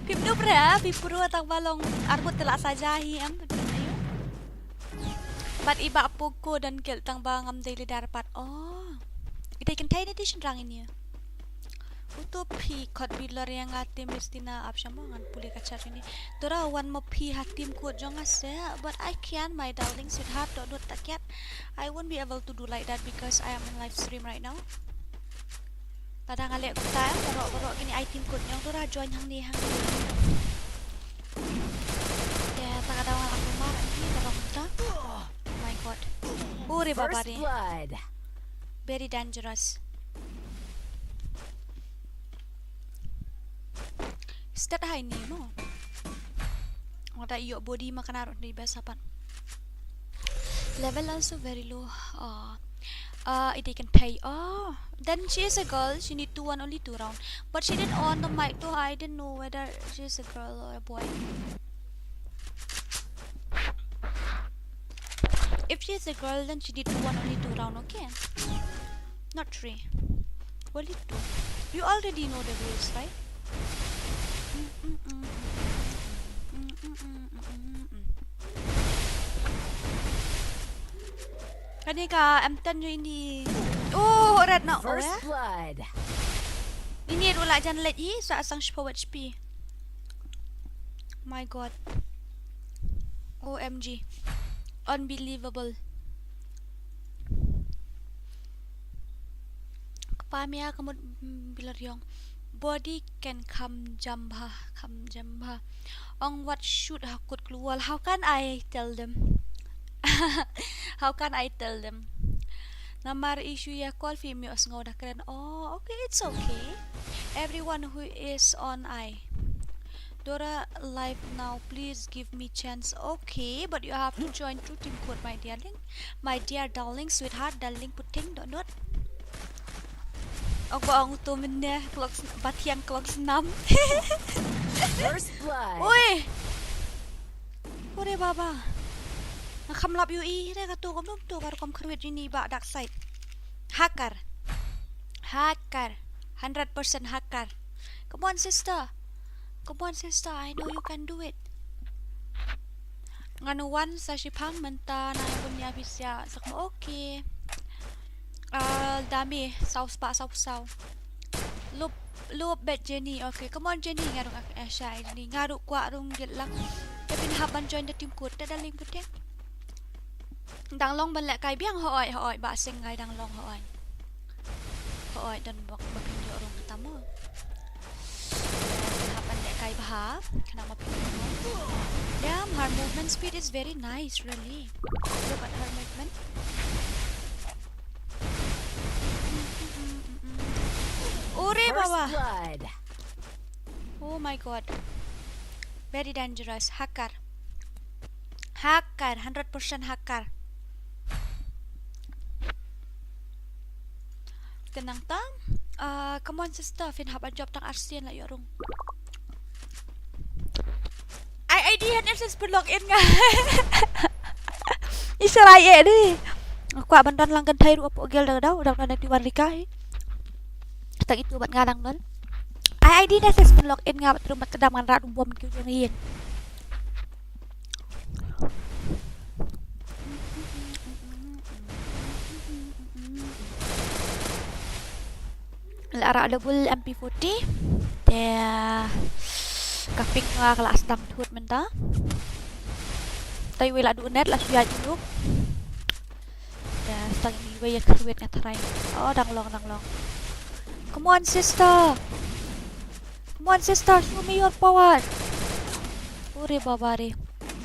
Pip noob ra, pip puro atang balong arbut telak sajahi am. Ayo. But iba poko dan kel tang bangam daily dapat. Oh. Kita kan tayo edition rang ini. Untuk pi kot bilar yang atim istina absyam ngan pulih kacat ini. Dora wan mo pi hatim kuat jong ase, but I can my darling sweetheart dot takyat. I won't be able to do like that because I am in live stream right now. Pada ngalek ko tayo, borok gini item kuat nyong dora join hang ni. Ya, tak ada orang aku marah ni borok ta. Oh my god. Ore First babare. blood. Very dangerous. Start high ni mo. Ada iyo body makan arot di best apa. Level also very low. It can pay. Then she is a girl. She need to won only 2 rounds. But she didn't on the mic too. I didn't know whether she is a girl or a boy. If she is a girl, then she need to won only 2 rounds. Okay. Not 3. Only 2. You already know the rules, right? Kanika, I'm done ini. Oh, red na. First blood. Ini wala dyan let i sa asang Սۆභᴏᴜᴜ. My god. OMG. Unbelievable. Kapamya kamot bilar yung body can come jamba. On what should hakut keluar? How can I tell them? How can I tell them? Namar issue ya call females ngoda keren. Oh, okay, it's okay. Everyone who is on Dora live now, please give me chance. Okay, but you have to join True Team Code, my darling. My dear darling, sweetheart, darling, puting dot. Ako ang utumin niya, batiyang clock snam. First blood. Uy! Ore baba. Nakamlap yu i, re katu kom dum tu baru kom kerwit ini ba dark side. Hacker. 100% hacker. Come on sister, I know you can do it. Nganuan sa sipang menta na punya bisya sakmo okay. Dami saus. Loop bet Jenny. Okay, come on Jenny ngaruk Asha ini ngaruk kwa rung git lang. Tapi haban join the team code daling putek. Dang long ban lek kai biang hooi ba sing ngai dang long hooi. Hooi dan bok mapinyo rung ketamo. Haban lek kai bah kena mapinyo. Damn, her movement speed is very nice really. Look at her movement. Ore baba. Oh my god. Very dangerous. Hacker. 100% hacker. Tenang tang. Come on sister, fin hab a job tang arsian la yorong. ID HNS per login nga. Israel ni. Aku bandan lang kan thai ru apo gel daw daw na tiwan rikai. Tak itu buat ngarang non. ID dah ses pen login nga rumah kedam ngan rat bom kiu jong yin. Lara double MP40. Dia kaping nga kelas dam thut menta. Tai wela du net la suyajuk. Ya stang ni we ya kerwet nga try. Oh dang long. Come on sister, show me your power. Ore babare.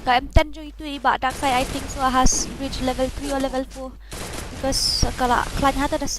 Ka M10 jo itu iba dark side I think so has reached level 3 or level 4 because kalau klan hata dah